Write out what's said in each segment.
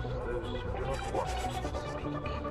those who do not want to speak.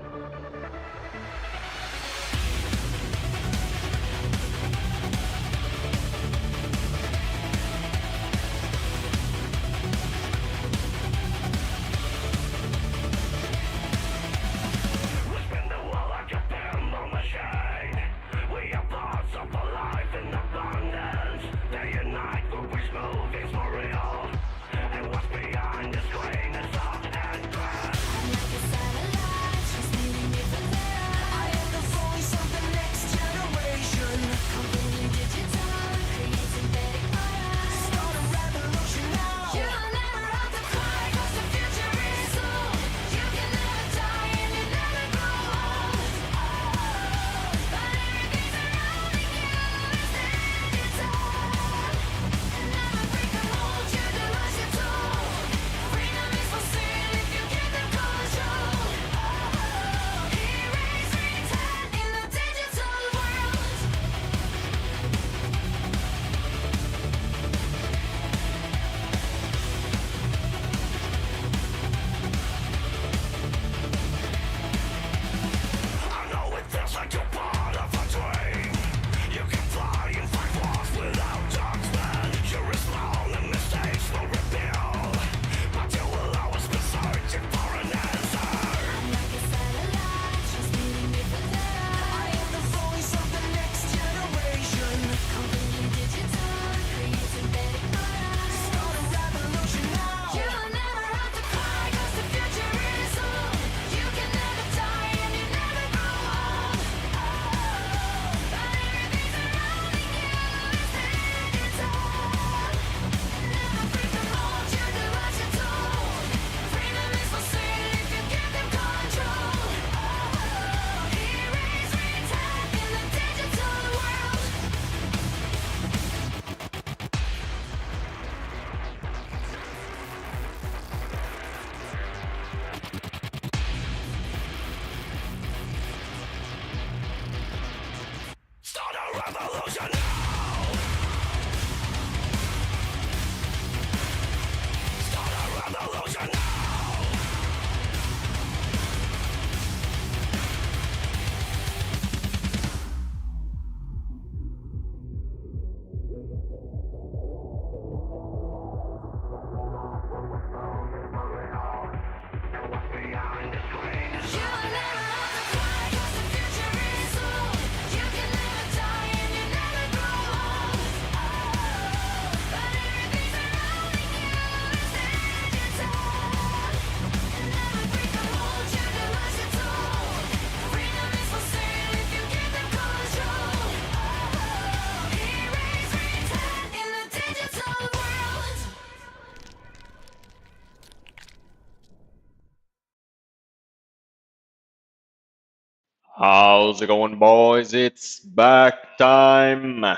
How's it going, boys? It's back time. 1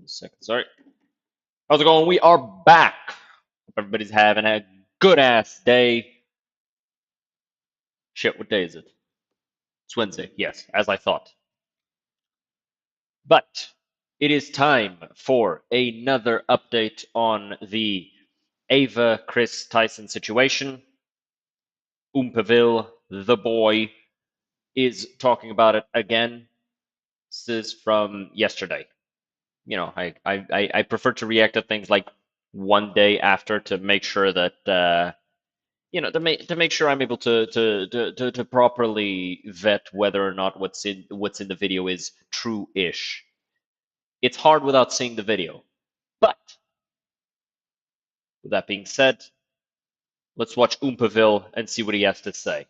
second, sorry. How's it going? We are back. Hope everybody's having a good ass day. Shit, what day is it? It's Wednesday, yes, as I thought. But it is time for another update on the Ava Chris Tyson situation. Oompaville, the boy, is talking about it again. This is from yesterday. You know, I prefer to react to things like one day after to make sure that you know, to make sure I'm able to properly vet whether or not what's in the video is true-ish. It's hard without seeing the video. But with that being said, let's watch Oompaville and see what he has to say.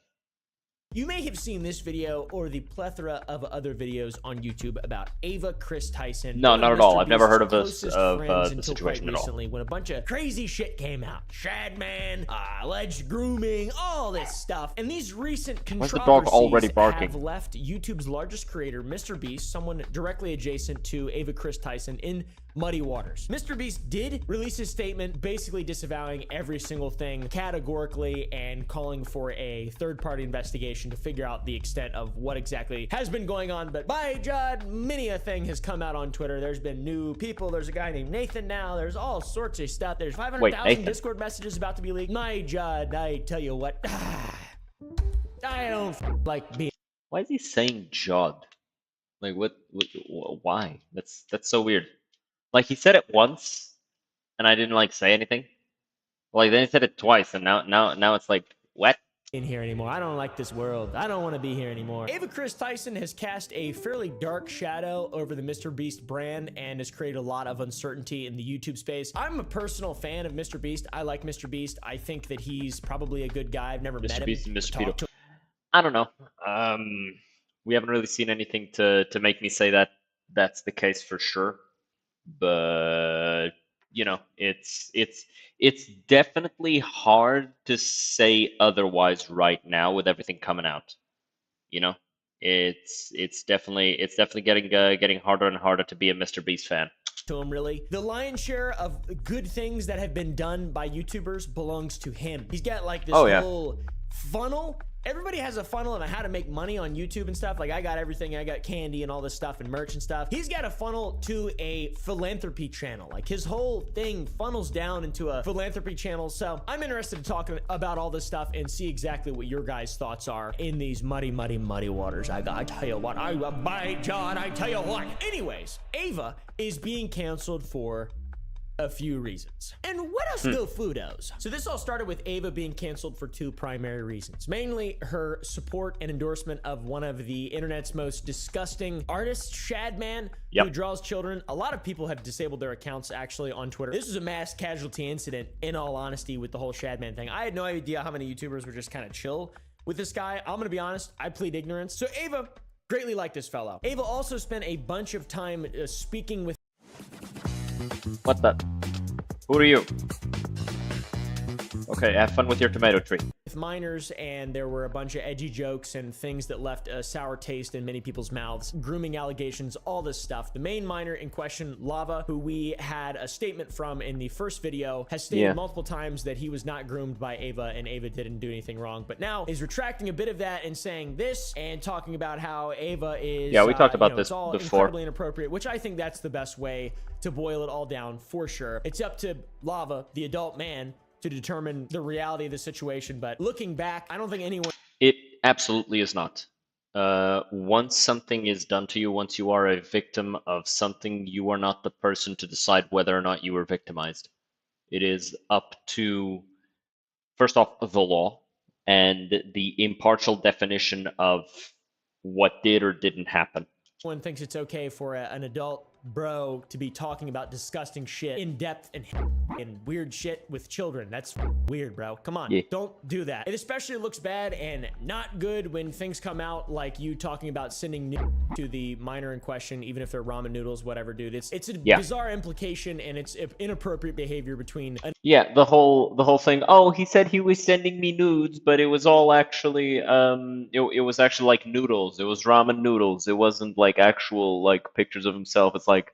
You may have seen this video or the plethora of other videos on YouTube about Ava Chris Tyson. No, not at all. I've never heard of this the situation at all. Recently, when a bunch of crazy shit came out, Shadman, alleged grooming, all this stuff, and these recent Why's the dog already controversies barking? have left YouTube's largest creator, Mr. Beast, someone directly adjacent to Ava Chris Tyson, in muddy waters. Mr. Beast did release a statement basically disavowing every single thing categorically and calling for a third-party investigation to figure out the extent of what exactly has been going on. But by God, many a thing has come out on Twitter. There's been new people. There's a guy named Nathan now. There's all sorts of stuff. There's 500,000 Discord messages about to be leaked. My God, I tell you what, I don't like being. Why is he saying Jod? Like why? That's so weird. Like he said it once and I didn't like say anything. Like then he said it twice and now it's like what? In here anymore. I don't like this world. I don't want to be here anymore. Ava Chris Tyson has cast a fairly dark shadow over the Mr. Beast brand and has created a lot of uncertainty in the YouTube space. I'm a personal fan of Mr. Beast. I like Mr. Beast. I think that he's probably a good guy. I've never met him. Mr. Beast and Mr. Pedo. I don't know. We haven't really seen anything to make me say that that's the case for sure. But you know, it's definitely hard to say otherwise right now with everything coming out. You know, it's definitely getting harder and harder to be a Mr. Beast fan. To him, really. The lion's share of good things that have been done by YouTubers belongs to him. He's got like this whole funnel. Everybody has a funnel and how to make money on YouTube and stuff. Like I got everything. I got candy and all this stuff and merch and stuff. He's got a funnel to a philanthropy channel. Like his whole thing funnels down into a philanthropy channel. So I'm interested in talking about all this stuff and see exactly what your guys' thoughts are in these muddy waters. I tell you what, by John, I tell you what. Anyways, Ava is being canceled for a few reasons. And what else go Fudos? So this all started with Ava being canceled for two primary reasons. Mainly her support and endorsement of one of the internet's most disgusting artists, Shadman, who draws children. A lot of people have disabled their accounts actually on Twitter. This was a mass casualty incident in all honesty with the whole Shadman thing. I had no idea how many YouTubers were just kind of chill with this guy. I'm gonna be honest, I plead ignorance. So Ava greatly liked this fellow. Ava also spent a bunch of time speaking with. What's that? Who are you? Okay, have fun with your tomato tree. With minors, and there were a bunch of edgy jokes and things that left a sour taste in many people's mouths, grooming allegations, all this stuff. The main minor in question, Lava, who we had a statement from in the first video, has stated multiple times that he was not groomed by Ava and Ava didn't do anything wrong, but now is retracting a bit of that and saying this and talking about how Ava is we talked about this it's all before. Incredibly inappropriate, which I think that's the best way to boil it all down for sure. It's up to Lava, the adult man, to determine the reality of the situation, but looking back, I don't think anyone. It absolutely is not. Once something is done to you, once you are a victim of something, you are not the person to decide whether or not you were victimized. It is up to, first off, the law and the impartial definition of what did or didn't happen. One thinks it's okay for an adult bro to be talking about disgusting shit in depth and weird shit with children. That's weird, bro. Come on, don't do that. It especially looks bad and not good when things come out like you talking about sending to the minor in question, even if they're ramen noodles, whatever, dude. It's a bizarre implication and it's inappropriate behavior between. The whole thing. Oh, he said he was sending me nudes, but it was all actually it was actually like noodles. It was ramen noodles. It wasn't like actual like pictures of himself. It's like,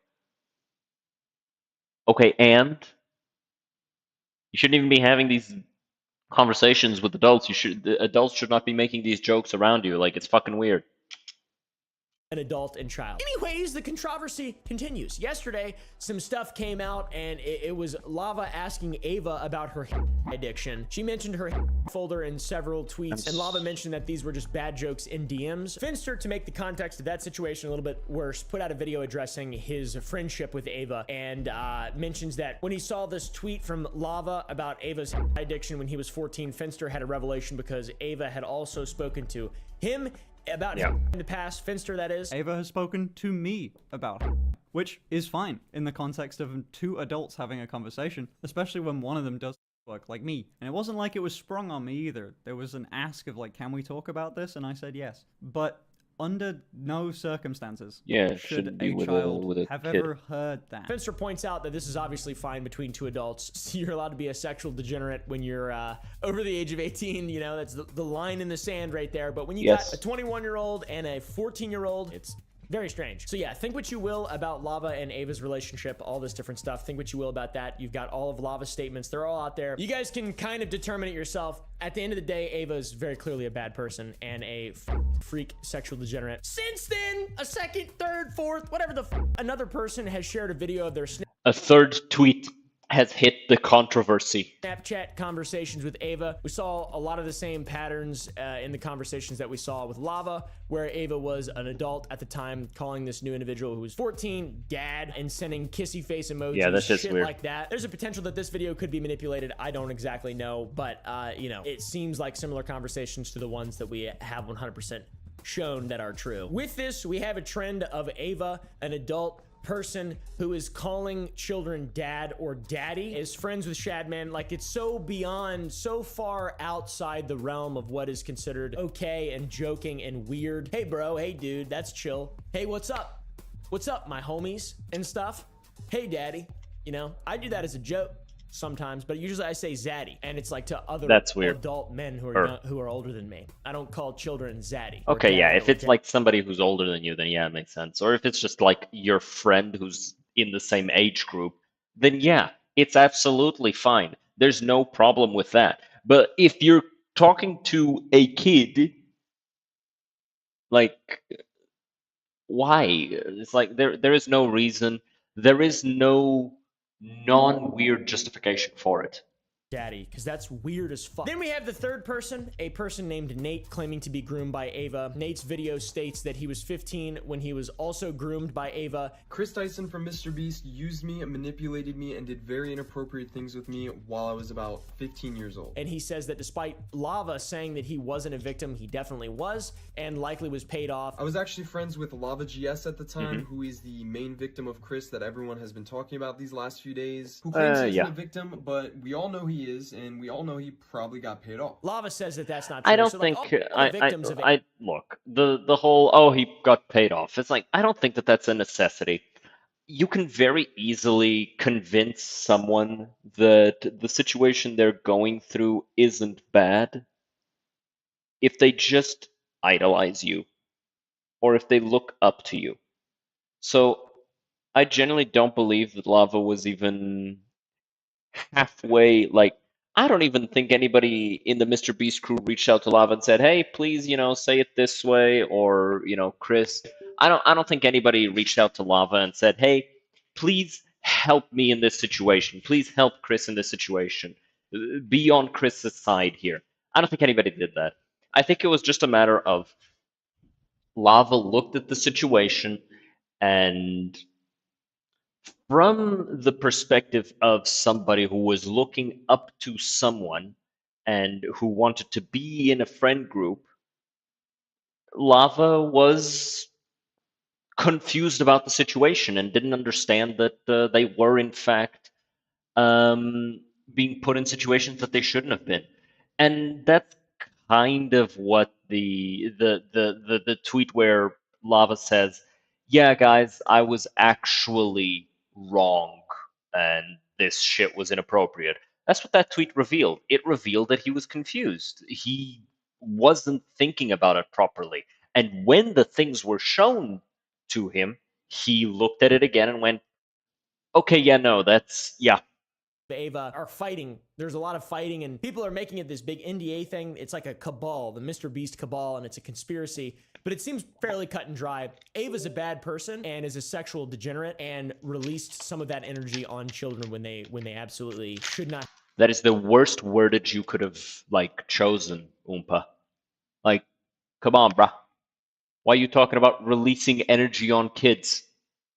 okay, and you shouldn't even be having these conversations with adults. The adults should not be making these jokes around you. Like, it's fucking weird. An adult and child. Anyways, the controversy continues. Yesterday, some stuff came out and it was Lava asking Ava about her addiction. She mentioned her folder in several tweets, and Lava mentioned that these were just bad jokes in DMs. Finster, to make the context of that situation a little bit worse, put out a video addressing his friendship with Ava and mentions that when he saw this tweet from Lava about Ava's addiction when he was 14, Finster had a revelation because Ava had also spoken to him about him in the past. Finster, that is. Ava has spoken to me about him, which is fine in the context of two adults having a conversation, especially when one of them does work like me. And it wasn't like it was sprung on me either. There was an ask of like, can we talk about this? And I said yes. But under no circumstances should a child have ever heard that. Finster points out that this is obviously fine between two adults. So you're allowed to be a sexual degenerate when you're over the age of 18. You know, that's the line in the sand right there. But when you got a 21-year-old and a 14-year-old, it's Very strange. So yeah, think what you will about Lava and Ava's relationship, all this different stuff. Think what you will about that. You've got all of Lava's statements. They're all out there. You guys can kind of determine it yourself. At the end of the day, Ava is very clearly a bad person and a freak sexual degenerate. Since then, a second, third, fourth, whatever the another person has shared a video of their A third tweet has hit the controversy. Snapchat conversations with Ava. We saw a lot of the same patterns in the conversations that we saw with Lava, where Ava was an adult at the time, calling this new individual who was 14 dad and sending kissy face emojis. Yeah, that's just shit weird. Like that. There's a potential that this video could be manipulated. I don't exactly know, but you know, it seems like similar conversations to the ones that we have 100% shown that are true. With this, we have a trend of Ava, an adult person who is calling children dad or daddy, is friends with Shadman. Like, it's so beyond, so far outside the realm of what is considered okay and joking and weird. Hey bro, hey dude, that's chill. Hey, what's up? What's up, my homies and stuff? Hey daddy. You know, I do that as a joke sometimes, but usually I say zaddy, and it's like to other That's weird. adult men who are older than me. I don't call children zaddy. or Okay, yeah, daddy if or it's like somebody who's older than you, then yeah, it makes sense. Or if it's just like your friend who's in the same age group, then yeah, it's absolutely fine. There's no problem with that. But if you're talking to a kid, like, why? It's like there is no reason. There is no non-weird justification for it. daddy, because that's weird as fuck. Then we have the third person, a person named Nate, claiming to be groomed by Ava. Nate's video states that he was 15 when he was also groomed by Ava. Chris Dyson from Mr. Beast used me, manipulated me, and did very inappropriate things with me while I was about 15 years old. And he says that despite Lava saying that he wasn't a victim, he definitely was, and likely was paid off. I was actually friends with Lava GS at the time, who is the main victim of Chris that everyone has been talking about these last few days, who claims he's yeah. a victim, but we all know he is, and we all know he probably got paid off. Lava says that that's not true. I don't So, think like, all the victims of I look, the whole, oh, he got paid off. It's like, I don't think that that's a necessity. You can very easily convince someone that the situation they're going through isn't bad if they just idolize you or if they look up to you. So I generally don't believe that Lava was even halfway, like, I don't even think anybody in the Mr. Beast crew reached out to Lava and said, "Hey, please, say it this way," or, Chris. I don't think anybody reached out to Lava and said, "Hey, please help me in this situation. Please help Chris in this situation. Be on Chris's side here." I don't think anybody did that. I think it was just a matter of Lava looked at the situation, and from the perspective of somebody who was looking up to someone and who wanted to be in a friend group, Lava was confused about the situation and didn't understand that they were in fact being put in situations that they shouldn't have been. And that's kind of what the tweet where Lava says, "Yeah, guys, I was actually wrong and this shit was inappropriate." That's what that tweet revealed. It revealed that he was confused. He wasn't thinking about it properly. And when the things were shown to him, he looked at it again and went, "Okay, yeah, no, yeah." Ava are fighting. There's a lot of fighting, and people are making it this big NDA thing. It's like a cabal, the Mr. Beast cabal, and it's a conspiracy, but it seems fairly cut and dry. Ava's a bad person and is a sexual degenerate and released some of that energy on children when they absolutely should not. That is the worst wordage you could have, chosen, Oompa. Like, come on, bruh. Why are you talking about releasing energy on kids?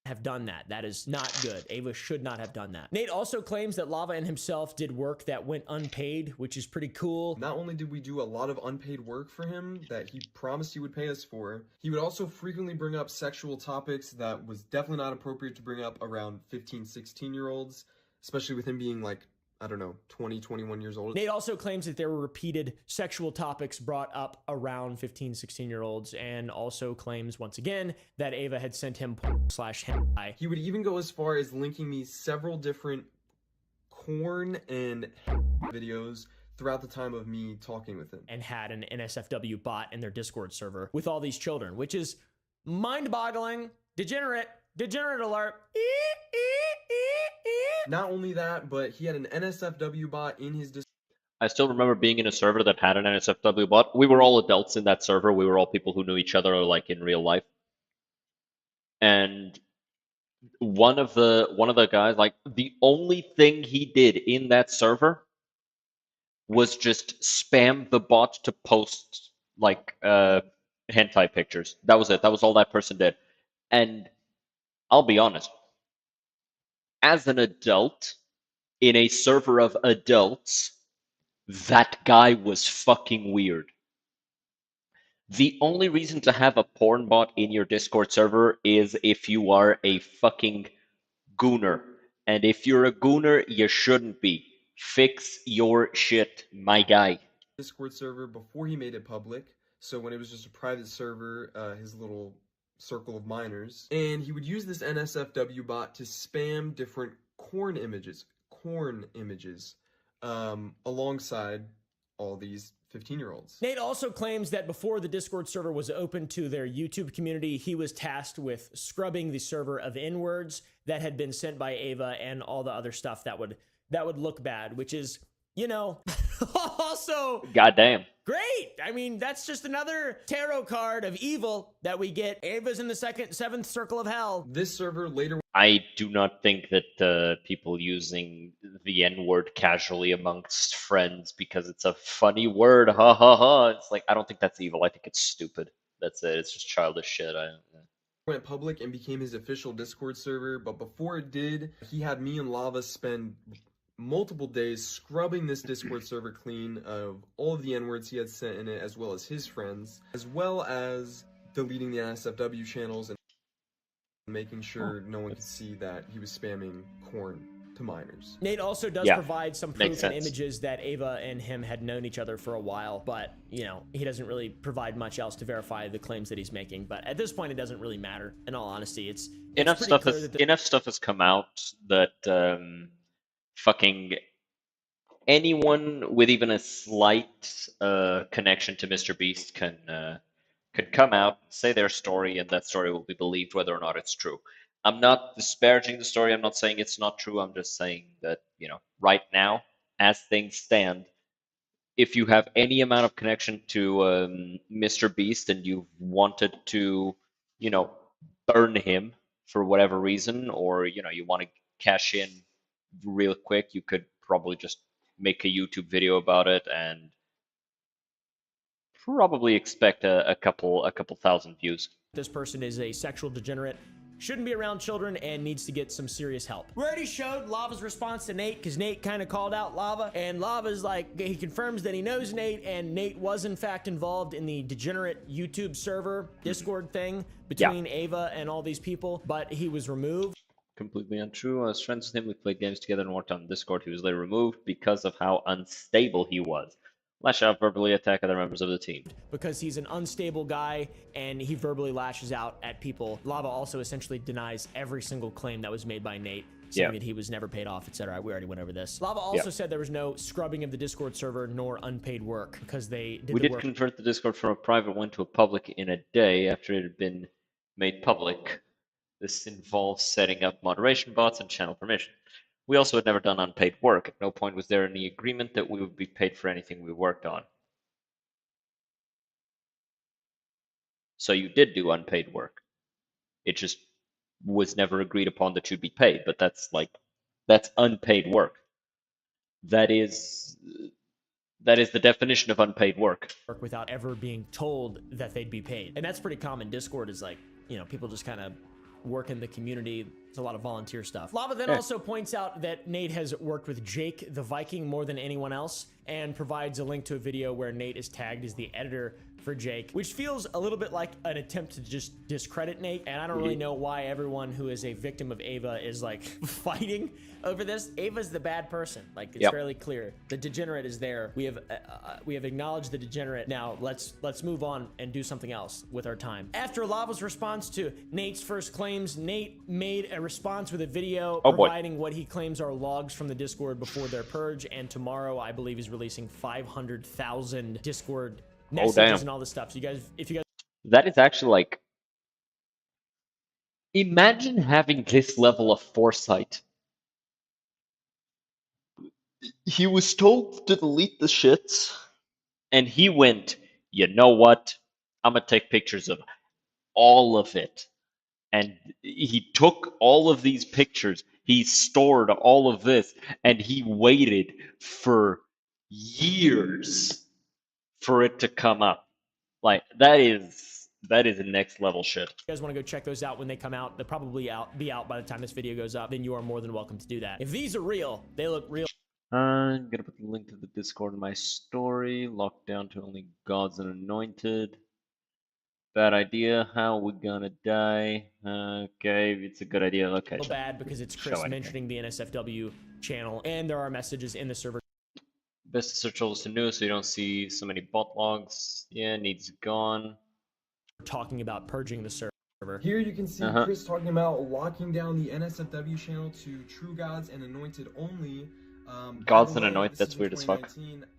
Have done that. That is not good. Ava should not have done that. Nate also claims that Lava and himself did work that went unpaid, which is pretty cool. Not only did we do a lot of unpaid work for him that he promised he would pay us for, he would also frequently bring up sexual topics that was definitely not appropriate to bring up around 15, 16-year-olds, especially with him being like, I don't know, 20, 21 years old. Nate also claims that there were repeated sexual topics brought up around 15, 16-year-olds, and also claims, once again, that Ava had sent him /hentai. He would even go as far as linking me several different corn and videos throughout the time of me talking with him. And had an NSFW bot in their Discord server with all these children, which is Mind-boggling. Degenerate alert. Not only that, but he had an NSFW bot in his I still remember being in a server that had an NSFW bot. We were all adults in that server. We were all people who knew each other, like in real life. And one of the guys, like the only thing he did in that server was just spam the bot to post like hentai pictures. That was it. That was all that person did. And I'll be honest, as an adult in a server of adults, that guy was fucking weird. The only reason to have a porn bot in your Discord server is if you are a fucking gooner. And if you're a gooner, you shouldn't be. Fix your shit, my guy. Discord server before he made it public. So when it was just a private server, his little circle of minors. And he would use this NSFW bot to spam different corn images, alongside all these 15-year-olds. Nate also claims that before the Discord server was open to their YouTube community, he was tasked with scrubbing the server of N-words that had been sent by Ava and all the other stuff that would look bad, which is, you know, also goddamn great. I mean, that's just another tarot card of evil that we get. Ava's in the seventh circle of hell. This server later... I do not think that people using the N-word casually amongst friends because it's a funny word, ha ha ha. It's like, I don't think that's evil. I think it's stupid. That's it. It's just childish shit. Went public and became his official Discord server, but before it did, he had me and Lava spend multiple days scrubbing this Discord server clean of all of the N-words he had sent in it, as well as his friends, as well as deleting the NSFW channels and making sure no one could see that he was spamming corn to minors. Nate also does provide some proof and images that Ava and him had known each other for a while, but, you know, he doesn't really provide much else to verify the claims that he's making. But at this point, it doesn't really matter. In all honesty, it's enough stuff has come out that fucking anyone with even a slight connection to Mr. Beast could come out, say their story, and that story will be believed whether or not it's true. I'm not disparaging the story. I'm not saying it's not true. I'm just saying that, you know, right now, as things stand, if you have any amount of connection to Mr. Beast and you've wanted to, you know, burn him for whatever reason, or, you know, you want to cash in real quick, you could probably just make a YouTube video about it and probably expect a couple thousand views. This person is a sexual degenerate, shouldn't be around children, and needs to get some serious help. We already showed Lava's response to Nate, because Nate kind of called out Lava, and Lava's like, he confirms that he knows Nate, and Nate was in fact involved in the degenerate YouTube server Discord thing between Ava and all these people, but he was removed. Completely untrue. I was friends with him. We played games together and worked on Discord. He was later removed because of how unstable he was. Lash out, verbally attack other members of the team. Because he's an unstable guy and he verbally lashes out at people. Lava also essentially denies every single claim that was made by Nate, saying that he was never paid off, etc. We already went over this. Lava also said there was no scrubbing of the Discord server nor unpaid work because they did We did convert the Discord from a private one to a public in a day after it had been made public. This involves setting up moderation bots and channel permission. We also had never done unpaid work. At no point was there any agreement that we would be paid for anything we worked on. So you did do unpaid work. It just was never agreed upon that you'd be paid, but that's unpaid work. That is the definition of unpaid work. Without ever being told that they'd be paid. And that's pretty common. Discord is like, you know, people just kind of work in the community. It's a lot of volunteer stuff. Lava then also points out that Nate has worked with Jake the Viking more than anyone else and provides a link to a video where Nate is tagged as the editor for Jake, which feels a little bit like an attempt to just discredit Nate. And I don't really know why everyone who is a victim of Ava is like fighting over this. Ava's the bad person. Like, it's fairly clear. The degenerate is there. We have acknowledged the degenerate. Now let's move on and do something else with our time. After Lava's response to Nate's first claims, Nate made a response with a video providing what he claims are logs from the Discord before their purge. And tomorrow, I believe, he's releasing 500,000 Discord messages and all this stuff. So you guys, if you guys, that is actually like Imagine having this level of foresight. He was told to delete the shits, and he went, you know what? I'm gonna take pictures of all of it. And he took all of these pictures, he stored all of this, and he waited for years for it to come up. Like that is a next level shit. If you guys want to go check those out when they come out, they'll probably be out by the time this video goes up, then you are more than welcome to do that. If these are real, they look real. I'm gonna put the link to the Discord in my story. Locked down to only gods and anointed. Bad idea. How we gonna die? Okay, it's a good idea. Okay. Bad because it's Chris mentioning the NSFW channel, and there are messages in the server. Best to search all to new so you don't see so many bot logs. Yeah, needs gone. Talking about purging the server. Here you can see Chris talking about locking down the NSFW channel to True Gods and Anointed only. Gods and Anointed, that's weird as fuck.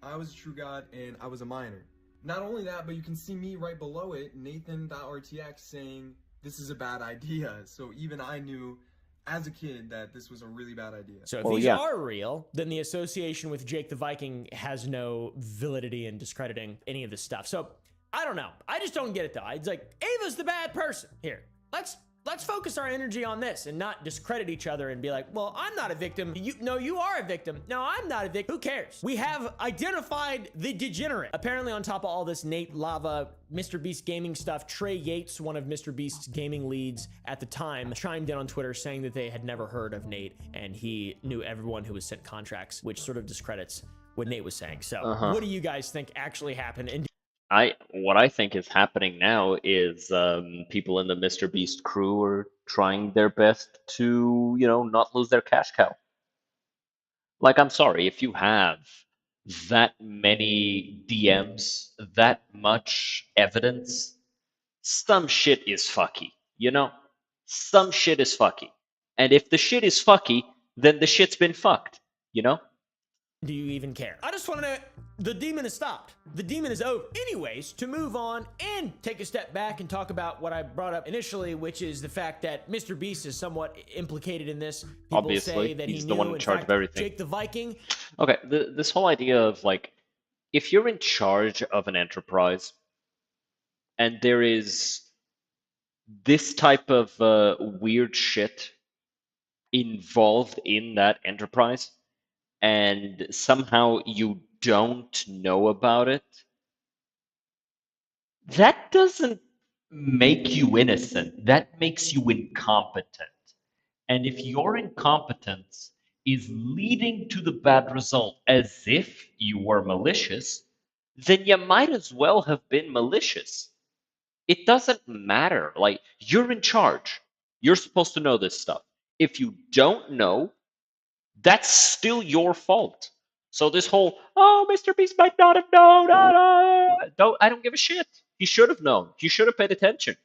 I was a True God and I was a minor. Not only that, but you can see me right below it, Nathan.rtx, saying this is a bad idea. So even I knew as a kid that this was a really bad idea. So if these are real, then the association with Jake the Viking has no validity in discrediting any of this stuff. So I don't know. I just don't get it though. It's like, Ava's the bad person. Here, let's focus our energy on this and not discredit each other and be like, well, I'm not a victim. You are a victim. No, I'm not a victim. Who cares? We have identified the degenerate. Apparently on top of all this Nate Lava, Mr. Beast gaming stuff, Trey Yates, one of Mr. Beast's gaming leads at the time, chimed in on Twitter saying that they had never heard of Nate and he knew everyone who was sent contracts, which sort of discredits what Nate was saying. So what do you guys think actually happened? And what I think is happening now is people in the Mr. Beast crew are trying their best to, not lose their cash cow. Like, I'm sorry, if you have that many DMs, that much evidence, some shit is fucky, Some shit is fucky. And if the shit is fucky, then the shit's been fucked, do you even care? I just want to know, the demon has stopped. The demon is over. Anyways, to move on and take a step back and talk about what I brought up initially, which is the fact that Mr. Beast is somewhat implicated in this. People Obviously, say that he's he the one in charge of everything. Jake the Viking. Okay, this whole idea of like, if you're in charge of an enterprise and there is this type of weird shit involved in that enterprise, and somehow you don't know about it, that doesn't make you innocent. That makes you incompetent. And if your incompetence is leading to the bad result as if you were malicious, then you might as well have been malicious. It doesn't matter. Like, you're in charge. You're supposed to know this stuff. If you don't know, that's still your fault. So this whole, oh, Mr. Beast might not have known, I don't give a shit. He should have known. He should have paid attention.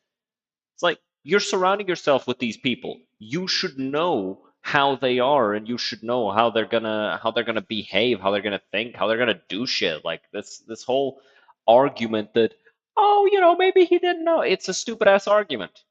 It's like, you're surrounding yourself with these people. You should know how they are, and you should know how they're gonna behave, how they're gonna think, how they're gonna do shit. Like this whole argument that, oh, maybe he didn't know. It's a stupid ass argument.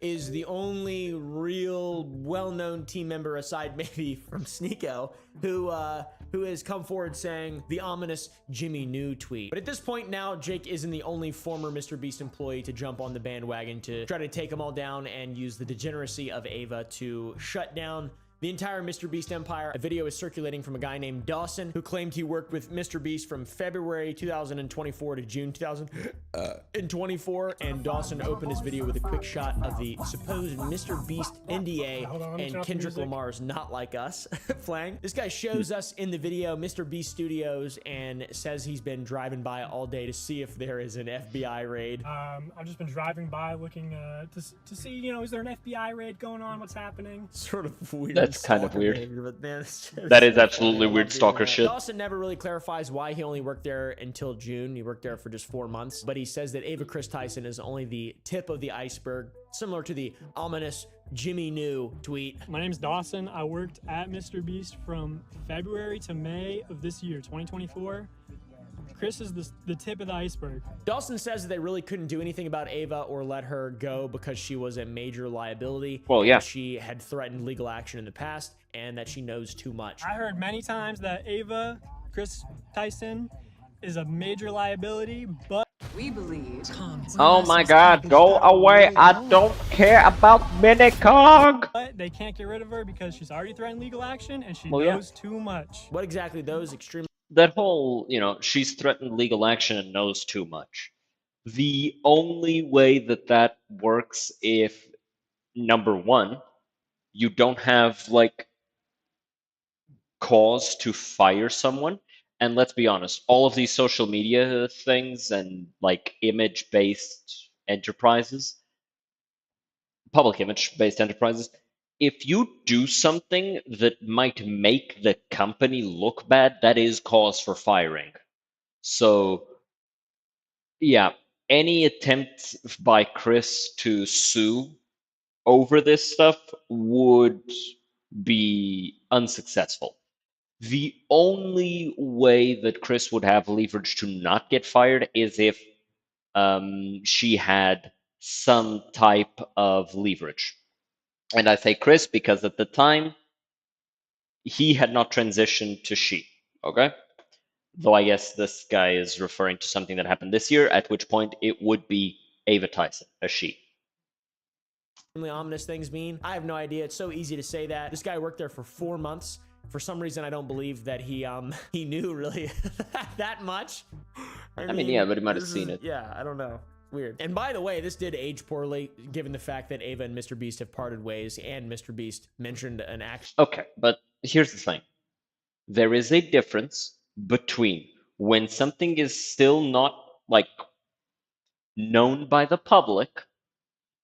Is the only real well-known team member, aside maybe from Sneeko, who has come forward saying the ominous Jimmy New tweet. But at this point now, Jake isn't the only former Mr. Beast employee to jump on the bandwagon to try to take them all down and use the degeneracy of Ava to shut down the entire Mr. Beast empire. A video is circulating from a guy named Dawson who claimed he worked with Mr. Beast from February 2024 to June 2024. And Dawson opened his video with a quick shot of the supposed Mr. Beast NDA and Kendrick Lamar's Not Like Us flang. This guy shows us in the video Mr. Beast Studios and says he's been driving by all day to see if there is an FBI raid. I've just been driving by looking to see, is there an FBI raid going on? What's happening? Sort of weird. That's kind of weird. Behavior, but man, that is absolutely weird stalker shit. Dawson never really clarifies why he only worked there until June. He worked there for just 4 months, but he says that Ava Chris Tyson is only the tip of the iceberg, similar to the ominous Jimmy New tweet. My name's Dawson. I worked at Mr. Beast from February to May of this year, 2024. Chris is the tip of the iceberg. Dawson says that they really couldn't do anything about Ava or let her go because she was a major liability. Well, and yeah. She had threatened legal action in the past and that she knows too much. I heard many times that Ava, Chris Tyson, is a major liability, but We believe. Oh my god, go away. I don't care about Minicog. but they can't get rid of her because she's already threatened legal action and she Well, yeah. knows too much. What exactly those extreme That whole, she's threatened legal action and knows too much. The only way that works if, number one, you don't have, like, cause to fire someone. And let's be honest, all of these social media things and, like, image-based enterprises, public image-based enterprises, if you do something that might make the company look bad, that is cause for firing. So, yeah, any attempt by Chris to sue over this stuff would be unsuccessful. The only way that Chris would have leverage to not get fired is if she had some type of leverage. And I say Chris because at the time, he had not transitioned to she, okay? Though I guess this guy is referring to something that happened this year, at which point it would be Ava Tyson, a she. extremely ominous things mean? I have no idea. It's so easy to say that. This guy worked there for 4 months. For some reason, I don't believe that he knew really that much. I mean, yeah, but he might have seen it. Yeah, I don't know. Weird. And by the way, this did age poorly, given the fact that Ava and Mr. Beast have parted ways, and Mr. Beast mentioned an action. Okay, but here's the thing. There is a difference between when something is still not, like, known by the public,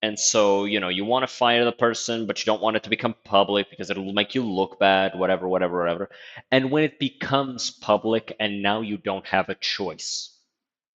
and so, you want to fire the person, but you don't want it to become public because it'll make you look bad, whatever. And when it becomes public and now you don't have a choice.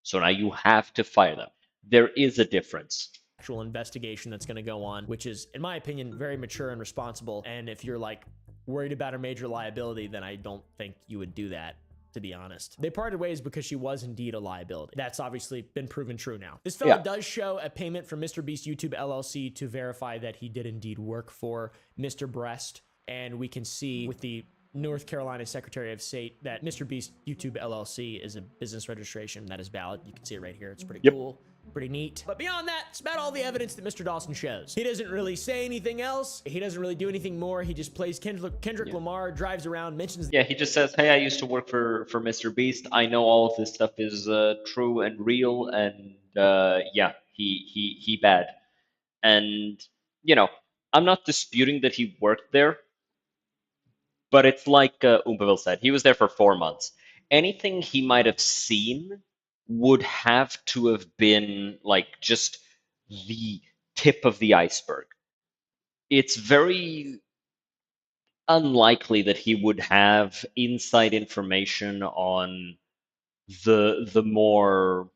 So now you have to fire them. There is a difference. Actual investigation that's going to go on, which is, in my opinion, very mature and responsible. And if you're, like, worried about a major liability, then I don't think you would do that, to be honest. They parted ways because she was indeed a liability. That's obviously been proven true now. This fella does show a payment from Mr. Beast YouTube LLC to verify that he did indeed work for Mr. Breast. And we can see with the North Carolina Secretary of State that Mr. Beast YouTube LLC is a business registration that is valid. You can see it right here. It's pretty cool. Pretty neat. But beyond that, it's about all the evidence that Mr. Dawson shows. He doesn't really say anything else. He doesn't really do anything more. He just plays Kendrick Lamar, drives around, mentions... Yeah, he just says, hey, I used to work for Mr. Beast. I know all of this stuff is true and real, and yeah, he bad. And, I'm not disputing that he worked there, but it's like Umbaville said, he was there for 4 months. Anything he might have seen would have to have been, like, just the tip of the iceberg. It's very unlikely that he would have inside information on the more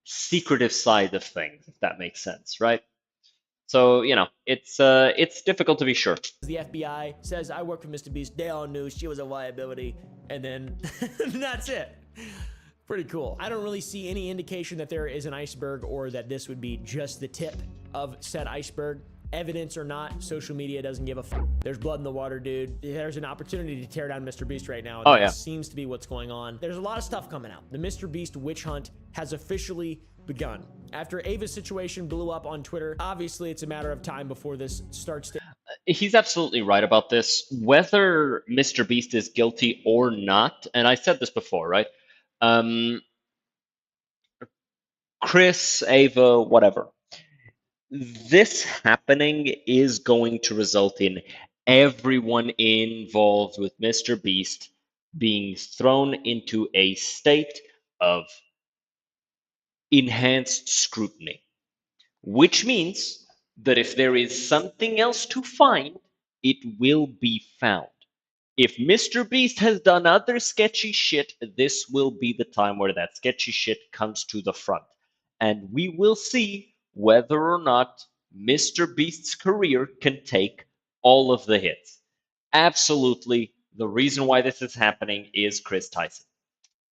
secretive side of things, if that makes sense, right? So, it's difficult to be sure. The FBI says, I work for Mr. Beast. They all knew she was a liability. And then that's it. Pretty cool. I don't really see any indication that there is an iceberg or that this would be just the tip of said iceberg. Evidence or not, social media doesn't give a fuck. There's blood in the water, dude. There's an opportunity to tear down Mr. Beast right now. Oh, yeah. That seems to be what's going on. There's a lot of stuff coming out. The Mr. Beast witch hunt has officially begun. After Ava's situation blew up on Twitter, obviously it's a matter of time before this starts to... He's absolutely right about this. Whether Mr. Beast is guilty or not, and I said this before, right? Chris, Ava, whatever. This happening is going to result in everyone involved with Mr. Beast being thrown into a state of enhanced scrutiny, which means that if there is something else to find, it will be found. If Mr. Beast has done other sketchy shit, this will be the time where that sketchy shit comes to the front. And we will see whether or not Mr. Beast's career can take all of the hits. Absolutely, the reason why this is happening is Chris Tyson.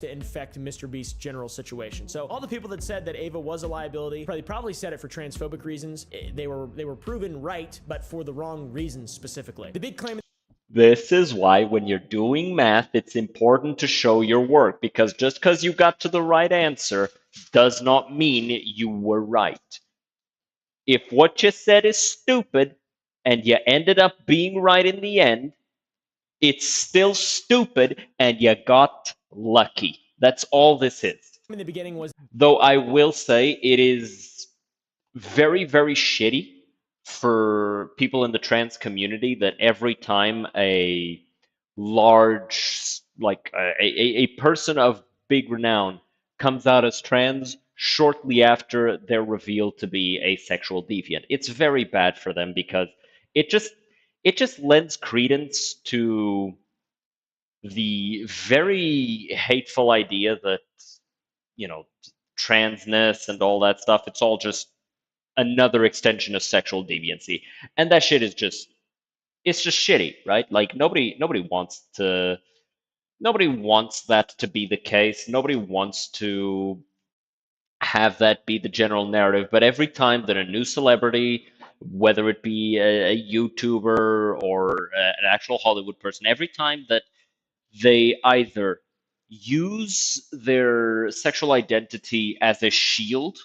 to infect Mr. Beast's general situation. So all the people that said that Ava was a liability probably said it for transphobic reasons. They were proven right, but for the wrong reasons specifically. The big claim. This is why when you're doing math, it's important to show your work, because just because you got to the right answer does not mean you were right. If what you said is stupid and you ended up being right in the end, it's still stupid and you got lucky. That's all this is. In the beginning was, though I will say it is very, very shitty for people in the trans community that every time a large, like a person of big renown comes out as trans, shortly after they're revealed to be a sexual deviant. It's very bad for them because it just lends credence to the very hateful idea that, you know, transness and all that stuff, it's all just another extension of sexual deviancy. And that shit is just, it's just shitty, right? Like nobody wants that to be the case. Nobody wants to have that be the general narrative. But every time that a new celebrity, whether it be a YouTuber or an actual Hollywood person, every time that they either use their sexual identity as a shield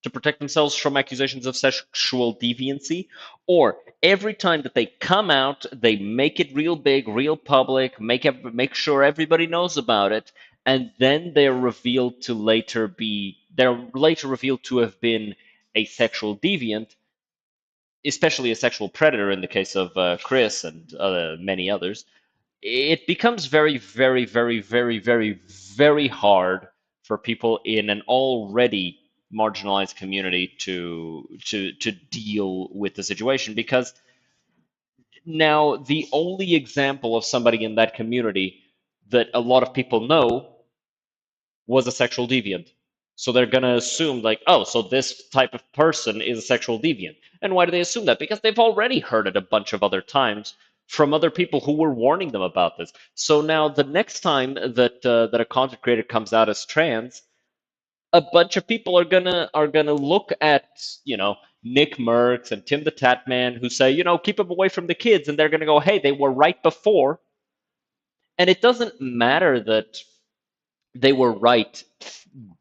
to protect themselves from accusations of sexual deviancy, or every time that they come out, they make it real big, real public, make sure everybody knows about it, and then they're later revealed to have been a sexual deviant, especially a sexual predator in the case of Chris and many others. It becomes very, very, very, very, very, very hard for people in an already marginalized community to deal with the situation, because now the only example of somebody in that community that a lot of people know was a sexual deviant. So they're going to assume, like, oh, so this type of person is a sexual deviant. And why do they assume that? Because they've already heard it a bunch of other times from other people who were warning them about this. So now the next time that a content creator comes out as trans, a bunch of people are gonna look at, you know, Nick Merckx and Tim the Tatman, who say, you know, keep them away from the kids, and they're gonna go, hey, they were right before. And it doesn't matter that they were right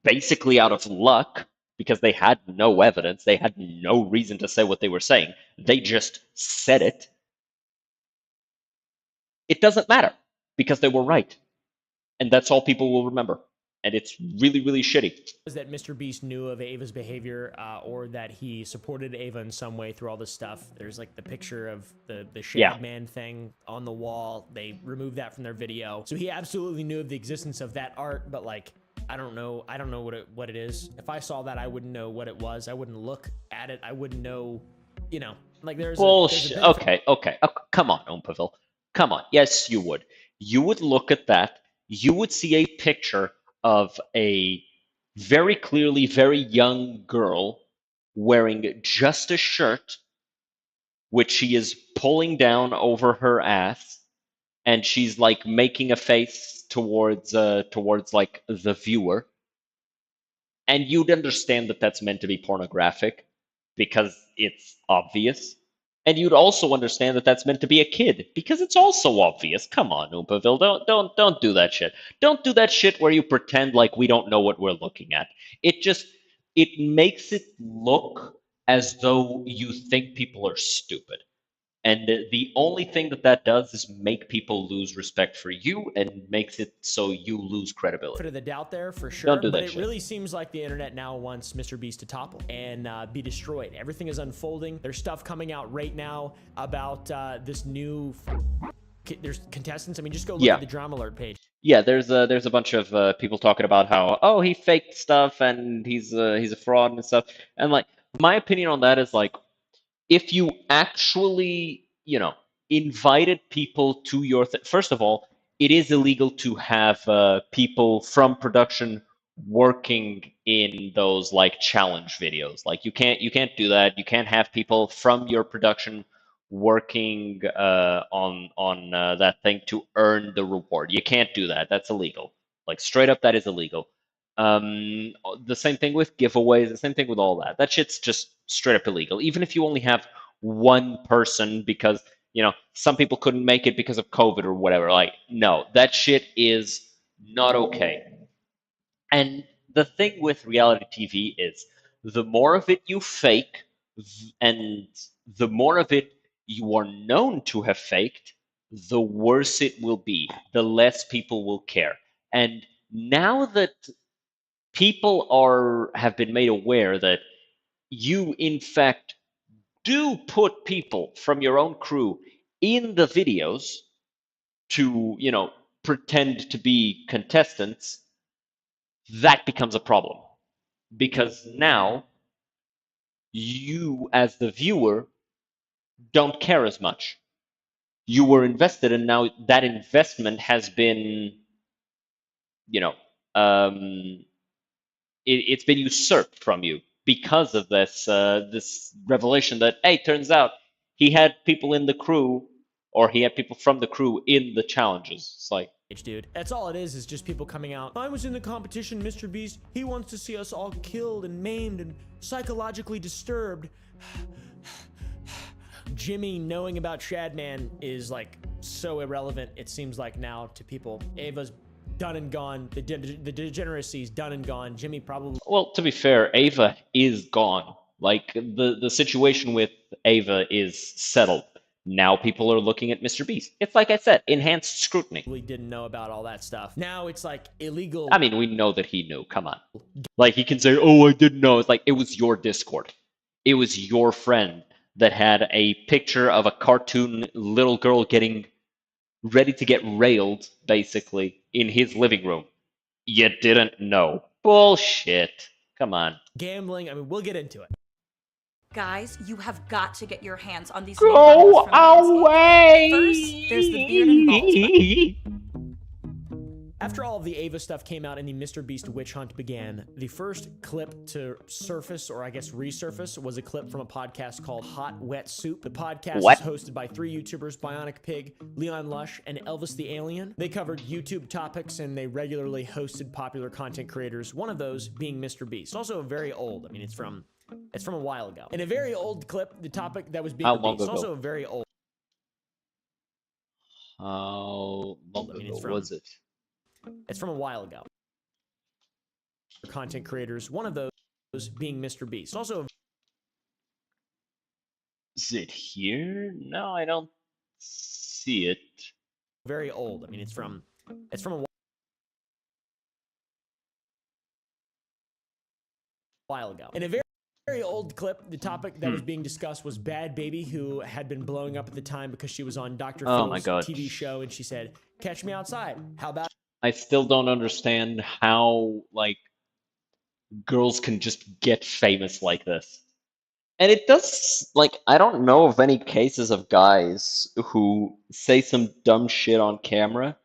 basically out of luck, because they had no evidence. They had no reason to say what they were saying. They just said it. It doesn't matter because they were right. And that's all people will remember. And it's really, really shitty. Was that Mr. Beast knew of Ava's behavior, or that he supported Ava in some way through all this stuff. There's like the picture of the Shade Man thing on the wall. They removed that from their video. So he absolutely knew of the existence of that art, but like, I don't know what it is. If I saw that, I wouldn't know what it was. I wouldn't look at it. I wouldn't know, you know, like there's bullshit. Okay. Come on, Oompaville. Come on. Yes, you would. You would look at that. You would see a picture of a very clearly very young girl wearing just a shirt, which she is pulling down over her ass, and she's like making a face towards like the viewer, and you'd understand that that's meant to be pornographic because it's obvious. And you'd also understand that that's meant to be a kid because it's also obvious. Come on, Oompaville, don't do that shit. Don't do that shit where you pretend like we don't know what we're looking at. It makes it look as though you think people are stupid. And the only thing that does is make people lose respect for you and makes it so you lose credibility. Of the doubt there for sure. Don't do that but shit. It really seems like the internet now wants Mr. Beast to topple and be destroyed. Everything is unfolding. There's stuff coming out right now about this new. There's contestants. I mean, just go look at the Drama Alert page. Yeah, there's a bunch of people talking about how he faked stuff and he's a fraud and stuff. And like my opinion on that is like, if you actually, you know, invited people to your first of all, it is illegal to have people from production working in those like challenge videos. Like you can't do that. You can't have people from your production working on that thing to earn the reward. You can't do that. That's illegal. Like straight up, that is illegal. The same thing with giveaways, the same thing with all that. That shit's just straight up illegal. Even if you only have one person because, some people couldn't make it because of COVID or whatever. Like, no, that shit is not okay. And the thing with reality TV is the more of it you fake and the more of it you are known to have faked, the worse it will be, the less people will care. And now that people have been made aware that you in fact do put people from your own crew in the videos to, pretend to be contestants, that becomes a problem. Because now you, as the viewer, don't care as much. You were invested, and now that investment has been, it's been usurped from you because of this revelation that, hey, turns out he had people in the crew, or he had people from the crew in the challenges. It's like, dude, that's all it is just people coming out. I was in the competition, Mr. Beast. He wants to see us all killed and maimed and psychologically disturbed. Jimmy knowing about Shadman is like so irrelevant, it seems like now to people. Ava's done and gone. The degeneracy's done and gone. Jimmy probably. Well, to be fair, Ava is gone. Like the situation with Ava is settled. Now people are looking at Mr. Beast. It's like I said, enhanced scrutiny. We didn't know about all that stuff. Now it's like illegal. I mean, we know that he knew. Come on. Like he can say, "Oh, I didn't know." It's like it was your Discord. It was your friend that had a picture of a cartoon little girl getting ready to get railed, basically, in his living room. You didn't know. Bullshit. Come on. Gambling. I mean, we'll get into it. Guys, you have got to get your hands on these Go new bundles from Manscaped. away! First, there's the beard and balls. After all of the Ava stuff came out and the Mr. Beast witch hunt began, the first clip to surface, or I guess resurface, was a clip from a podcast called Hot Wet Soup. The podcast is hosted by 3 YouTubers, Bionic Pig, Leon Lush, and Elvis the Alien. They covered YouTube topics and they regularly hosted popular content creators, one of those being Mr. Beast. It's also very old. I mean, it's from a while ago. In a very old clip, the topic that was being released, it's also a very old. How long ago was it? It's from a while ago. Content creators, one of those being Mr. Beast. Also, is it here? No, I don't see it. Very old. I mean, it's from a while ago. In a very old clip, the topic that was being discussed was Bad Baby, who had been blowing up at the time because she was on Dr. Phil's TV show, and she said, "Catch me outside. How about?" I still don't understand how, like, girls can just get famous like this. And it does, like, I don't know of any cases of guys who say some dumb shit on camera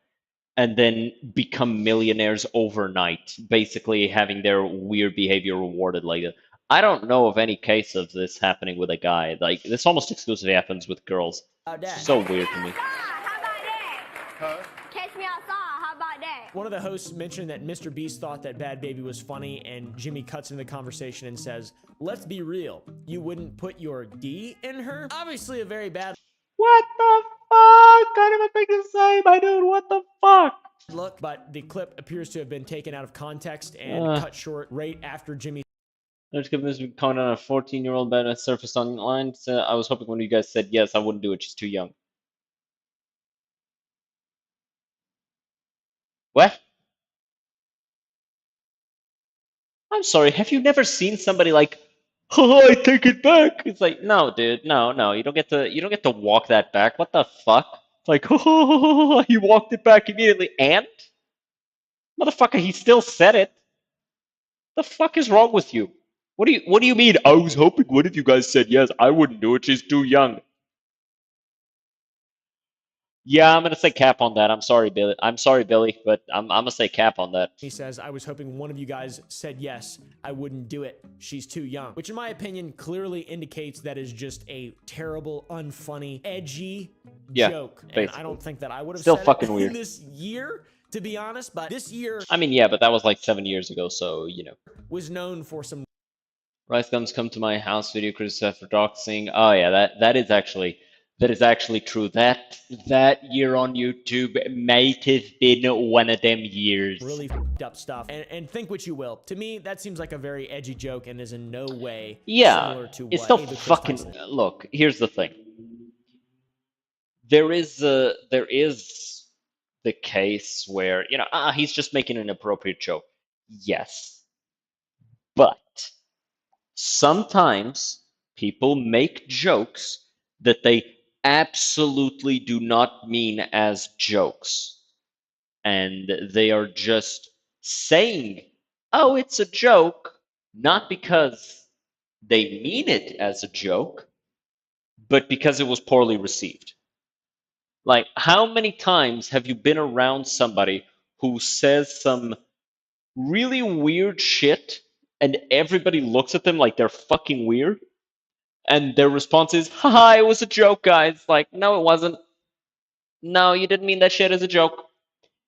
and then become millionaires overnight, basically having their weird behavior rewarded like that. I don't know of any case of this happening with a guy. Like, this almost exclusively happens with girls. It's so weird to me. How about that? Catch me outside. How about that? One of the hosts mentioned that Mr. Beast thought that Bad Baby was funny, and Jimmy cuts into the conversation and says, "Let's be real. You wouldn't put your D in her?" Obviously a very bad What the fuck? Can't even think to say, my dude. What the fuck? look, but the clip appears to have been taken out of context and cut short right after Jimmy Let's give this comment on a 14-year-old that surfaced online. So I was hoping when you guys said yes, I wouldn't do it. She's too young. What? I'm sorry. Have you never seen somebody like, "Oh, I take it back"? It's like, no, dude, no. You don't get to walk that back. What the fuck? It's like, oh, he walked it back immediately, and motherfucker, he still said it. The fuck is wrong with you? What do you mean? I was hoping one of you guys said yes. I wouldn't do it. She's too young. Yeah, I'm gonna say cap on that. I'm sorry, Billy. But I'm gonna say cap on that. He says, "I was hoping one of you guys said yes. I wouldn't do it. She's too young." Which, in my opinion, clearly indicates that is just a terrible, unfunny, edgy joke. And basically. I don't think that I would have Still said fucking it weird. in this year to be honest, but this year I mean, yeah, but that was like 7 years ago, so, you know. was known for some Rice Gums come to my house video criticized for doxing. Oh yeah, that is actually true. That year on YouTube might have been one of them years. really up stuff. And think what you will. To me, that seems like a very edgy joke and is in no way similar to it's what still Ava Chris fucking. Tyson. Look, here's the thing. There is the case where, you know, he's just making an appropriate joke. Yes, but sometimes people make jokes that they absolutely do not mean as jokes. And they are just saying, oh, it's a joke, not because they mean it as a joke, but because it was poorly received. Like, how many times have you been around somebody who says some really weird shit and everybody looks at them like they're fucking weird? And their response is, haha, it was a joke, guys. Like, no, it wasn't. No, you didn't mean that shit as a joke.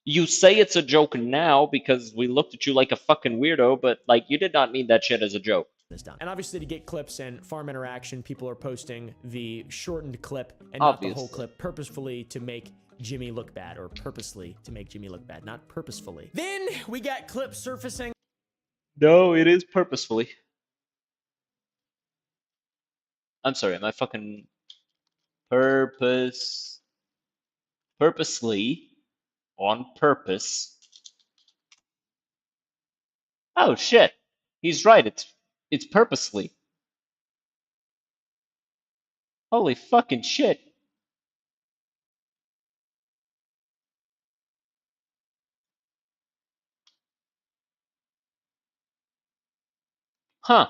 You say it's a joke now because we looked at you like a fucking weirdo, but, like, you did not mean that shit as a joke. Done. And obviously, to get clips and farm interaction, people are posting the shortened clip and not the whole clip purposefully to make Jimmy look bad, or purposely to make Jimmy look bad, not purposefully. Then we got clips surfacing. No, it is purposefully. I'm sorry, am I fucking purposely on purpose? Oh shit. He's right, it's purposely. Holy fucking shit. Huh.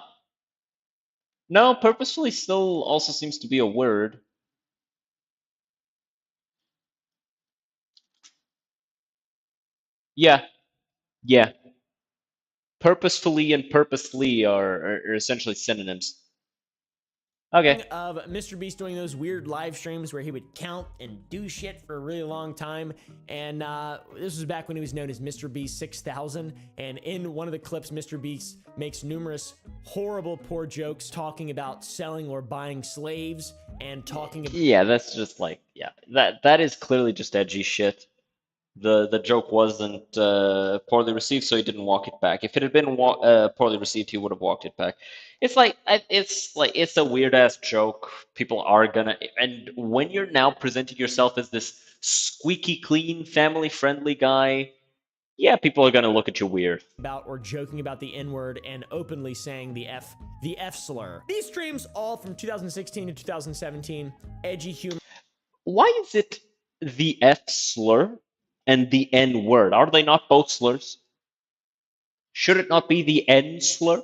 No, purposefully still also seems to be a word. Yeah. Yeah. Purposefully and purposely are essentially synonyms. Okay. Of Mr. Beast doing those weird live streams where he would count and do shit for a really long time. And this was back when he was known as Mr. Beast 6000. And in one of the clips, Mr. Beast makes numerous horrible, poor jokes talking about selling or buying slaves and talking about... Yeah, that's just like, yeah, that is clearly just edgy shit. The joke wasn't poorly received, so he didn't walk it back. If it had been poorly received, he would have walked it back. It's like it's a weird ass joke. People are gonna, and when you're now presenting yourself as this squeaky clean, family friendly guy, yeah, people are gonna look at you weird. About or joking about the N-word and openly saying the F slur. These streams all from 2016 to 2017, edgy humor. Why is it the F slur and the N word? Are they not both slurs? Should it not be the N slur?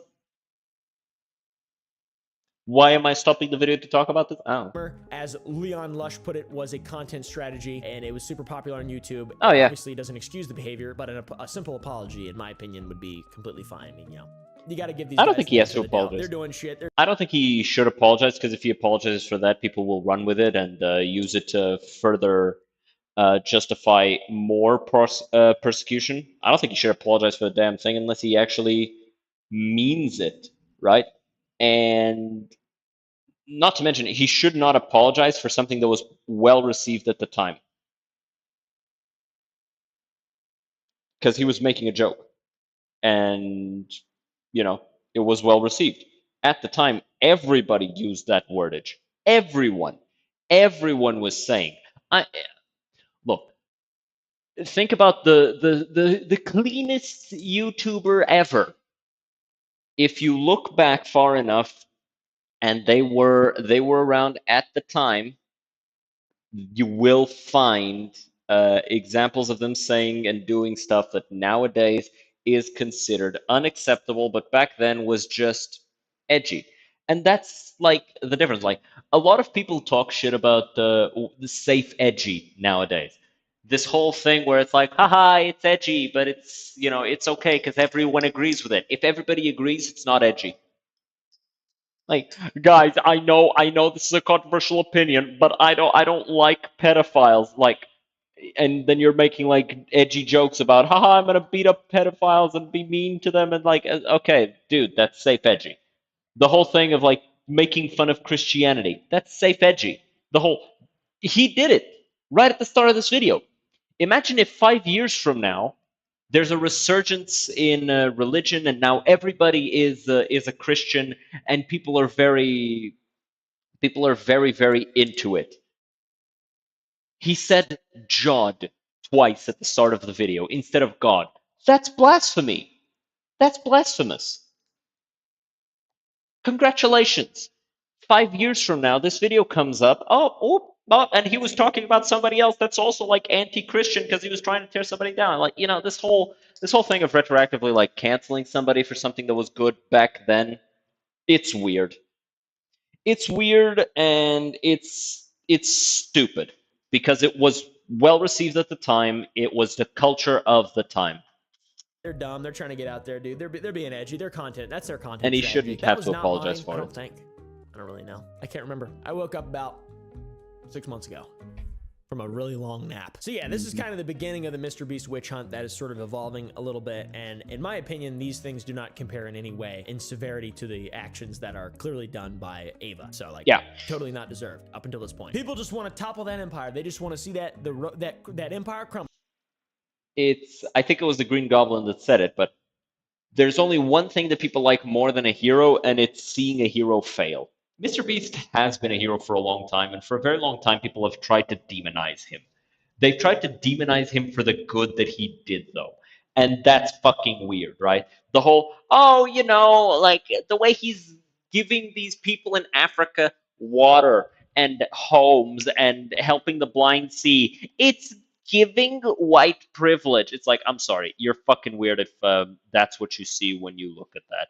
Why am I stopping the video to talk about this? Oh. As Leon Lush put it, was a content strategy, and it was super popular on YouTube. Oh, yeah. Obviously, it doesn't excuse the behavior, but a simple apology, in my opinion, would be completely fine. I mean, you know, you got to give these I don't guys think the he has to benefit of the doubt. apologize. They're doing shit. I don't think he should apologize, because if he apologizes for that, people will run with it and use it to further justify more persecution. I don't think he should apologize for the damn thing unless he actually means it, right? And not to mention, he should not apologize for something that was well received at the time. Because he was making a joke. And, you know, it was well received. At the time, everybody used that wordage. Everyone. Everyone was saying, look, think about the cleanest YouTuber ever. If you look back far enough, and they were around at the time, you will find examples of them saying and doing stuff that nowadays is considered unacceptable, but back then was just edgy. And that's like the difference. Like, a lot of people talk shit about the safe edgy nowadays. This whole thing where it's like, haha, it's edgy, but it's, you know, it's okay because everyone agrees with it. If everybody agrees, it's not edgy. Like, guys, I know this is a controversial opinion, but I don't like pedophiles. Like, and then you're making like edgy jokes about, haha, I'm gonna beat up pedophiles and be mean to them, and like, okay, dude, that's safe edgy. The whole thing of like making fun of Christianity, that's safe edgy. The whole, he did it right at the start of this video. Imagine if 5 years from now there's a resurgence in religion, and now everybody is a Christian, and people are very into it. He said Jod twice at the start of the video instead of God. That's blasphemy. That's blasphemous. Congratulations. 5 years from now, this video comes up. Oh, and he was talking about somebody else that's also like anti-Christian because he was trying to tear somebody down. Like, this whole thing of retroactively like canceling somebody for something that was good back then, it's weird. It's weird, and it's stupid because it was well received at the time. It was the culture of the time. They're dumb. They're trying to get out there, dude. They're being edgy. Their content. That's their content. And he strategy. shouldn't That have was to not apologize mine, for I it. don't think. I don't really know. I can't remember. I woke up about 6 months ago from a really long nap. So yeah, this is kind of the beginning of the Mr. Beast witch hunt that is sort of evolving a little bit. And in my opinion, these things do not compare in any way in severity to the actions that are clearly done by Ava. So like, yeah, totally not deserved up until this point. People just want to topple that empire. They just want to see that that empire crumble. I think it was the Green Goblin that said it, but there's only one thing that people like more than a hero, and it's seeing a hero fail. Mr. Beast has been a hero for a long time, and for a very long time, people have tried to demonize him. They've tried to demonize him for the good that he did, though. And that's fucking weird, right? The whole, like the way he's giving these people in Africa water and homes and helping the blind see. It's giving white privilege. It's like, I'm sorry, you're fucking weird if that's what you see when you look at that.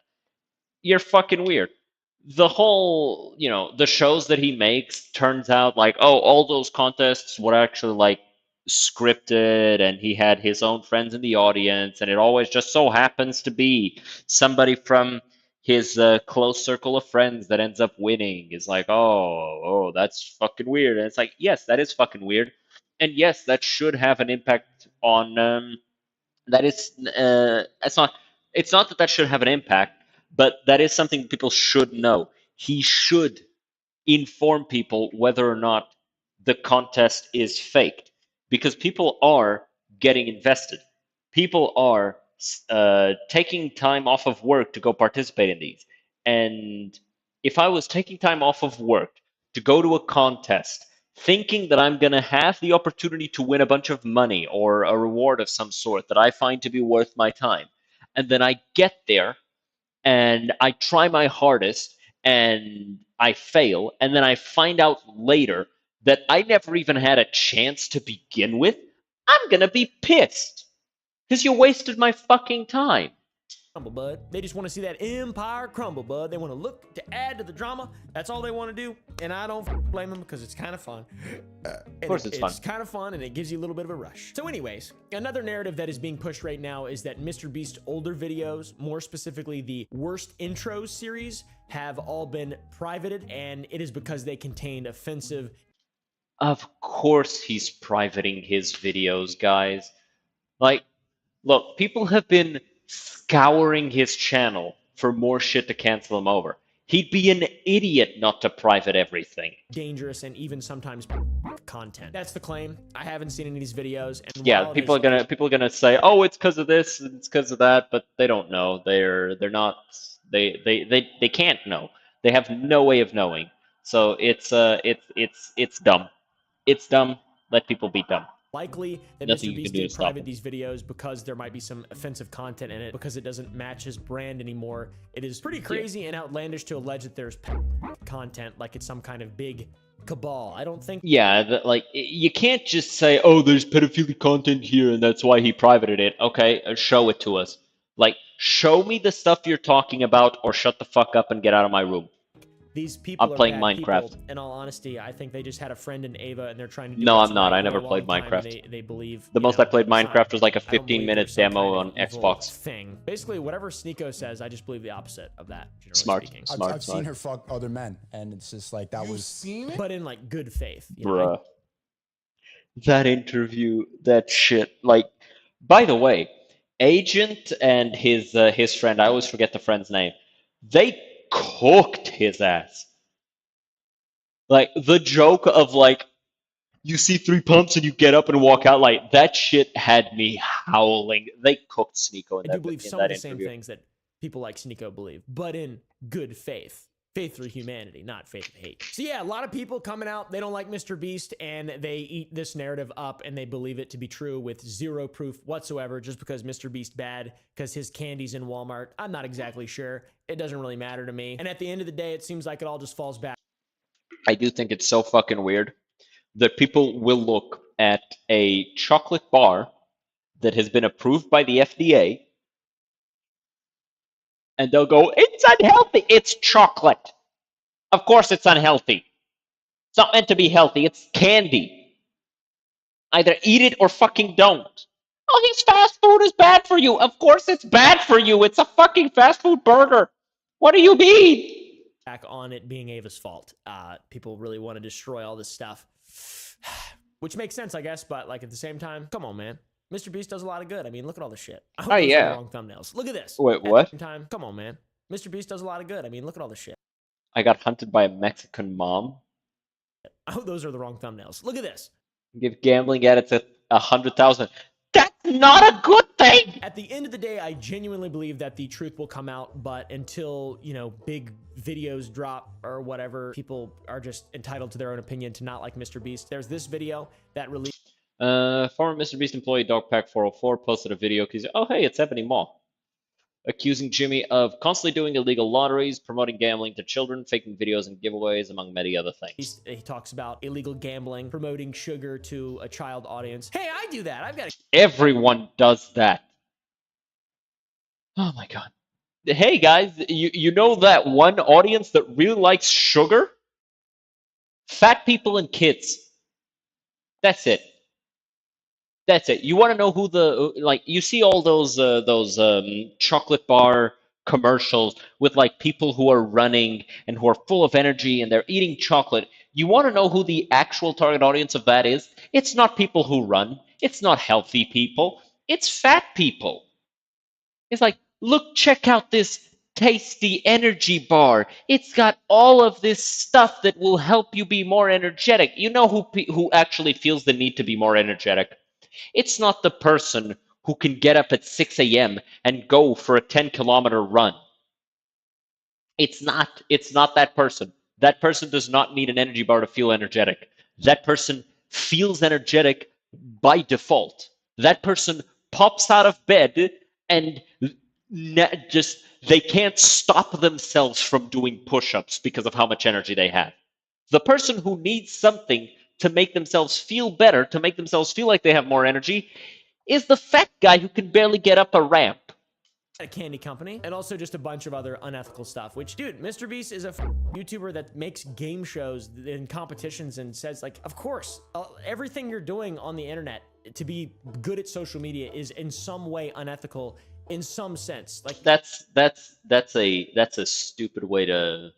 You're fucking weird. The whole, the shows that he makes turns out like, oh, all those contests were actually like scripted, and he had his own friends in the audience, and it always just so happens to be somebody from his close circle of friends that ends up winning. Is like, oh, that's fucking weird. And it's like, yes, that is fucking weird, and yes, that should have an impact on. That is, it's not that that should have an impact, but that is something people should know. He should inform people whether or not the contest is faked, because people are getting invested. People are taking time off of work to go participate in these. And if I was taking time off of work to go to a contest, thinking that I'm going to have the opportunity to win a bunch of money or a reward of some sort that I find to be worth my time, and then I get there and I try my hardest and I fail, and then I find out later that I never even had a chance to begin with, I'm gonna be pissed. Because you wasted my fucking time. Crumble, bud. They just want to see that empire crumble, bud. They want to look to add to the drama. That's all they want to do. And I don't blame them, because it's kind of fun. Of course it's fun. It's kind of fun, and it gives you a little bit of a rush. So anyways, another narrative that is being pushed right now is that Mr. Beast's older videos, more specifically the worst intros series, have all been privated, and it is because they contained offensive. Of course he's privating his videos, guys. Like, look, people have been scouring his channel for more shit to cancel him over. He'd be an idiot not to private everything. Dangerous and even sometimes content. That's the claim. I haven't seen any of these videos. And yeah, people are gonna say, oh, it's because of this, it's because of that, but they don't know. They're not. They can't know. They have no way of knowing. So it's dumb. It's dumb. Let people be dumb. Likely that Nothing Mr. you Beast can do did to stop private him. these videos because there might be some offensive content in it, because it doesn't match his brand anymore. It is pretty crazy and outlandish to allege that there's content like it's some kind of big cabal. I don't think. Yeah, like, you can't just say, oh, there's pedophilic content here and that's why he privated it. Okay, show it to us. Like, show me the stuff you're talking about, or shut the fuck up and get out of my room. These people I'm are playing bad Minecraft. people. In all honesty, I think they just had a friend in Ava and they're trying to do No, what's I'm not. right I for never a long played time, and Minecraft. They believe The most I played it's not- Minecraft was like a I don't believe 15-minute there's some demo kind on of evil Xbox. Thing. Basically, whatever Sneeko says, I just believe the opposite of that. Generally Smart. speaking. Smart. I've seen her fuck other men, and it's just like that was. But in like good faith. You know? Bruh. That interview, that shit. Like, by the way, Agent and his friend, I always forget the friend's name, they cooked his ass. Like the joke of like you see 3 pumps and you get up and walk out, like that shit had me howling. They cooked Sneeko I do believe in some that of the same interview. things that people like Sneeko believe, but in good faith. Faith through humanity, not faith and hate. So yeah, a lot of people coming out, they don't like Mr. Beast, and they eat this narrative up and they believe it to be true with zero proof whatsoever just because Mr. Beast bad, because his candy's in Walmart. I'm not exactly sure. It doesn't really matter to me. And at the end of the day, it seems like it all just falls back. I do think it's so fucking weird that people will look at a chocolate bar that has been approved by the FDA and they'll go, it's unhealthy. It's chocolate. Of course it's unhealthy. It's not meant to be healthy. It's candy. Either eat it or fucking don't. Oh, this fast food is bad for you. Of course it's bad for you. It's a fucking fast food burger. What do you mean? Back on it being Ava's fault. People really want to destroy all this stuff. Which makes sense, I guess, but like at the same time, come on, man. Mr. Beast does a lot of good. I mean, look at all this shit. I hope those are the wrong thumbnails. Look at this. Wait, At what? the same time, come on, man. Mr. Beast does a lot of good. I mean, look at all this shit. I got hunted by a Mexican mom. I hope those are the wrong thumbnails. Look at this. Give gambling addicts 100,000. That's not a good thing. At the end of the day, I genuinely believe that the truth will come out, but until, you know, big videos drop or whatever, people are just entitled to their own opinion to not like Mr. Beast. There's this video that released. Former Mr. Beast employee Dogpack404 posted a video accusing, oh hey, it's Ebony Maw, accusing Jimmy of constantly doing illegal lotteries, promoting gambling to children, faking videos and giveaways, among many other things. He talks about illegal gambling, promoting sugar to a child audience. Hey, I do that. I've got a Everyone does that. Oh my god. Hey guys, you know that one audience that really likes sugar? Fat people and kids. That's it. That's it. You want to know who the like? You see all those chocolate bar commercials with like people who are running and who are full of energy and they're eating chocolate. You want to know who the actual target audience of that is? It's not people who run. It's not healthy people. It's fat people. It's like, look, check out this tasty energy bar. It's got all of this stuff that will help you be more energetic. You know who actually feels the need to be more energetic? It's not the person who can get up at 6 a.m. and go for a 10-kilometer run. It's not that person. That person does not need an energy bar to feel energetic. That person feels energetic by default. That person pops out of bed and just they can't stop themselves from doing push-ups because of how much energy they have. The person who needs something to make themselves feel better, to make themselves feel like they have more energy, is the fat guy who can barely get up a ramp. a candy company, and also just a bunch of other unethical stuff, which, dude, Mr. Beast is a YouTuber that makes game shows and competitions and says, like, of course, everything you're doing on the internet to be good at social media is in some way unethical in some sense. Like that's a stupid way to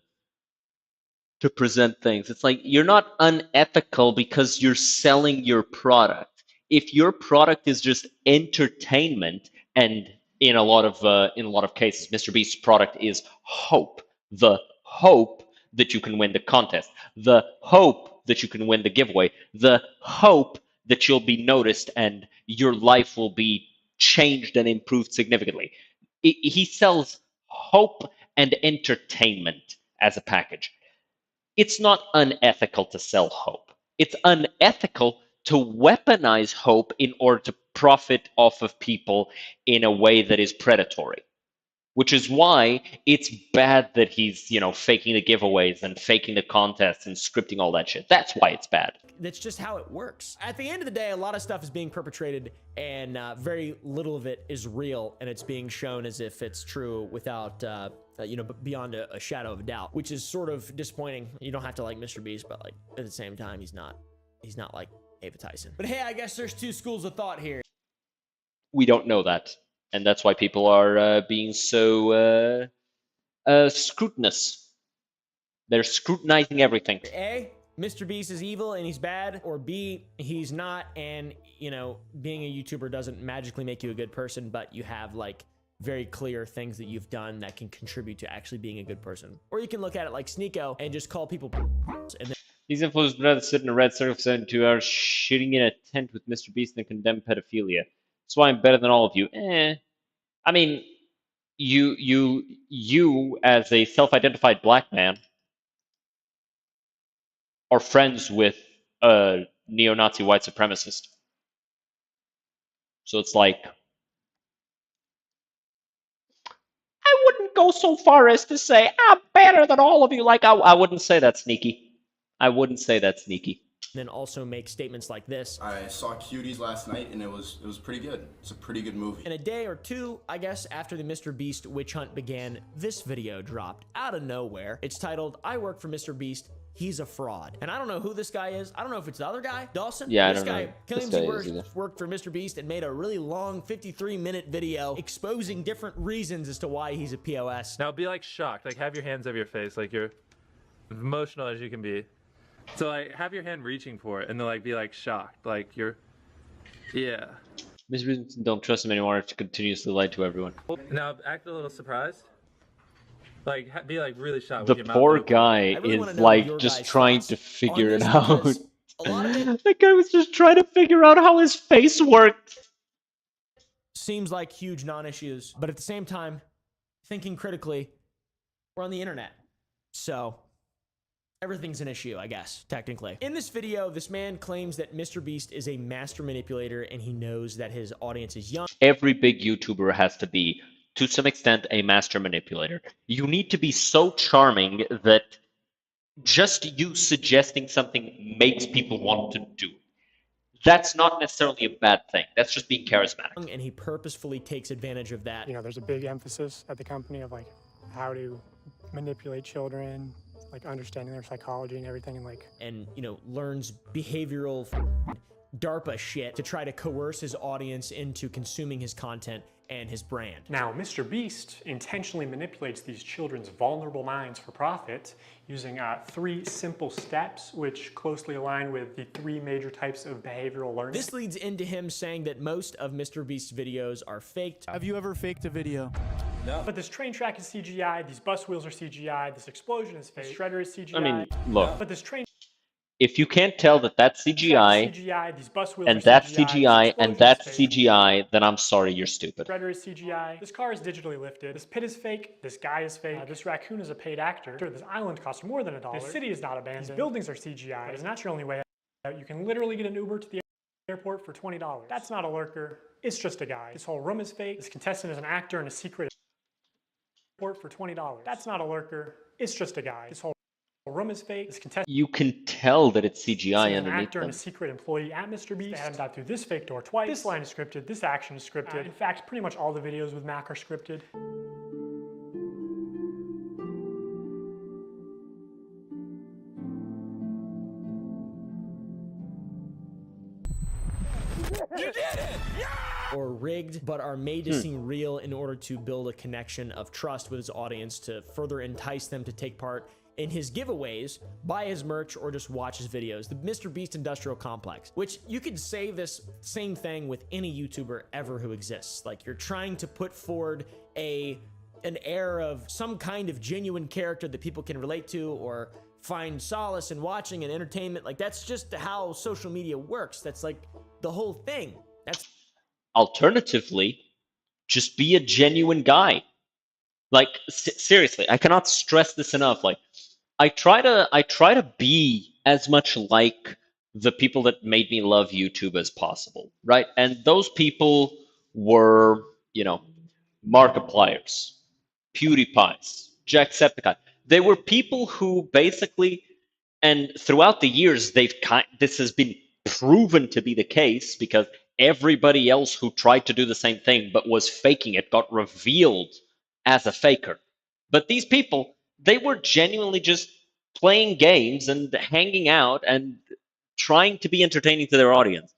present things. It's like you're not unethical because you're selling your product. If your product is just entertainment, and in a lot of cases, Mr. Beast's product is hope. The hope that you can win the contest, the hope that you can win the giveaway, the hope that you'll be noticed and your life will be changed and improved significantly. He sells hope and entertainment as a package. It's not unethical to sell hope. It's unethical to weaponize hope in order to profit off of people in a way that is predatory. Which is why it's bad that he's, faking the giveaways and faking the contests and scripting all that shit. That's why it's bad. That's just how it works. At the end of the day, a lot of stuff is being perpetrated and very little of it is real, and it's being shown as if it's true without, beyond a shadow of a doubt, which is sort of disappointing. You don't have to like Mr. Beast, but like at the same time, he's not like Ava Tyson. But hey, I guess there's two schools of thought here. We don't know that. And that's why people are being so scrutinous. They're scrutinizing everything. A, Mr. Beast is evil and he's bad, or B, he's not, and, you know, being a YouTuber doesn't magically make you a good person, but you have, like, very clear things that you've done that can contribute to actually being a good person. Or you can look at it like Sneeko and just call people and then These influencers would rather sit in a red circle for 72 hours shitting in a tent with Mr. Beast than condemn pedophilia. That's why I'm better than all of you. I mean, you as a self-identified black man are friends with a neo-Nazi white supremacist. So it's like, I wouldn't go so far as to say I'm better than all of you. Like, I wouldn't say that, Sneaky. I wouldn't say that, Sneaky. then also make statements like this. I saw Cuties last night and it was pretty good. It's a pretty good movie. In a day or two, I guess, after the Mr. Beast witch hunt began, this video dropped out of nowhere. It's titled, "I work for Mr. Beast. He's a fraud." And I don't know who this guy is. I don't know if it's the other guy, Dawson. Yeah, this I don't guy know. claims This he guy worked for Mr. Beast and made a really long 53-minute video exposing different reasons as to why he's a POS. Now be like shocked, like have your hands over your face, like you're emotional as you can be. So like have your hand reaching for it and then like be like shocked, like you're, yeah. Mr. Beast don't trust him anymore to continuously lie to everyone. Now act a little surprised. Like be like really shocked. The with your mouth poor open. guy really wanna is know like your just guys' trying thoughts to on figure it this, out. because a lot of it That guy was just trying to figure out how his face worked. seems like huge non-issues, but at the same time, thinking critically, we're on the internet. So everything's an issue, I guess, technically. In this video, this man claims that Mr. Beast is a master manipulator and he knows that his audience is young. Every big YouTuber has to be, to some extent, a master manipulator. You need to be so charming that just you suggesting something makes people want to do it. That's not necessarily a bad thing. That's just being charismatic. And he purposefully takes advantage of that. You know, there's a big emphasis at the company of like how to manipulate children, like understanding their psychology and everything, and like, And, you know, learns behavioral DARPA shit to try to coerce his audience into consuming his content and his brand. Now, Mr. Beast intentionally manipulates these children's vulnerable minds for profit using 3 simple steps, which closely align with the 3 major types of behavioral learning. This leads into him saying that most of Mr. Beast's videos are faked. Have you ever faked a video? But this train track is CGI, these bus wheels are CGI, this explosion is fake, this shredder is CGI. I mean, look, But this train if you can't tell that that's track CGI, is CGI, these bus wheels and are that's CGI, CGI, this and explosion that's is fake. CGI, then I'm sorry, you're stupid. Shredder is CGI. This car is digitally lifted. This pit is fake. This guy is fake. This raccoon is a paid actor. This island costs more than $1. This city is not abandoned. These buildings are CGI. But it's not your only way out. You can literally get an Uber to the airport for $20. That's not a lurker. It's just a guy. This whole room is fake. This contestant is an actor in a secret airport for $20. That's not a lurker. It's just a guy. This whole room is fake. This contestant You can tell that it's CGI an underneath actor and them. a secret employee at Mr. Beast. They had him dive through this fake door twice. This line is scripted. This action is scripted. In fact, pretty much all the videos with Mac are scripted. Or rigged, but are made to seem real in order to build a connection of trust with his audience to further entice them to take part in his giveaways, buy his merch, or just watch his videos. The Mr. Beast Industrial Complex, which you could say this same thing with any YouTuber ever who exists. Like, you're trying to put forward an air of some kind of genuine character that people can relate to or find solace in watching and entertainment. Like, that's just how social media works. That's like the whole thing. That's Alternatively, just be a genuine guy. Like, seriously, I cannot stress this enough. Like, I try to be as much like the people that made me love YouTube as possible, right? And those people were, Markipliers, PewDiePies, Jacksepticeye. They were people who basically, and throughout the years, this has been proven to be the case because everybody else who tried to do the same thing but was faking it got revealed as a faker. But these people, they were genuinely just playing games and hanging out and trying to be entertaining to their audience.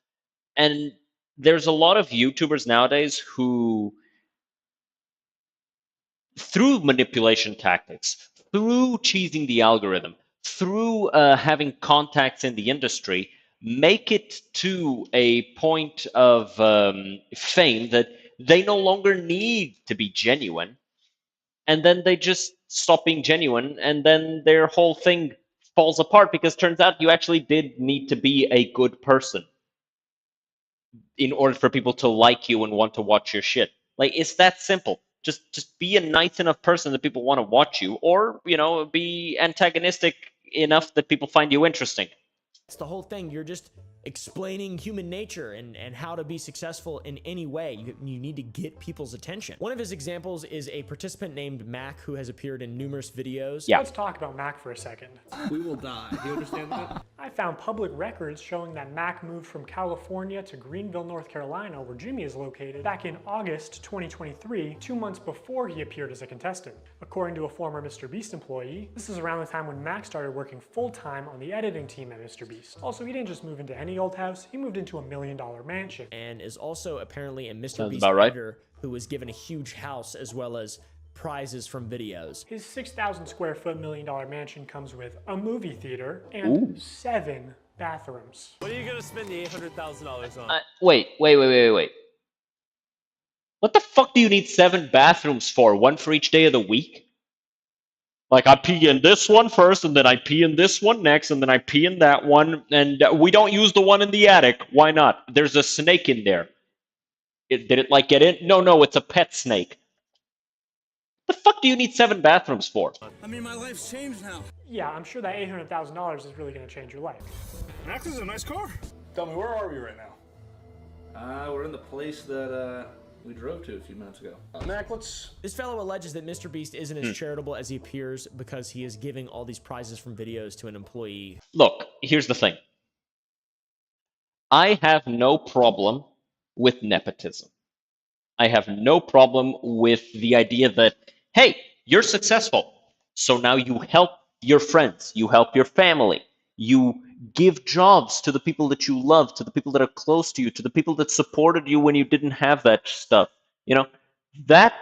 And there's a lot of YouTubers nowadays who, through manipulation tactics, through cheesing the algorithm, through having contacts in the industry, make it to a point of fame that they no longer need to be genuine, and then they just stop being genuine, and then their whole thing falls apart because turns out you actually did need to be a good person in order for people to like you and want to watch your shit. Like, it's that simple. Just be a nice enough person that people want to watch you, or be antagonistic enough that people find you interesting. It's the whole thing. You're just explaining human nature and how to be successful in any way. You need to get people's attention. One of his examples is a participant named Mac who has appeared in numerous videos. Yeah. Let's talk about Mac for a second. We will die. Do you understand that? I found public records showing that Mac moved from California to Greenville, North Carolina, where Jimmy is located, back in August 2023, 2 months before he appeared as a contestant. According to a former MrBeast employee, this is around the time when Mac started working full-time on the editing team at MrBeast. Also, he didn't just move into any old house, he moved into a $1 million mansion. And is also apparently a Sounds MrBeast about right. editor who was given a huge house as well as prizes from videos. His 6,000 square foot $1 million mansion comes with a movie theater and 7 bathrooms. What are you gonna spend the $800,000 on? Wait. What the fuck do you need 7 bathrooms for? One for each day of the week? Like, I pee in this one first, and then I pee in this one next, and then I pee in that one, and we don't use the one in the attic. Why not? There's a snake in there. Did it, like, get in? No, it's a pet snake. The fuck do you need 7 bathrooms for? I mean, my life's changed now. Yeah, I'm sure that $800,000 is really gonna change your life. Max is a nice car. Tell me, where are we right now? We're in the place that, we drove to a few minutes ago. Mac, This fellow alleges that MrBeast isn't as charitable as he appears because he is giving all these prizes from videos to an employee. Look, here's the thing. I have no problem with nepotism. I have no problem with the idea that, hey, you're successful, so now you help your friends, you help your family, you give jobs to the people that you love, to the people that are close to you, to the people that supported you when you didn't have that stuff. That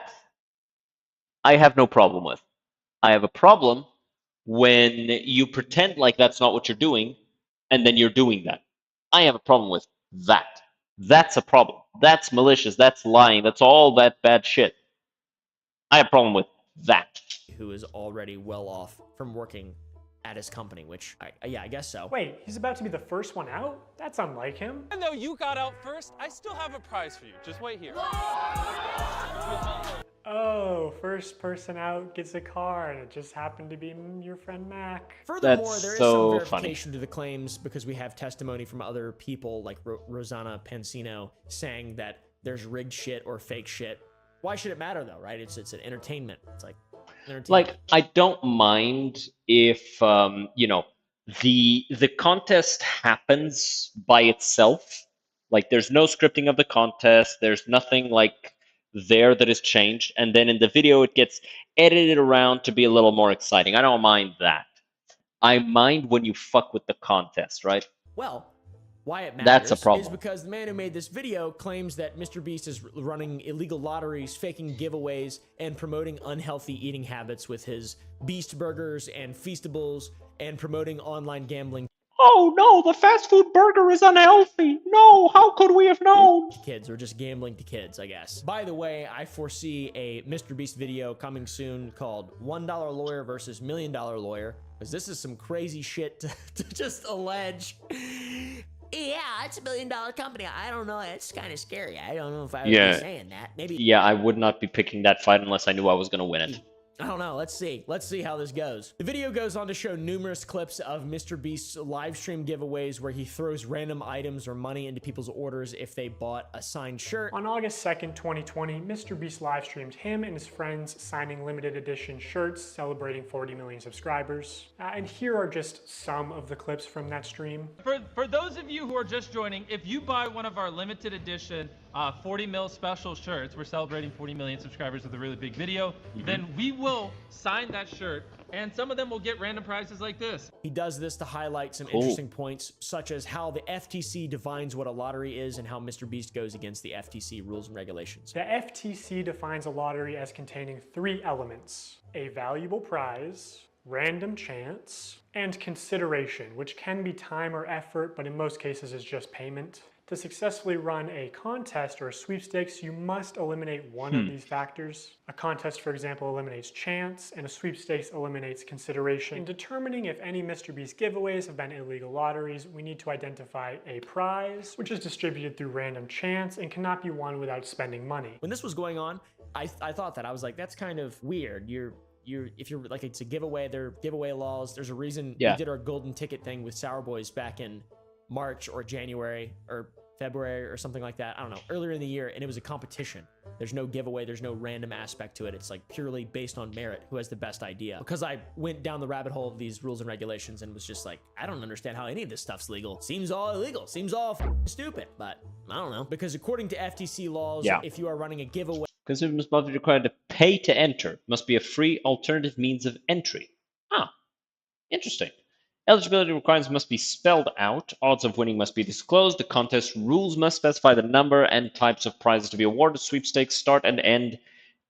I have no problem with. I have a problem when you pretend like that's not what you're doing, and then you're doing that. I have a problem with that. That's a problem. That's malicious. That's lying. That's all that bad shit. I have a problem with that. Who is already well off from working at his company, which, I guess so. Wait, he's about to be the first one out? That's unlike him. And though you got out first, I still have a prize for you. Just wait here. Oh, first person out gets a car, and it just happened to be your friend Mac. Furthermore, That's there is so some verification to the claims because we have testimony from other people like Rosanna Pansino saying that there's rigged shit or fake shit. Why should it matter though, right? It's an entertainment. It's like entertainment. Like, I don't mind if the contest happens by itself. Like, there's no scripting of the contest. There's nothing like there that is changed, and then in the video it gets edited around to be a little more exciting. I don't mind that. I mind when you fuck with the contest, right? Well, why it matters That's a problem. is because the man who made this video claims that MrBeast is running illegal lotteries, faking giveaways, and promoting unhealthy eating habits with his Beast Burgers and Feastables, and promoting online gambling. Oh no, the fast food burger is unhealthy. No, how could we have known? Kids, or just gambling to kids, I guess. By the way, I foresee a MrBeast video coming soon called $1 Lawyer versus $1 Million Lawyer, because this is some crazy shit to just allege. Yeah, it's $1 million company. I don't know. It's kind of scary. I don't know if I would be saying that. Maybe. Yeah, I would not be picking that fight unless I knew I was going to win it. I don't know. Let's see. Let's see how this goes. The video goes on to show numerous clips of MrBeast's live stream giveaways where he throws random items or money into people's orders if they bought a signed shirt. On August 2nd, 2020, MrBeast live streamed him and his friends signing limited edition shirts celebrating 40 million subscribers. And here are just some of the clips from that stream. For those of you who are just joining, if you buy one of our limited edition 40 mil special shirts, we're celebrating 40 million subscribers with a really big video, then we will sign that shirt, and some of them will get random prizes like this. He does this to highlight some interesting points, such as how the FTC defines what a lottery is and how MrBeast goes against the FTC rules and regulations. The FTC defines a lottery as containing 3 elements: a valuable prize, random chance, and consideration, which can be time or effort, but in most cases is just payment. To successfully run a contest or a sweepstakes, you must eliminate one of these factors. A contest, for example, eliminates chance, and a sweepstakes eliminates consideration. In determining if any MrBeast giveaways have been illegal lotteries, we need to identify a prize, which is distributed through random chance and cannot be won without spending money. When this was going on, I thought that. I was like, that's kind of weird. If you're like, it's a giveaway, there are giveaway laws. There's a reason we did our golden ticket thing with Sour Boys back in March or January or February or something like that. I don't know, earlier in the year, and it was a competition. There's no giveaway, there's no random aspect to it. It's like purely based on merit, who has the best idea. Because I went down the rabbit hole of these rules and regulations and was just like, I don't understand how any of this stuff's legal. Seems all illegal, seems all stupid, but I don't know. Because according to FTC laws, if you are running a giveaway, consumers must be required to pay to enter. Must be a free alternative means of entry. Ah, interesting. Eligibility requirements must be spelled out. Odds of winning must be disclosed. The contest rules must specify the number and types of prizes to be awarded. Sweepstakes start and end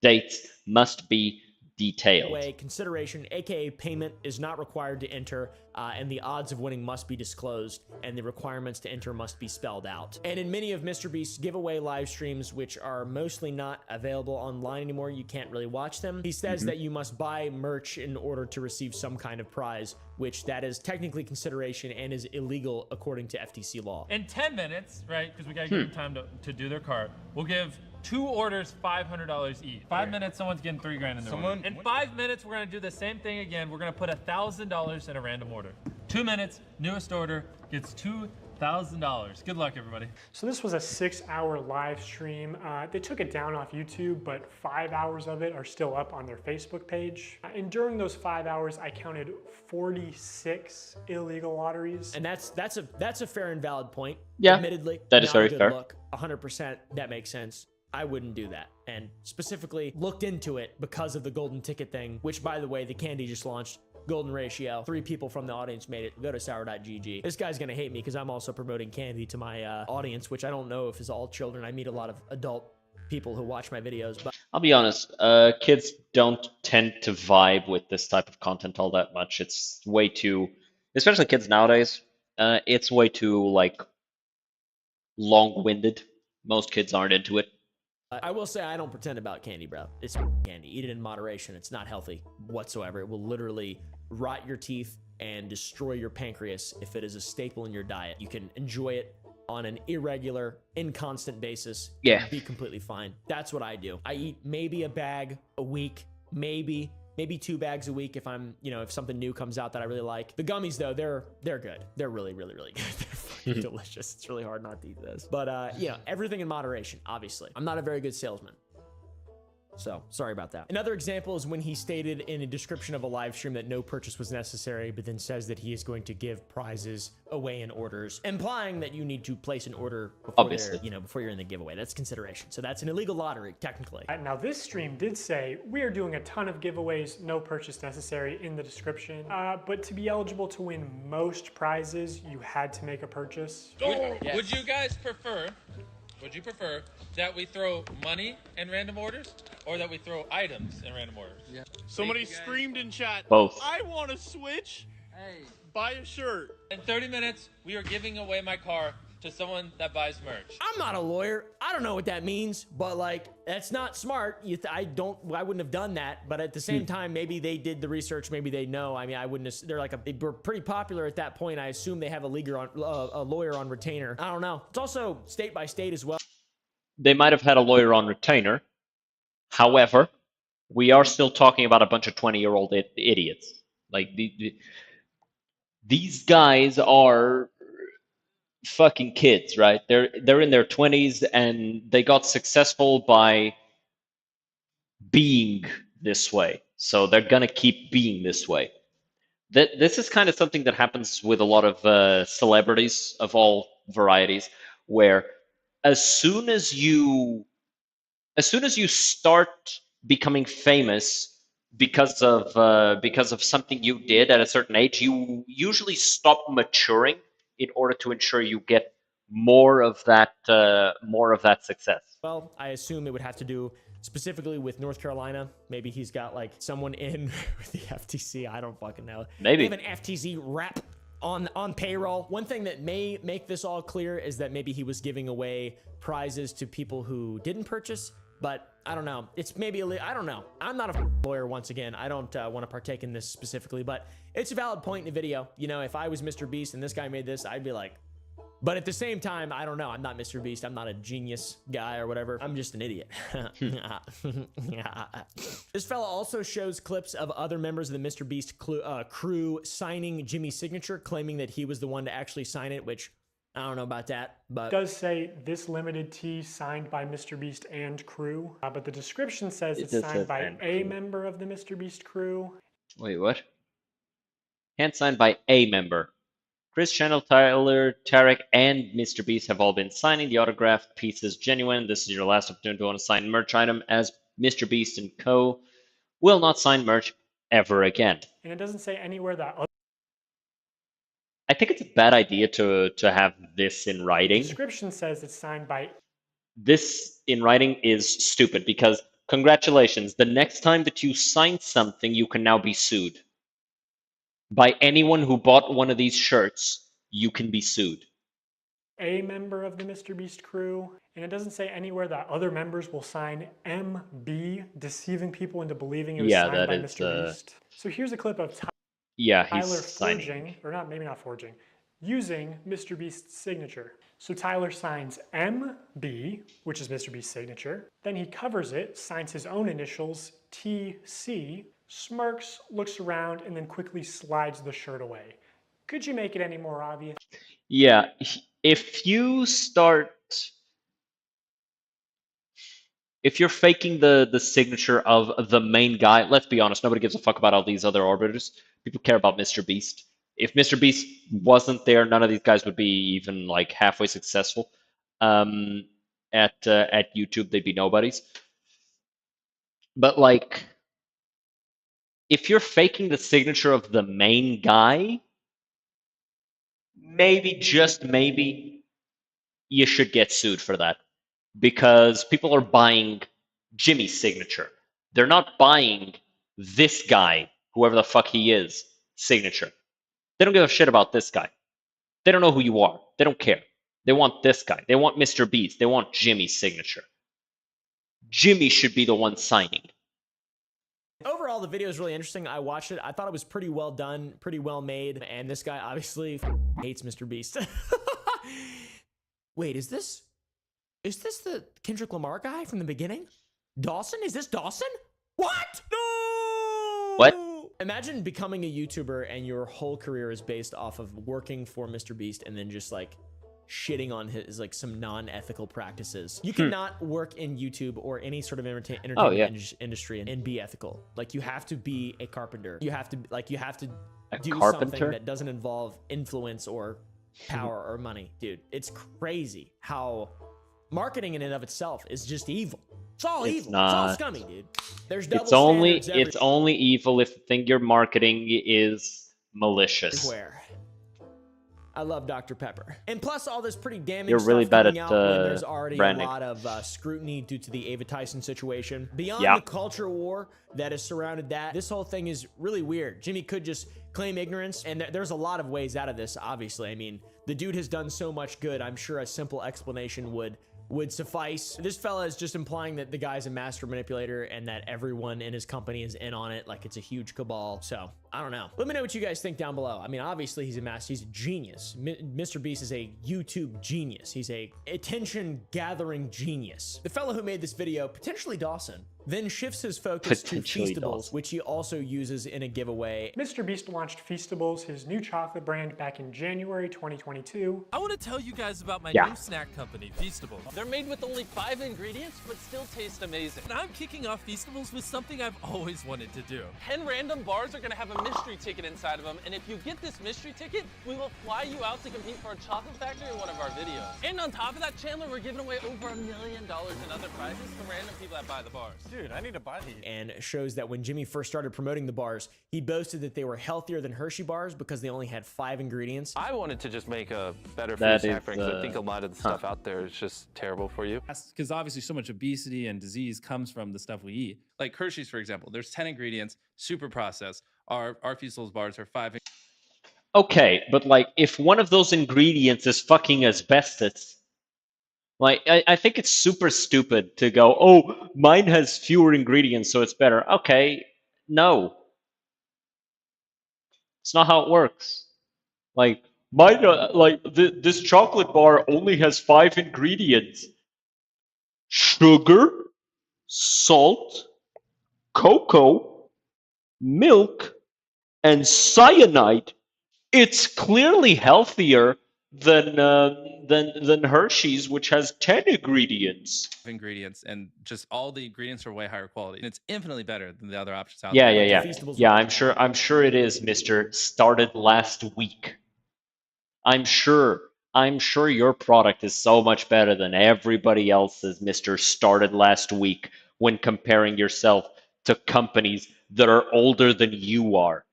dates must be detailed. Consideration, aka payment, is not required to enter, and the odds of winning must be disclosed, and the requirements to enter must be spelled out. And in many of MrBeast's giveaway live streams, which are mostly not available online anymore, you can't really watch them, he says that you must buy merch in order to receive some kind of prize, which that is technically consideration and is illegal according to FTC law. In 10 minutes, right, because we gotta give them time to do their cart, we'll give 2 orders $500 each. 5 minutes, someone's getting $3 grand in their order. In 5 minutes, we're gonna do the same thing again. We're gonna put $1,000 in a random order. 2 minutes, newest order gets $2,000. Good luck, everybody. So this was a 6-hour live stream. They took it down off YouTube, but 5 hours of it are still up on their Facebook page. And during those 5 hours, I counted 46 illegal lotteries. And that's a fair and valid point. Yeah, admittedly, that is very fair. Look, 100%, that makes sense. I wouldn't do that, and specifically looked into it because of the golden ticket thing, which, by the way, the candy just launched. Golden ratio. 3 people from the audience made it. Go to sour.gg. This guy's gonna hate me because I'm also promoting candy to my audience, which I don't know if is all children. I meet a lot of adult people who watch my videos, but I'll be honest, kids don't tend to vibe with this type of content all that much. It's way too, especially kids nowadays, it's way too, like, long-winded. Most kids aren't into it. I will say I don't pretend about candy, bro. It's candy. Eat it in moderation. It's not healthy whatsoever. It will literally rot your teeth and destroy your pancreas if it is a staple in your diet. You can enjoy it on an irregular, inconstant basis. Yeah. Be completely fine. That's what I do. I eat maybe a bag a week, maybe 2 bags a week if I'm, if something new comes out that I really like. The gummies though, they're good. They're really, really, really good. They're fucking delicious. It's really hard not to eat this. But everything in moderation, obviously. I'm not a very good salesman. So, sorry about that. Another example is when he stated in a description of a live stream that no purchase was necessary, but then says that he is going to give prizes away in orders, implying that you need to place an order before before you're in the giveaway. That's consideration. So that's an illegal lottery, technically. Now this stream did say, we are doing a ton of giveaways, no purchase necessary in the description. But to be eligible to win most prizes, you had to make a purchase. Would you guys prefer, that we throw money in random orders or that we throw items in random orders? Yeah. Somebody screamed in chat, both. I want to switch. Hey, buy a shirt. In 30 minutes, we are giving away my car to someone that buys merch. I'm not a lawyer. I don't know what that means, but like, that's not smart. I wouldn't have done that. But at the same time, maybe they did the research. Maybe they know. I mean, I wouldn't have, they were pretty popular at that point. I assume they have a lawyer on retainer. I don't know. It's also state by state as well. They might have had a lawyer on retainer. However, we are still talking about a bunch of 20-year-old idiots. Like, these guys are fucking kids, right? They're in their 20s and they got successful by being this way. So they're gonna keep being this way. This is kind of something that happens with a lot of celebrities of all varieties, where as soon as you start becoming famous because of something you did at a certain age, you usually stop maturing in order to ensure you get more of that success. Well, I assume it would have to do specifically with North Carolina. Maybe he's got like someone in with the FTC. I don't fucking know. Maybe. They have an FTC rep on payroll. One thing that may make this all clear is that maybe he was giving away prizes to people who didn't purchase, but I don't know. It's maybe I don't know. I'm not a lawyer once again. I don't want to partake in this specifically, but it's a valid point in the video. You know, if I was Mr. Beast and this guy made this, I'd be like, but at the same time, I don't know. I'm not Mr. Beast. I'm not a genius guy or whatever. I'm just an idiot. This fella also shows clips of other members of the Mr. Beast crew signing Jimmy's signature, claiming that he was the one to actually sign it, which I don't know about that, but... It does say this limited tee signed by Mr. Beast and crew, but the description says it's signed by a member of the Mr. Beast crew. Wait, what? Hand signed by a member. Chris, Channel, Tyler, Tarek, and Mr. Beast have all been signing the autographed pieces genuine. This is your last opportunity to own a signed merch item, as Mr. Beast and co. will not sign merch ever again. And it doesn't say anywhere that other... I think it's a bad idea to have this in writing. The description says it's signed by... This in writing is stupid because, congratulations, the next time that you sign something, you can now be sued. By anyone who bought one of these shirts, you can be sued. A member of the Mr. Beast crew, and it doesn't say anywhere that other members will sign MB, deceiving people into believing it was signed by Mr. Beast. So here's a clip of Tyler forging, or not, maybe not forging, using Mr. Beast's signature. So Tyler signs MB, which is Mr. Beast's signature. Then he covers it, signs his own initials, TC, smirks, looks around, and then quickly slides the shirt away. Could you make it any more obvious? Yeah, if you start... If you're faking the signature of the main guy, let's be honest, nobody gives a fuck about all these other orbiters. People care about Mr. Beast. If Mr. Beast wasn't there, none of these guys would be even like halfway successful. At YouTube, they'd be nobodies. But like, if you're faking the signature of the main guy, maybe, just maybe, you should get sued for that. Because people are buying Jimmy's signature. They're not buying this guy, whoever the fuck he is, signature. They don't give a shit about this guy. They don't know who you are. They don't care. They want this guy. They want Mr. Beast. They want Jimmy's signature. Jimmy should be the one signing. Overall, the video is really interesting. I watched it. I thought it was pretty well done, pretty well made. And this guy obviously hates Mr. Beast. Wait, is this the Kendrick Lamar guy from the beginning? Dawson? Is this Dawson? What? No! What? Imagine becoming a YouTuber and your whole career is based off of working for Mr. Beast and then just like shitting on his like some non-ethical practices. You cannot work in YouTube or any sort of entertainment industry and be ethical. Like you have to be a carpenter. You have to do something that doesn't involve influence or power or money. Dude, it's crazy how marketing in and of itself is just evil. It's all evil. It's all scummy, dude. There's double standards everywhere. It's only evil if the thing you're marketing is malicious. Where? I love Dr. Pepper. And plus all this pretty damning You're really bad at when there's already branding. a lot of scrutiny due to the Ava Tyson situation. Beyond the culture war that has surrounded that, this whole thing is really weird. Jimmy could just claim ignorance, and there's a lot of ways out of this, obviously. I mean, the dude has done so much good. I'm sure a simple explanation would suffice. This fella is just implying that the guy's a master manipulator and that everyone in his company is in on it, like it's a huge cabal. So I don't know. Let me know what you guys think down below. I mean, obviously he's a master, he's a genius. Mr. Beast is a YouTube genius. He's a attention gathering genius. The fella who made this video, potentially Dawson, then shifts his focus to Feastables, which he also uses in a giveaway. Mr. Beast launched Feastables, his new chocolate brand, back in January 2022. I want to tell you guys about my new snack company, Feastables. They're made with only 5 ingredients, but still taste amazing. And I'm kicking off Feastables with something I've always wanted to do. 10 random bars are going to have a mystery ticket inside of them, and if you get this mystery ticket, we will fly you out to compete for a chocolate factory in one of our videos. And on top of that, Chandler, we're giving away over $1 million in other prizes from random people that buy the bars. Dude, I need to buy these. And shows that when Jimmy first started promoting the bars, he boasted that they were healthier than Hershey bars because they only had 5 ingredients. I wanted to just make a better food snack because I think a lot of the stuff out there is just terrible for you. Because obviously so much obesity and disease comes from the stuff we eat. Like Hershey's, for example, there's 10 ingredients, super processed. Our Feastables bars are 5. Okay, but like if one of those ingredients is fucking asbestos, like I think it's super stupid to go, oh, mine has fewer ingredients, so it's better. Okay, no. It's not how it works. Like mine, this chocolate bar only has 5 ingredients: sugar, salt, cocoa, milk, and cyanide. It's clearly healthier than Hershey's, which has 10 ingredients. Ingredients, and just all the ingredients are way higher quality, and it's infinitely better than the other options out Yeah, there. yeah. I'm sure it is, Mr. Started last week. I'm sure your product is so much better than everybody else's, Mr. Started last week, when comparing yourself to companies that are older than you are.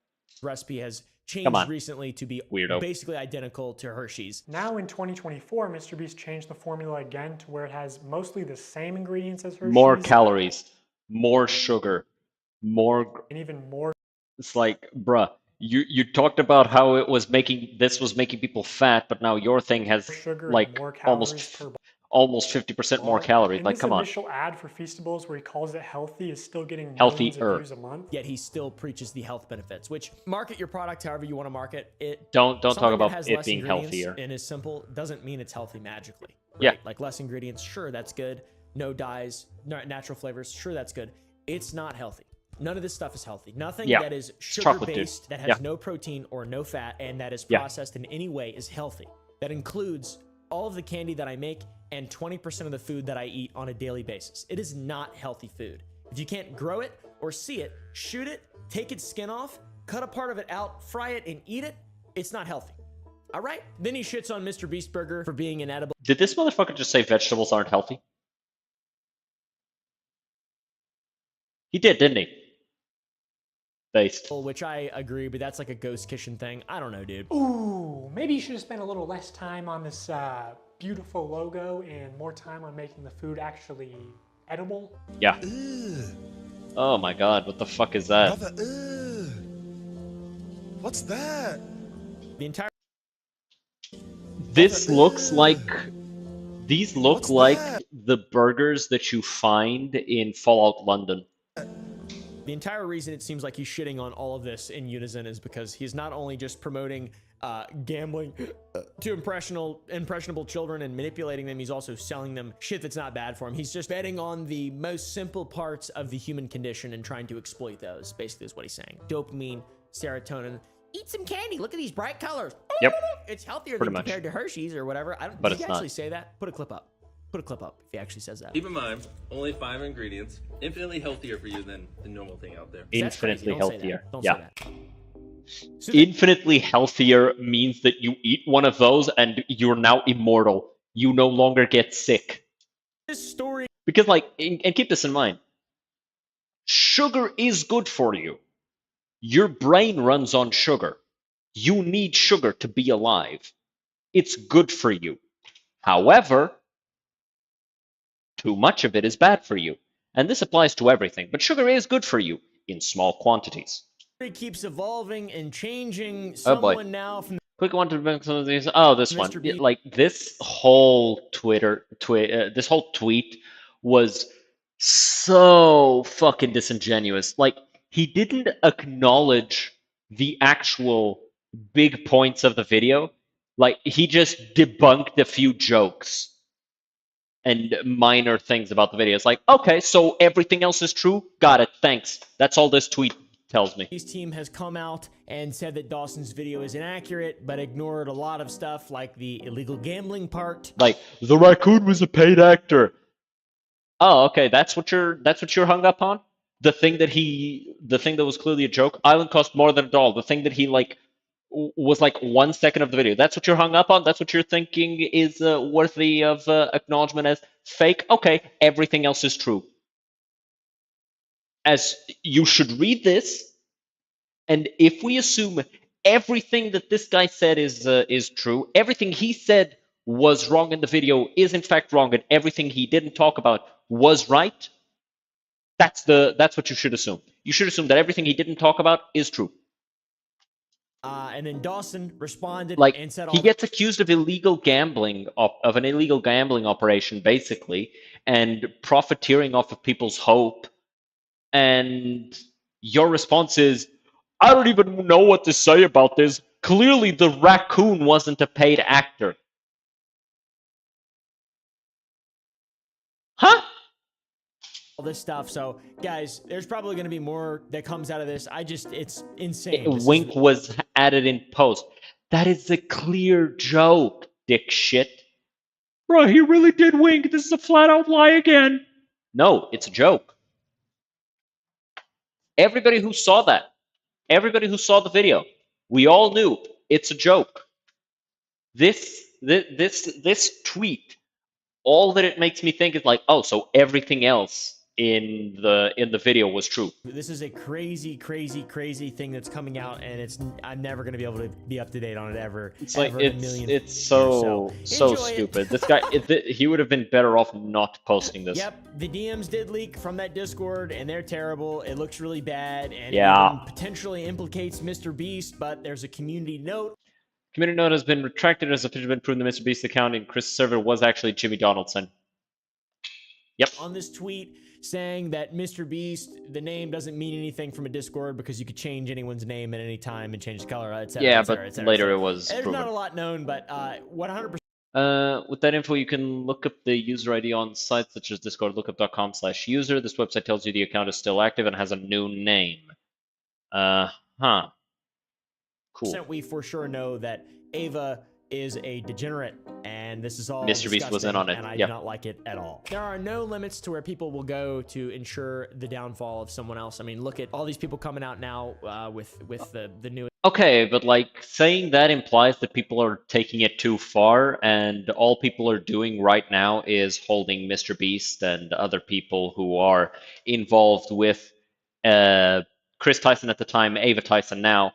Recipe has changed recently to be Weirdo. basically identical to Hershey's. Now in 2024, Mr. Beast changed the formula again to where it has mostly the same ingredients as Hershey's. More calories, more sugar, more... And even more... It's like, bruh, you talked about how this was making people fat, but now your thing has like almost 50% more calories. Like, come on. This initial ad for Feastables where he calls it healthy is still getting millions of views a month. Yet he still preaches the health benefits, which market your product however you want to market it. Don't talk about it being healthier. And is simple doesn't mean it's healthy magically. Right? Yeah. Like less ingredients, sure, that's good. No dyes, natural flavors, sure, that's good. It's not healthy. None of this stuff is healthy. Nothing that is sugar-based, that has no protein or no fat, and that is processed in any way is healthy. That includes all of the candy that I make and 20% of the food that I eat on a daily basis. It is not healthy food. If you can't grow it or see it, shoot it, take its skin off, cut a part of it out, fry it, and eat it, it's not healthy. All right? Then he shits on Mr. Beast Burger for being inedible. Did this motherfucker just say vegetables aren't healthy? He did, didn't he? Based. Which I agree, but that's like a ghost kitchen thing. I don't know, dude. Ooh, maybe you should have spent a little less time on this beautiful logo and more time on making the food actually edible. Yeah. Oh my god, what the fuck is that? What's that? The entire... This looks like... These look like the burgers that you find in Fallout London. The entire reason it seems like he's shitting on all of this in unison is because he's not only just promoting gambling to impressionable children and manipulating them, he's also selling them shit that's not bad for him. He's just betting on the most simple parts of the human condition and trying to exploit those, basically is what he's saying. Dopamine, serotonin. Eat some candy. Look at these bright colors. Yep. It's healthier than compared to Hershey's or whatever. Did he actually say that? Put a clip up. Put a clip up if he actually says that. Keep in mind, only 5 ingredients. Infinitely healthier for you than the normal thing out there. Infinitely healthier. Don't yeah. say that. Infinitely healthier means that you eat one of those and you're now immortal. You no longer get sick. This story... Because, like, and keep this in mind. Sugar is good for you. Your brain runs on sugar. You need sugar to be alive. It's good for you. However, too much of it is bad for you. And this applies to everything. But sugar is good for you in small quantities. It keeps evolving and changing. Someone now from... Quick one to make some of these. Oh, this one. Like, this whole this whole tweet was so fucking disingenuous. Like, he didn't acknowledge the actual big points of the video. Like, he just debunked a few jokes and minor things about the video. It's like, okay, so everything else is true? Got it, thanks. That's all this tweet tells me. His team has come out and said that Dawson's video is inaccurate, but ignored a lot of stuff like the illegal gambling part. Like, the raccoon was a paid actor. Oh, okay, that's what you're hung up on? The thing that was clearly a joke? Island cost more than $1. The thing that he, like, was like 1 second of the video. That's what you're hung up on? That's what you're thinking is worthy of acknowledgement as fake? Okay, everything else is true. as you should read this, and if we assume everything that this guy said is true, everything he said was wrong in the video is in fact wrong, and everything he didn't talk about was right, that's what you should assume. You should assume that everything he didn't talk about is true. And then Dawson responded Like, and said he gets accused of illegal gambling, of an illegal gambling operation, basically, and profiteering off of people's hope. And your response is, I don't even know what to say about this. Clearly, the raccoon wasn't a paid actor. Huh? all this stuff. So, guys, there's probably going to be more that comes out of this. It's insane. Wink was added in post. That is a clear joke, dick shit. Bro, he really did wink. This is a flat out lie again. No, it's a joke. Everybody who saw that, everybody who saw the video, we all knew it's a joke. This tweet, all that it makes me think is like, oh, so everything else in the video was true. This is a crazy thing that's coming out, and I'm never gonna be able to be up to date on it ever. It's like it's so stupid. This guy, he would have been better off not posting this. Yep, the DMs did leak from that Discord, and they're terrible. It looks really bad, and yeah, even potentially implicates Mr. Beast. But there's a community note. Community note has been retracted as officially been proven the Mr. Beast account in Chris' server was actually Jimmy Donaldson. Yep. On this tweet, saying that Mr. Beast, the name doesn't mean anything from a Discord because you could change anyone's name at any time and change the color, etc. Yeah, et cetera, but later it was There's proven. not a lot known, but 100%. With that info, you can look up the user ID on sites such as Discord, lookup.com/user. This website tells you the account is still active and has a new name. Cool. We for sure know that Ava is a degenerate, and this is all Mr. Beast was in on it, and I do not like it at all. There are no limits to where people will go to ensure the downfall of someone else. I mean, look at all these people coming out now with the new. Okay, but like saying that implies that people are taking it too far, and all people are doing right now is holding Mr. Beast and other people who are involved with Chris Tyson at the time, Ava Tyson now,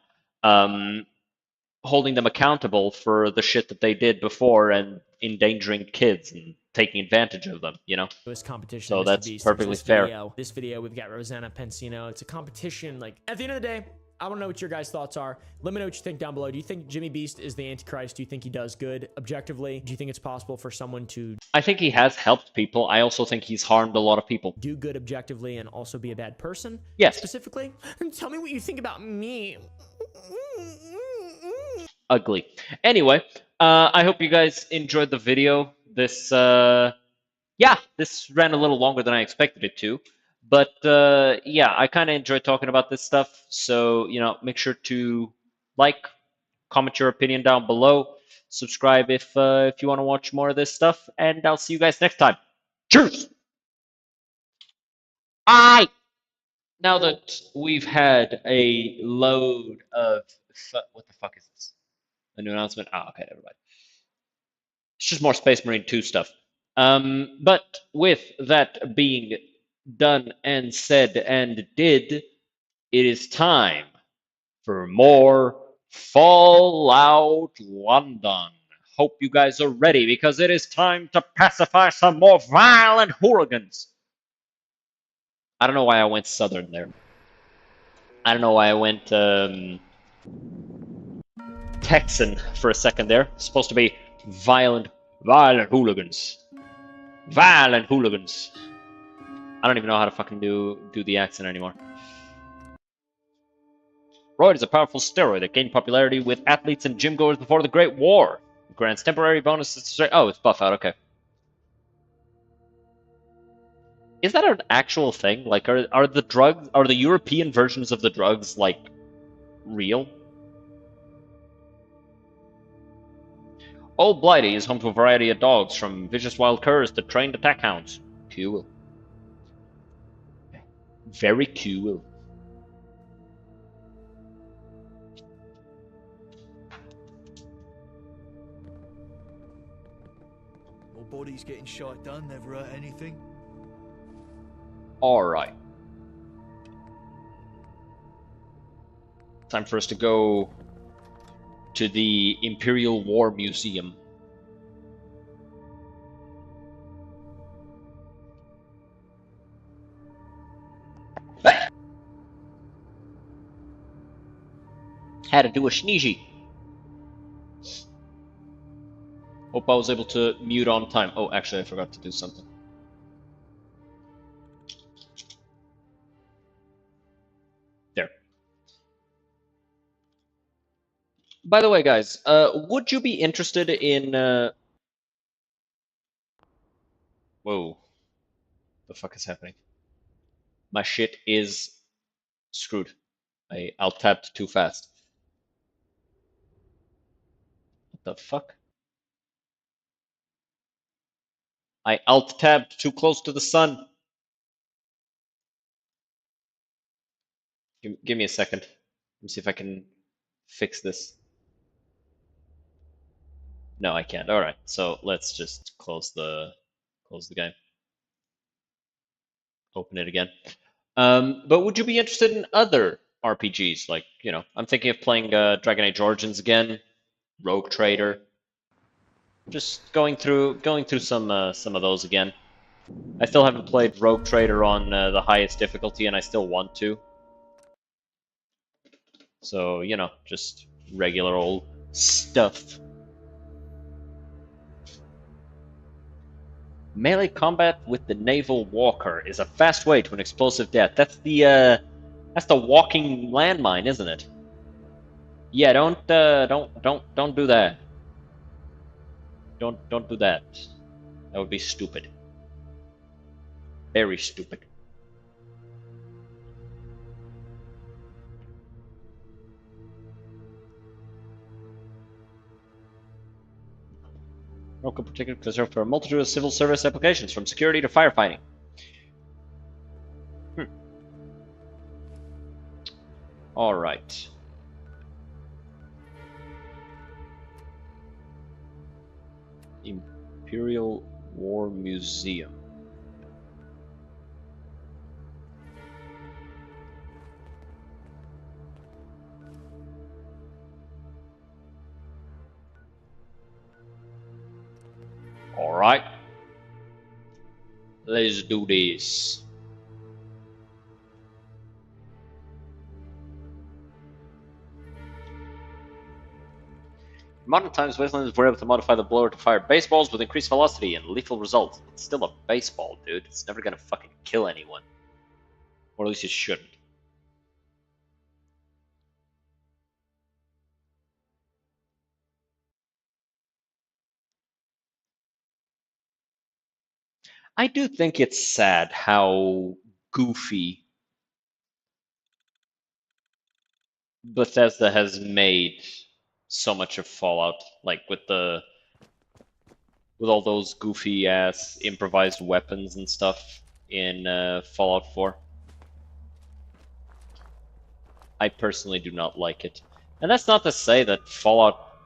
holding them accountable for the shit that they did before and endangering kids and taking advantage of them, you know? This competition. So Mr. that's Beast, perfectly fair. This video, we've got Rosanna Pensino. It's a competition. Like, at the end of the day, I want to know what your guys' thoughts are. Let me know what you think down below. Do you think Jimmy Beast is the Antichrist? Do you think he does good objectively? Do you think it's possible for someone to... I think he has helped people. I also think he's harmed a lot of people. Do good objectively and also be a bad person? Yes. Specifically? Tell me what you think about me. Ugly. Anyway, I hope you guys enjoyed the video. This, yeah, this ran a little longer than I expected it to. But, yeah, I kind of enjoy talking about this stuff. So, you know, make sure to like, comment your opinion down below. Subscribe if you want to watch more of this stuff. And I'll see you guys next time. Cheers! Bye! Now that we've had a load of... What the fuck is this? A new announcement? Ah, okay, never mind. It's just more Space Marine 2 stuff. But with that being done and said and did, it is time for more Fallout London. Hope you guys are ready because it is time to pacify some more violent hooligans. I don't know why I went southern there. I don't know why I went Texan for a second there. It's supposed to be violent hooligans. Violent hooligans. I don't even know how to fucking do the accent anymore. Roid is a powerful steroid that gained popularity with athletes and gym goers before the Great War. It grants temporary bonuses to... Oh, it's buff out, okay. Is that an actual thing? Like, are the drugs... Are the European versions of the drugs, like, real? Old Blighty is home to a variety of dogs, from vicious wild curs to trained attack hounds. Cool. Very cool. Body's getting shot done, never hurt anything. Alright. Time for us to go to the Imperial War Museum. Had to do a sneezy. Hope I was able to mute on time. Oh, actually, I forgot to do something. There. By the way, guys, would you be interested in... Whoa. The fuck is happening? My shit is screwed. I alt-tabbed too fast. What the fuck? I alt-tabbed too close to the sun. Give me a second. Let me see if I can fix this. No, I can't. All right, so let's just close the game. Open it again. But would you be interested in other RPGs? Like, you know, I'm thinking of playing Dragon Age Origins again, Rogue Trader. Just going through some of those again. I still haven't played Rogue Trader on the highest difficulty, and I still want to. So, you know, just regular old stuff. Melee combat with the naval walker is a fast way to an explosive death. That's the walking landmine, isn't it? Yeah, don't do that. Don't do that. That would be stupid. Very stupid. Local particular concern for a multitude of civil service applications, from security to firefighting. All right. Imperial War Museum. All right. Let's do this. In modern times, wastelanders were able to modify the blower to fire baseballs with increased velocity and lethal results. It's still a baseball, dude. It's never gonna fucking kill anyone. Or at least it shouldn't. I do think it's sad how goofy Bethesda has made so much of Fallout, like with all those goofy ass improvised weapons and stuff in Fallout 4. I personally do not like it. And that's not to say that Fallout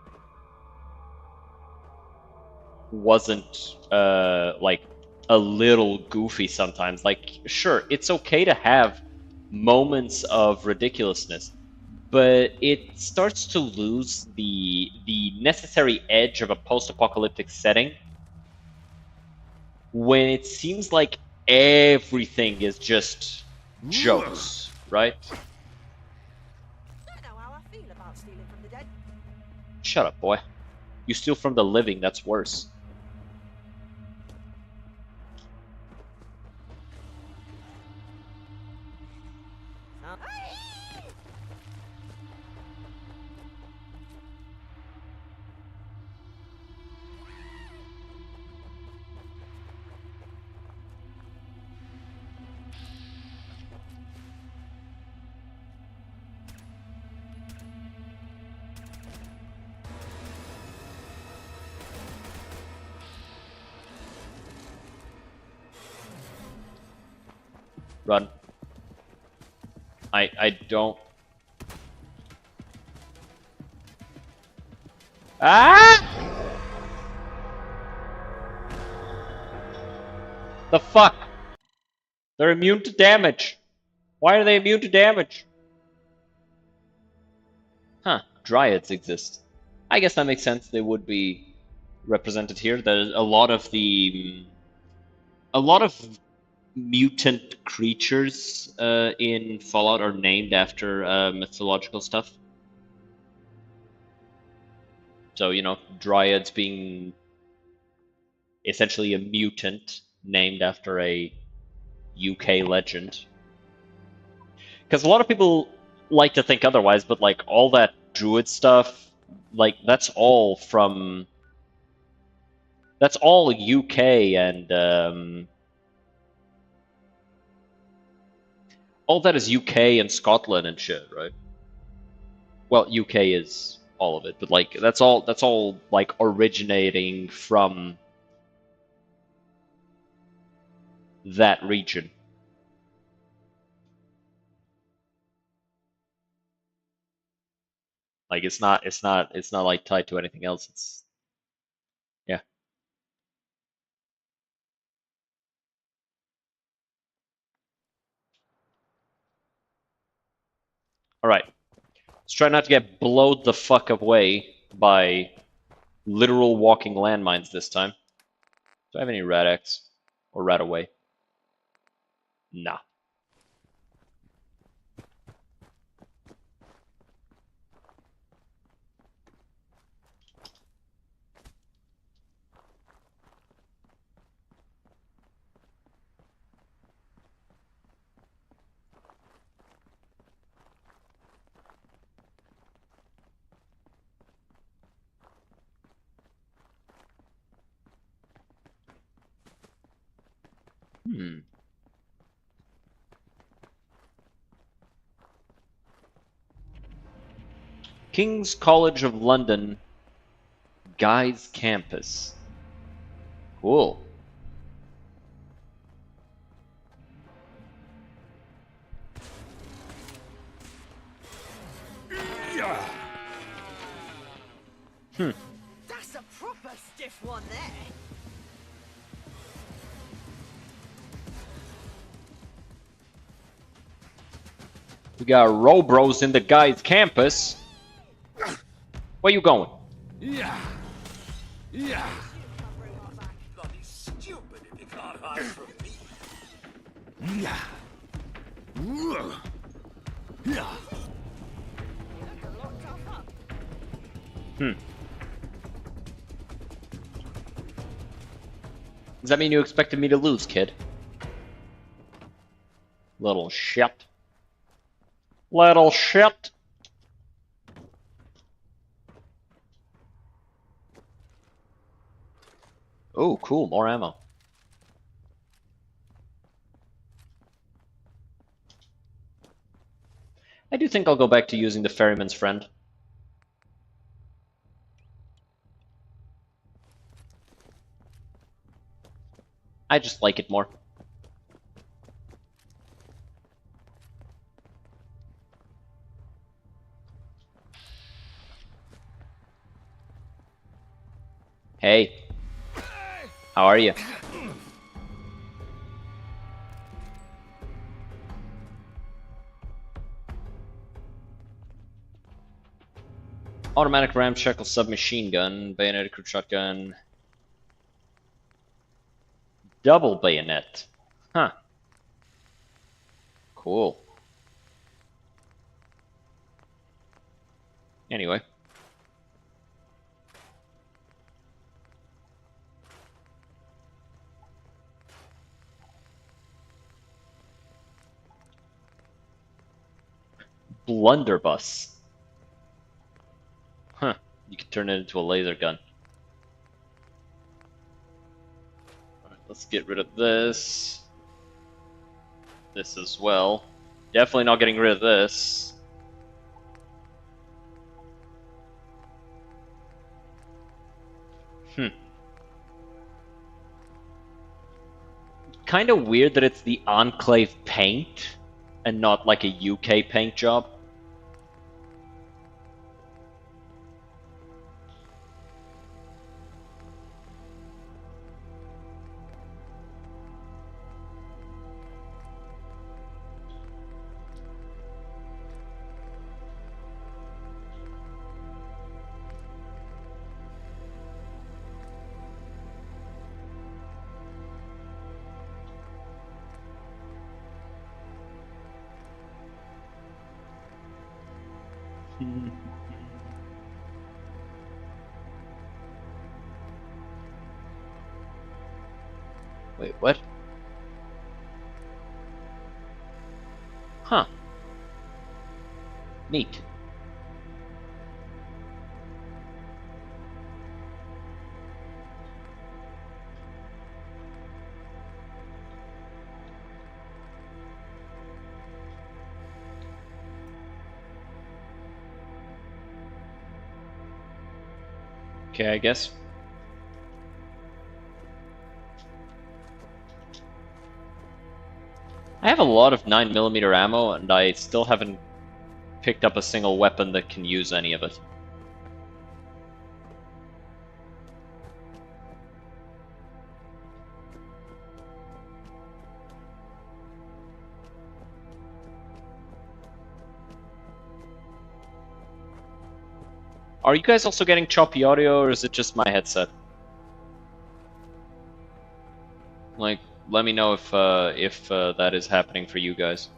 wasn't like a little goofy sometimes. Like, sure, it's okay to have moments of ridiculousness, but it starts to lose the necessary edge of a post-apocalyptic setting when it seems like everything is just jokes, right? I know how I feel about stealing from the dead. Shut up, boy. You steal from the living, that's worse. Run. I don't... Ah! The fuck? They're immune to damage. Why are they immune to damage? dryads exist. I guess that makes sense. They would be represented here. There's a lot of mutant creatures in Fallout are named after mythological stuff. So, you know, dryads being essentially a mutant named after a UK legend. Because a lot of people like to think otherwise, but like all that druid stuff, like that's all UK and all that is UK and Scotland and shit, right? Well, UK is all of it, but like that's all like originating from that region. Like it's not like tied to anything else. It's yeah. All right. Let's try not to get blowed the fuck away by literal walking landmines this time. Do I have any Rad-X or Rad-Away? Nah. King's College of London Guy's Campus. Cool. That's a proper stiff one there. We got Robros in the Guy's Campus. Where you going? Yeah. Bloody stupid if you can't hide from me. Yeah. Does that mean you expected me to lose, kid? Little shit. Little shit. Oh, cool, more ammo. I do think I'll go back to using the ferryman's friend. I just like it more. Hey. How are you? Automatic ramshackle submachine gun, bayoneted crew shotgun, double bayonet. Huh. Cool. Anyway. Blunderbuss. Huh. You can turn it into a laser gun. Alright, let's get rid of this. This as well. Definitely not getting rid of this. Kind of weird that it's the Enclave paint and not like a UK paint job. Wait, what? Huh. Neat. Okay, I guess. I have a lot of 9mm ammo, and I still haven't picked up a single weapon that can use any of it. Are you guys also getting choppy audio, or is it just my headset? Like, let me know if that is happening for you guys.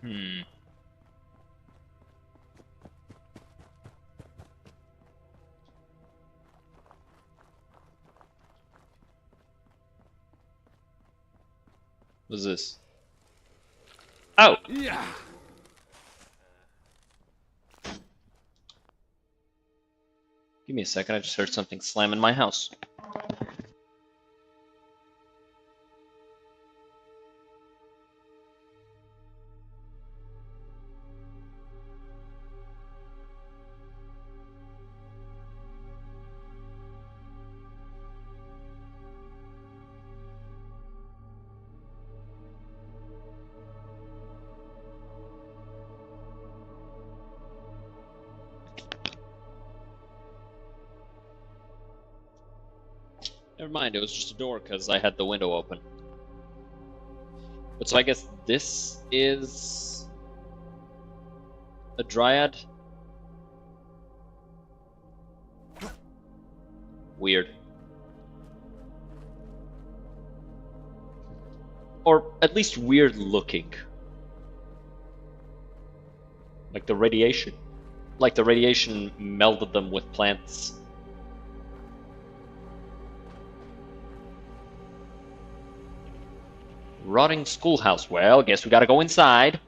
Hmm. What's this? Oh! Yeah. Give me a second, I just heard something slam in my house. Never mind, it was just a door because I had the window open. But so I guess this is a dryad? Weird. Or at least weird looking. Like the radiation. Like the radiation melded them with plants. Rotting schoolhouse. Well, guess we gotta go inside.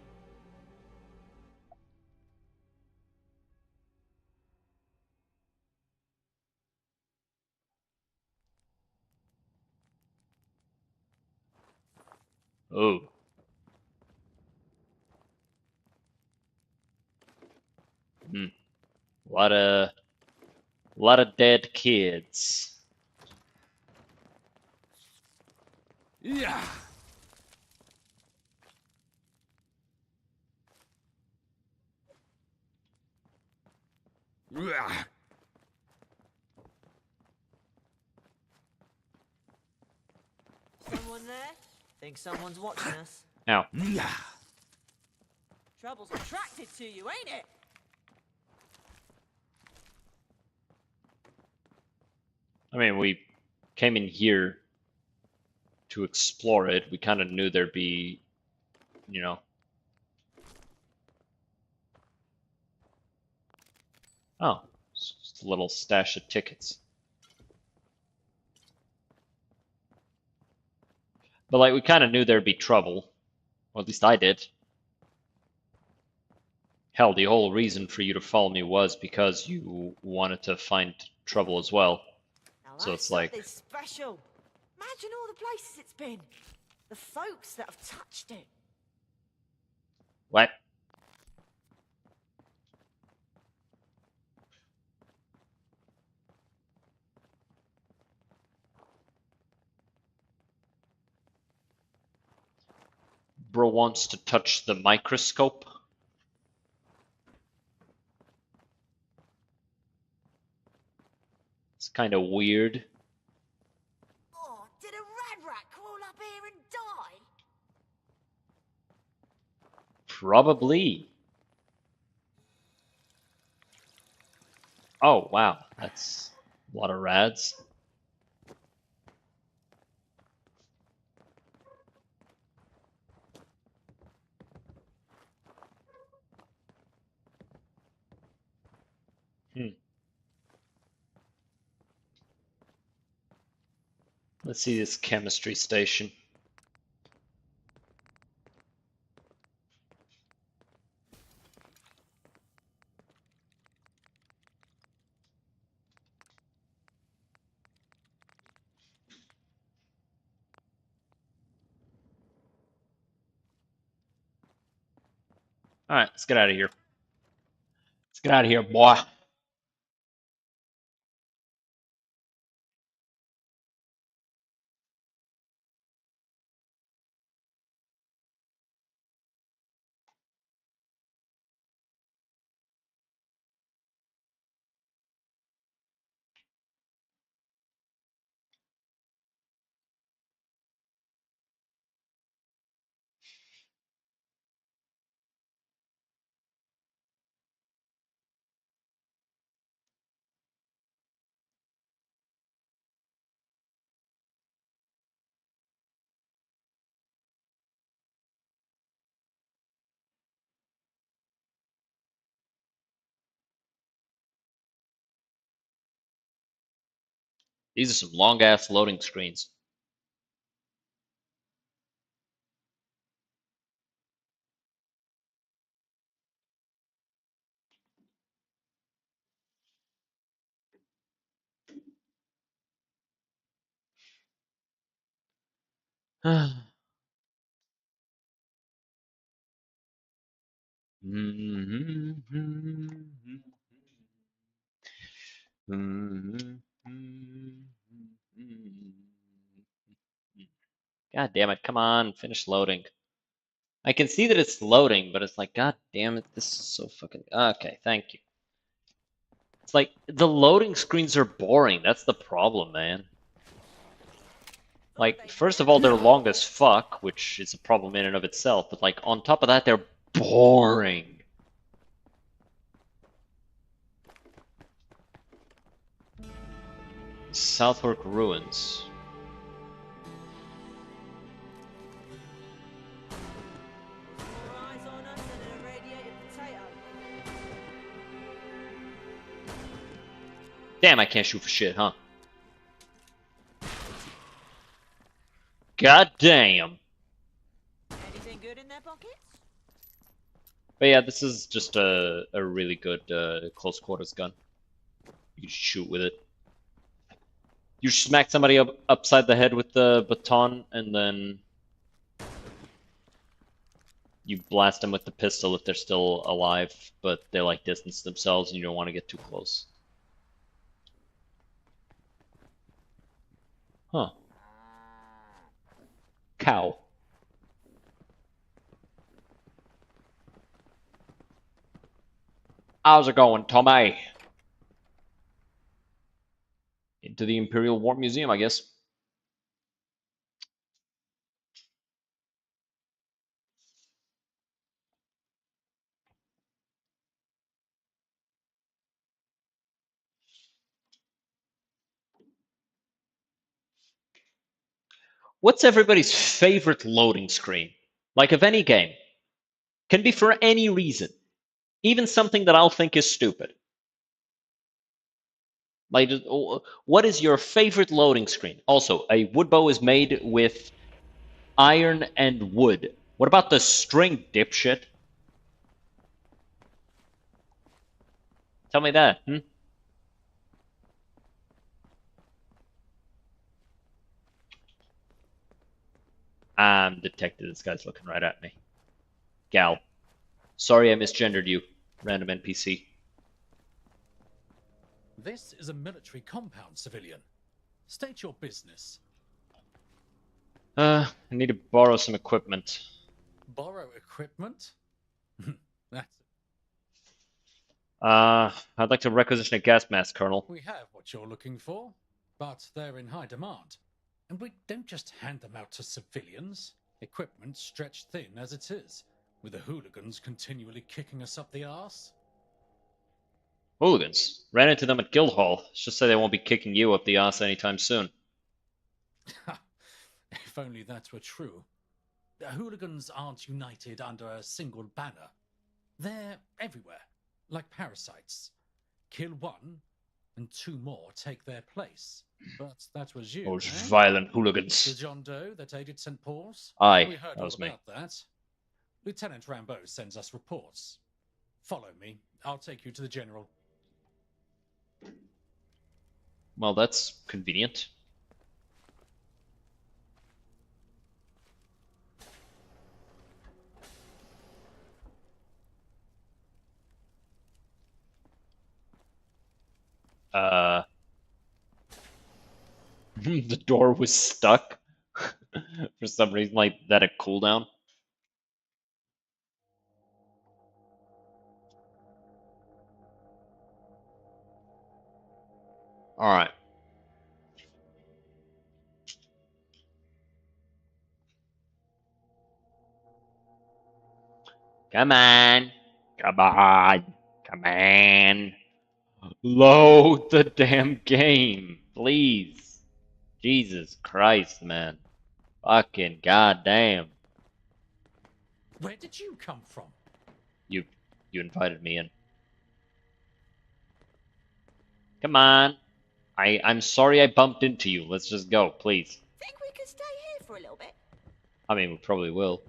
Oh. Hmm. A lot of dead kids. Yeah. Yeah. Someone there? Think someone's watching us? Ow. Yeah. Trouble's attracted to you, ain't it? I mean, we came in here to explore it. We kind of knew there'd be, you know. Oh, it's just a little stash of tickets. But like, we kind of knew there'd be trouble. Or at least I did. Hell, the whole reason for you to follow me was because you wanted to find trouble as well. Now So that's it's like, something special. Imagine all the places it's been. The folks that have touched it. what? Bro wants to touch the microscope. kind of weird. Oh, did a rad rat crawl up here and die? Probably. Oh, wow. That's a lot of rads. Let's see this chemistry station. All right, let's get out of here. Let's get out of here, boy. These are some long-ass loading screens. God damn it, come on, finish loading. I can see that it's loading, but it's like, god damn it, this is so fucking... Okay, thank you. It's like, the loading screens are boring, that's the problem, man. Like, first of all, they're long as fuck, which is a problem in and of itself, but like, on top of that, they're boring. Southwark Ruins. Damn, I can't shoot for shit, huh? God damn. Anything good in their pockets? But yeah, this is just a really good close quarters gun. You can shoot with it. You smack somebody upside the head with the baton, and then you blast them with the pistol if they're still alive, but they like distance themselves and you don't want to get too close. Huh. Cow. How's it going, Tommy? Into the Imperial War Museum, I guess. What's everybody's favorite loading screen? Like of any game. Can be for any reason. Even something that I'll think is stupid. Like, what is your favorite loading screen? Also, a wood bow is made with iron and wood. What about the string, dipshit? Tell me that, I'm detected. This guy's looking right at me. Gal. Sorry I misgendered you, random NPC. This is a military compound, civilian. State your business. I need to borrow some equipment. Borrow equipment? That's... I'd like to requisition a gas mask, Colonel. We have what you're looking for, but they're in high demand. And we don't just hand them out to civilians. Equipment stretched thin as it is, with the hooligans continually kicking us up the arse. Hooligans? Ran into them at Guildhall. Let's just say they won't be kicking you up the arse anytime soon. If only that were true. The hooligans aren't united under a single banner. They're everywhere, like parasites. Kill one, and two more take their place. But that was you, Those eh? violent hooligans. The John Doe that aided St. Paul's? Aye, We heard that was all me. about that. Lieutenant Rambeau sends us reports. Follow me. I'll take you to the General. Well, that's convenient. The door was stuck for some reason, like that a cooldown. All right. Come on. Come on. Come on. Load the damn game, please. Jesus Christ, man. Fucking goddamn. Where did you come from? You invited me in. Come on. I'm sorry I bumped into you. Let's just go, please. Think we could stay here for a little bit? I mean, we probably will.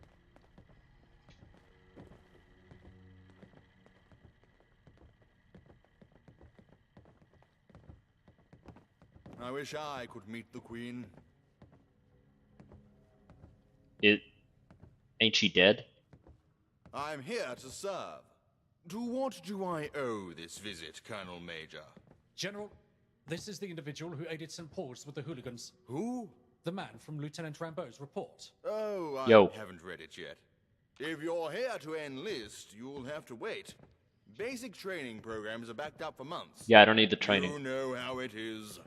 I wish I could meet the Queen. Ain't she dead? I'm here to serve. To what do I owe this visit, Colonel Major? General, this is the individual who aided St. Paul's with the hooligans. Who? The man from Lieutenant Rambeau's report. Oh, I Yo. haven't read it yet. If you're here to enlist, you'll have to wait. Basic training programs are backed up for months. Yeah, I don't need the training. You know how it is.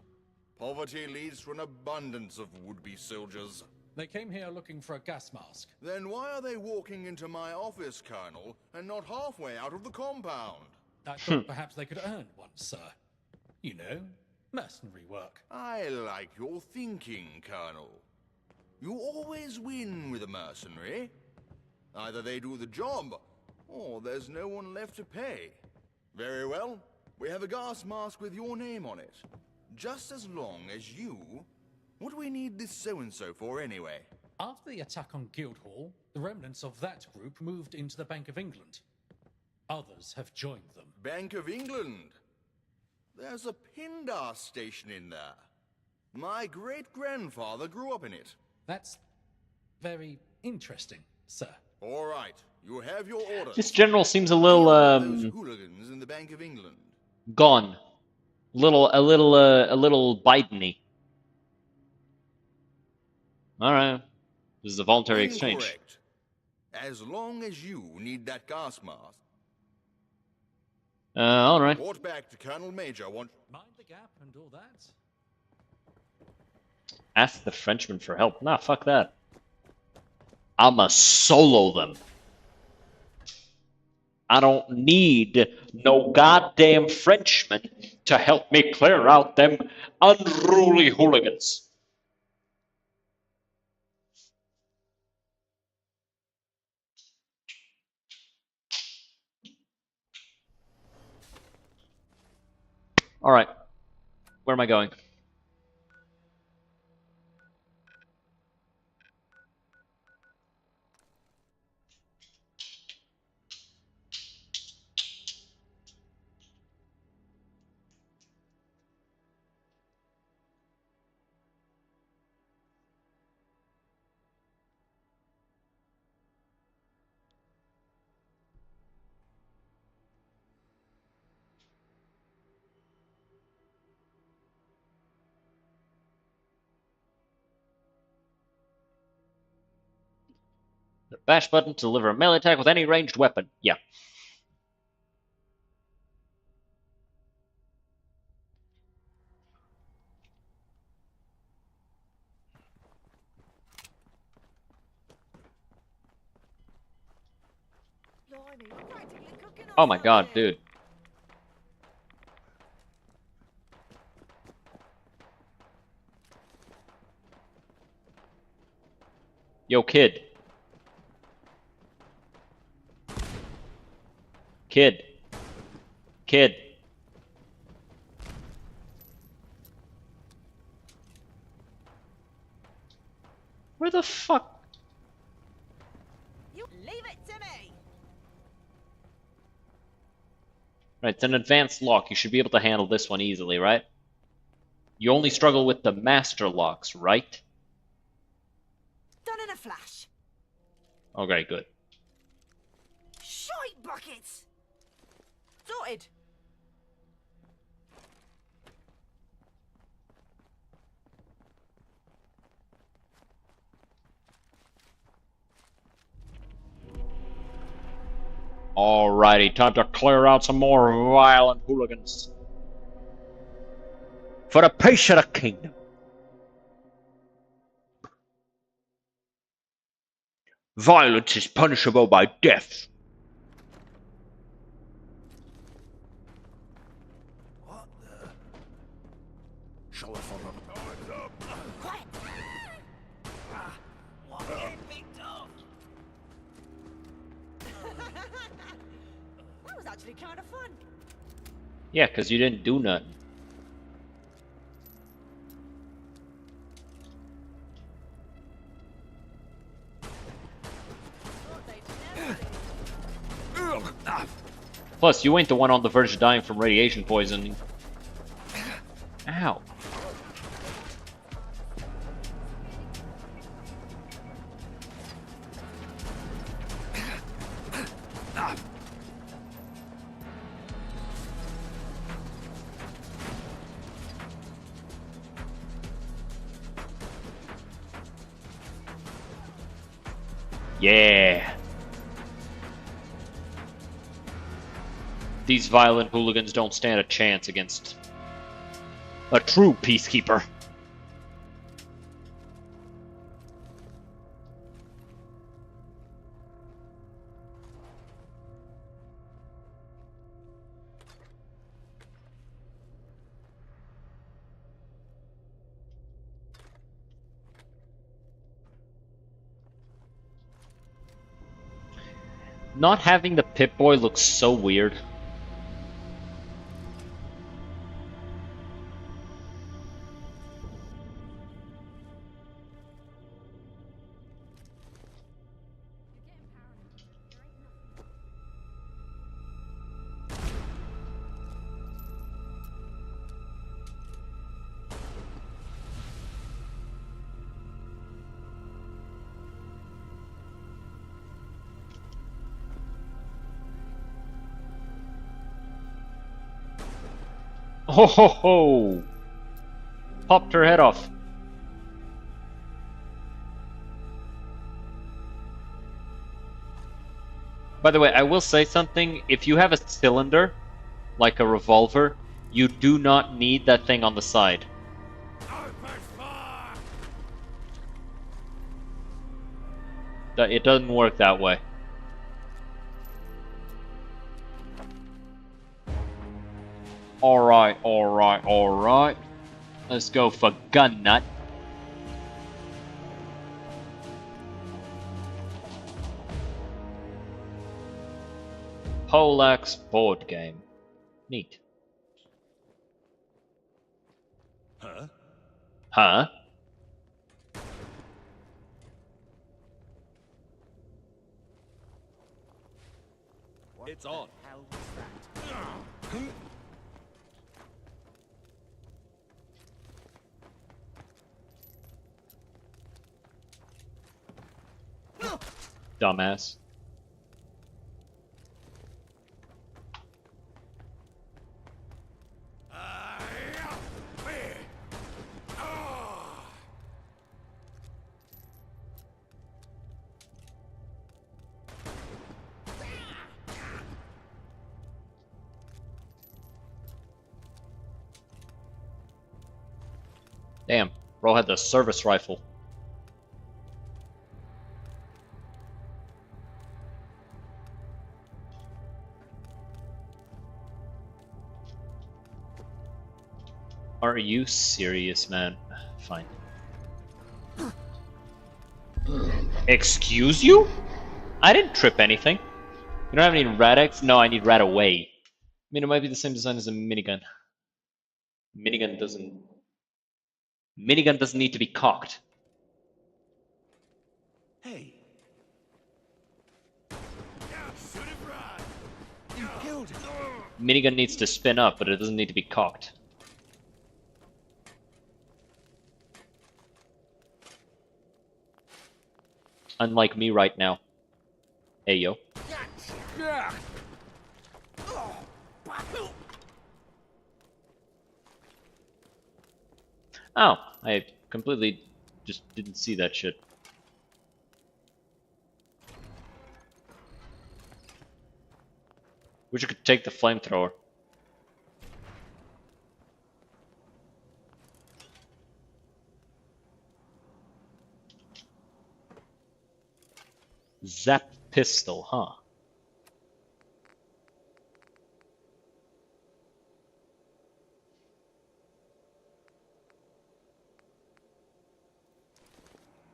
Poverty leads to an abundance of would-be soldiers. They came here looking for a gas mask. Then why are they walking into my office, Colonel, and not halfway out of the compound? I thought perhaps they could earn one, sir. You know, mercenary work. I like your thinking, Colonel. You always win with a mercenary. Either they do the job, or there's no one left to pay. Very well. We have a gas mask with your name on it. Just as long as you... What do we need this so-and-so for anyway? After the attack on Guildhall, the remnants of that group moved into the Bank of England. Others have joined them. Bank of England? There's a Pindar station in there. My great-grandfather grew up in it. That's very interesting, sir. All right, you have your orders. This general seems a little Those hooligans in the Bank of England. gone. A little Biden-y. All right. This is a voluntary exchange. Incorrect. As long as you need that gas mask. All right. Report back to Colonel Major. Mind the gap and all that? Ask the Frenchman for help. Nah, fuck that. I'ma solo them. I don't need no goddamn Frenchman to help me clear out them unruly hooligans. All right. Where am I going? The bash button to deliver a melee attack with any ranged weapon. Yeah. Blimey, we're practically cooking Oh my ourselves god, here. dude. Yo, kid. Kid. Kid. Where the fuck? You leave it to me. Right, it's an advanced lock. You should be able to handle this one easily, right? You only struggle with the master locks, right? Done in a flash. Okay, good. Shite buckets. Sorted. Alrighty, time to clear out some more violent hooligans. For the peace of the kingdom. Violence is punishable by death. What the? Show us all the time's up. Quiet. What getting picked up? That was actually kind of fun. Yeah, because you didn't do nothing. Plus, you ain't the one on the verge of dying from radiation poisoning. Ow. Yeah. These violent hooligans don't stand a chance against a true peacekeeper. Not having the Pip-Boy looks so weird. Ho ho ho! Popped her head off. By the way, I will say something. If you have a cylinder, like a revolver, you do not need that thing on the side. It doesn't work that way. Alright, alright, alright. Let's go for gun nut. Poleaxe board game. Neat. Huh? Huh? It's on. Hell was that? Dumbass. Damn, bro had the service rifle. Are you serious, man? Fine. Excuse you? I didn't trip anything. You don't have any Rad-X? No, I need Rad-Away. I mean, it might be the same design as a minigun. Minigun doesn't need to be cocked. Hey. You killed him. Minigun needs to spin up, but it doesn't need to be cocked. Unlike me right now. Hey, yo. Oh, I completely just didn't see that shit. Wish I could take the flamethrower. Zap pistol, huh?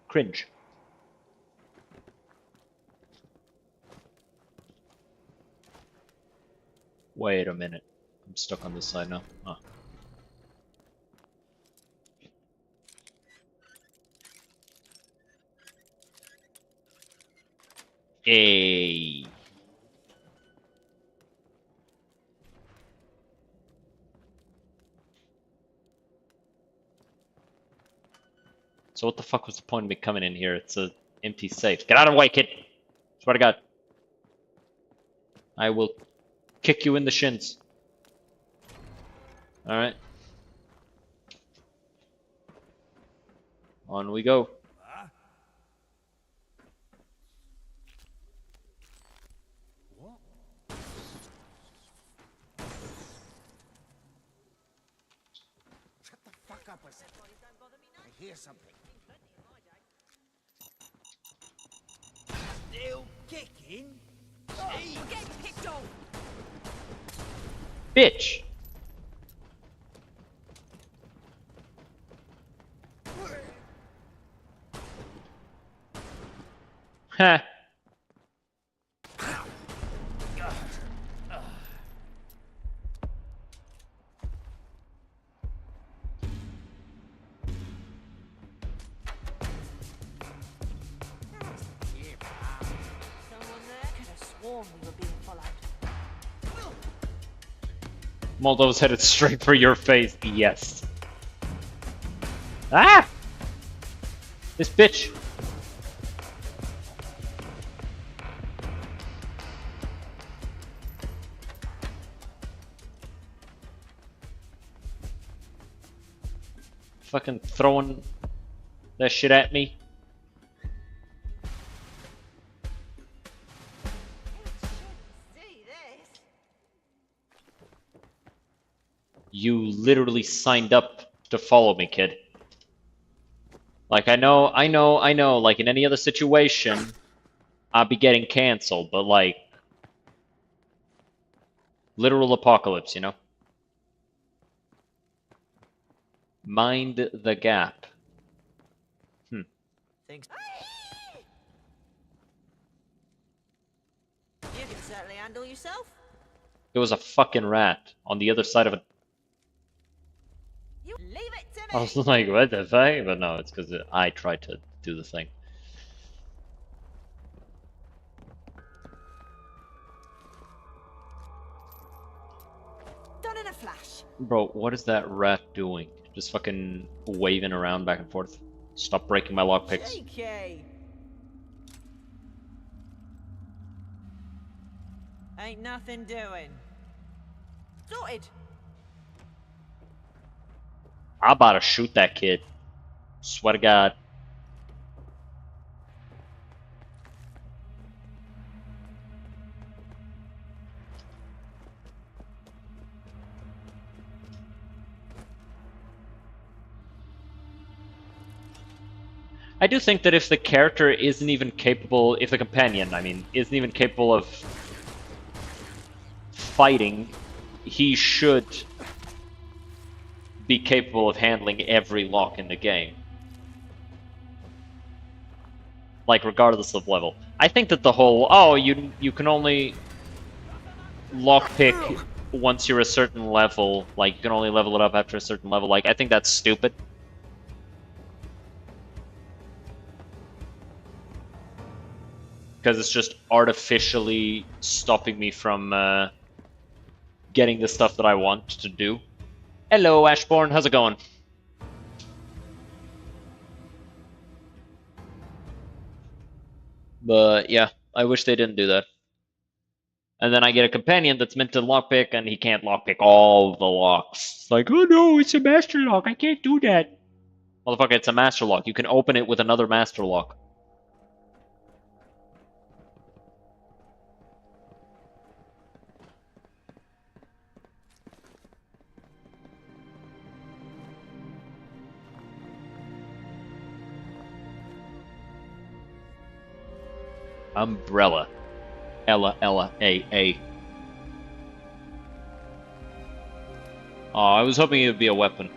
Cringe. Wait a minute. I'm stuck on this side now. Huh. Hey. So what the fuck was the point of me coming in here? It's a empty safe. Get out of the way, kid! Swear to God. I will kick you in the shins. Alright. On we go. Shut the fuck up, I said. I hear something. Still kicking? You're getting picked on. Bitch! Ha! Moldo's headed straight for your face. Yes. Ah! This bitch. Fucking throwing that shit at me. You literally signed up to follow me, kid. Like, I know, like in any other situation, I'd be getting canceled, but like, literal apocalypse, you know? Mind the gap. Thanks. You can certainly handle yourself. It was a fucking rat on the other side of a... You leave it to me. I was like, what the fuck? But no, it's because I tried to do the thing. Done in a flash. Bro, what is that rat doing? Just fucking waving around back and forth. Stop breaking my lockpicks. JK. Ain't nothing doing. Sorted. I'm about to shoot that kid. Swear to God. I do think that if the character isn't even capable, if the companion, I mean, isn't even capable of fighting, he should be capable of handling every lock in the game. Like, regardless of level. I think that the whole, oh, you can only lockpick once you're a certain level, like, you can only level it up after a certain level, like, I think that's stupid. Because it's just artificially stopping me from getting the stuff that I want to do. Hello, Ashbourne, how's it going? But yeah, I wish they didn't do that. And then I get a companion that's meant to lockpick, and he can't lockpick all the locks. It's like, oh no, it's a master lock, I can't do that. Motherfucker, it's a master lock. You can open it with another master lock. Umbrella. Ella, Ella, A. Oh, I was hoping it would be a weapon.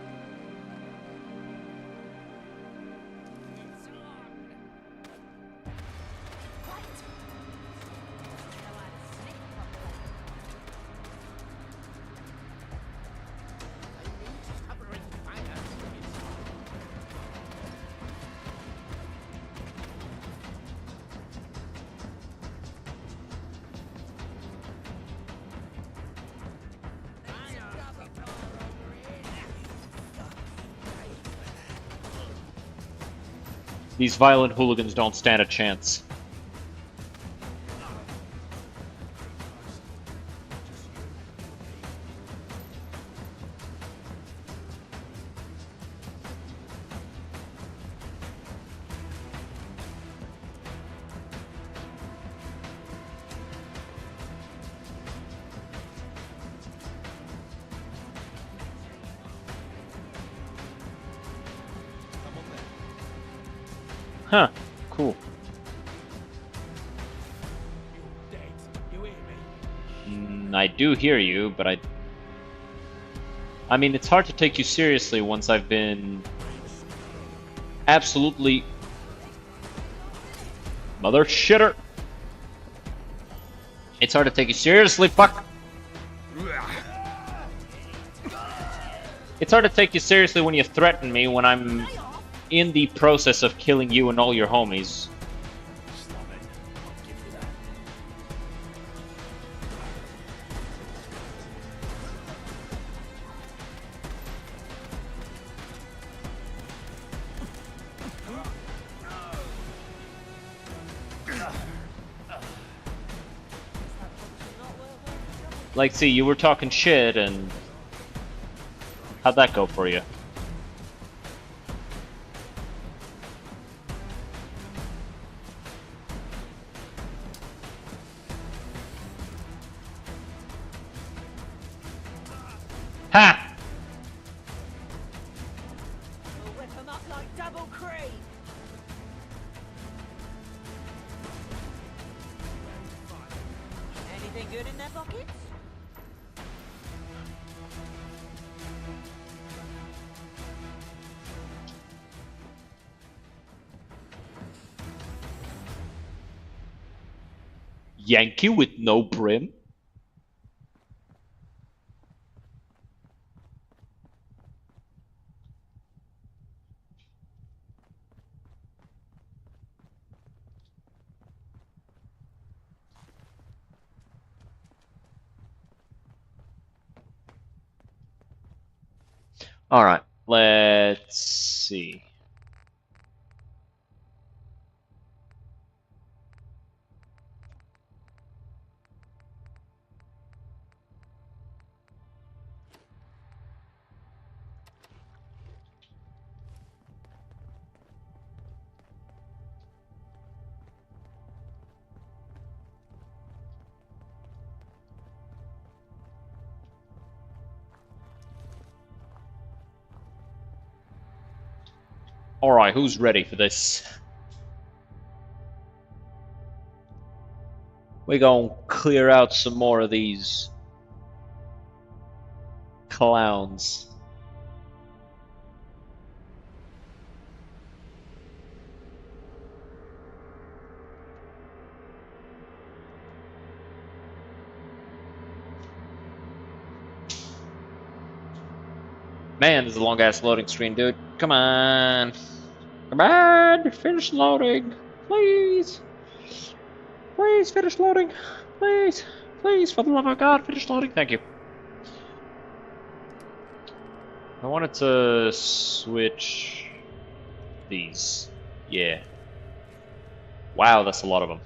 These violent hooligans don't stand a chance. Huh, cool. I do hear you, but I mean, it's hard to take you seriously once I've been absolutely mother shitter. It's hard to take you seriously, fuck. It's hard to take you seriously when you threaten me when I'm in the process of killing you and all your homies. Like, see, you were talking shit, and how'd that go for you? Ha! We'll whip 'em up like double cream. Anything good in their pockets? Yankee with no brim? Alright, let's see. Alright, who's ready for this? We're gonna clear out some more of these clowns. Man, this is a long ass loading screen, dude. Come on. Come on, finish loading. Please. Please finish loading. Please. Please, for the love of God, finish loading. Thank you. I wanted to switch these. Yeah. Wow, that's a lot of them.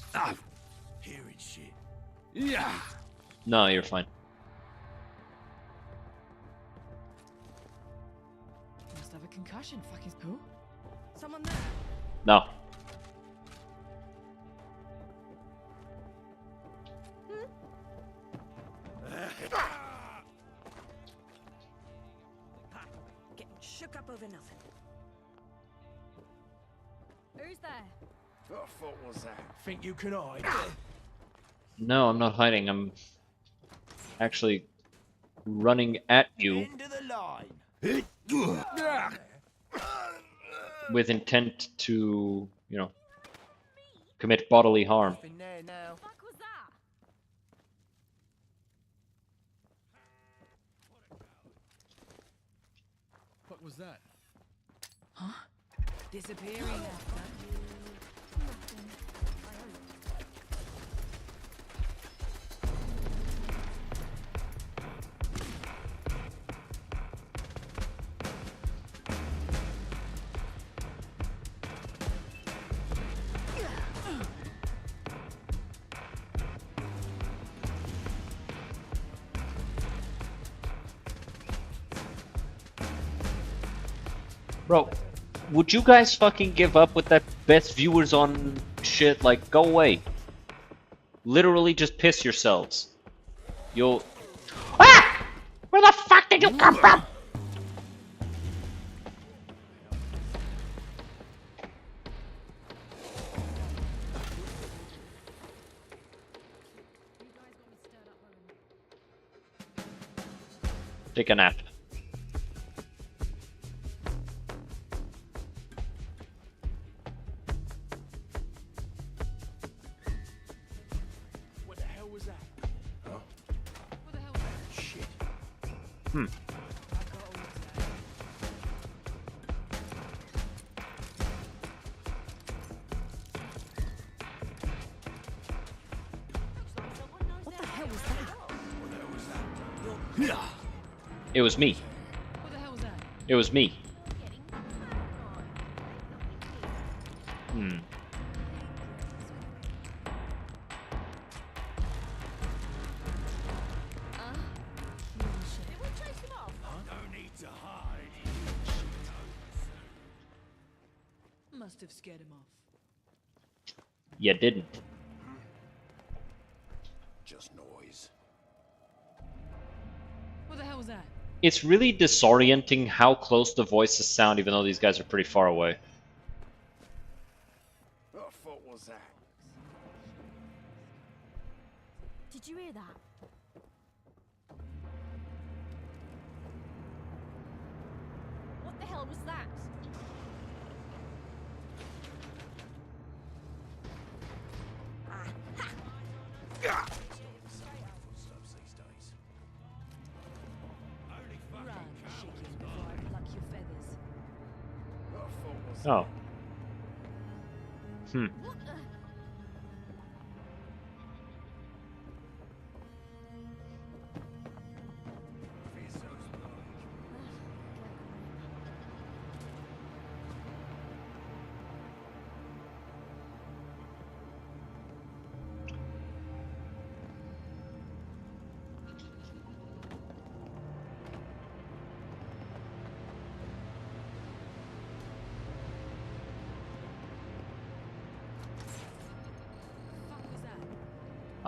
Stop hearing shit. Yeah. No, you're fine. Must have a concussion, fucking poo. Someone there? No. Getting shook up over nothing. Who's there? What the fuck was that? Think you can hide? No, I'm not hiding. I'm actually running at you End of the line. with intent to, you know, commit bodily harm. Nothing there now. Fuck was that? What was that? Huh? Disappearing after. Bro, would you guys fucking give up with that best viewers on shit? Like, go away. Literally just piss yourselves. You'll... Ah! Where the fuck did you come from? Take a nap. What the hell was that? Huh? What the hell was that? Shit. Hmm. What the hell was that? What the hell was that? Yeah. It was me. What the hell was that? It was me. Hmm. Did we chase him off? No need to hide. Must have scared him off. You didn't. Just noise. What the hell was that? It's really disorienting how close the voices sound, even though these guys are pretty far away. What the fuck was that? Did you hear that? What the hell was that? Footsteps these days. Run, chicken, before I pluck your feathers. What the fuck was Oh. Hmm. What the?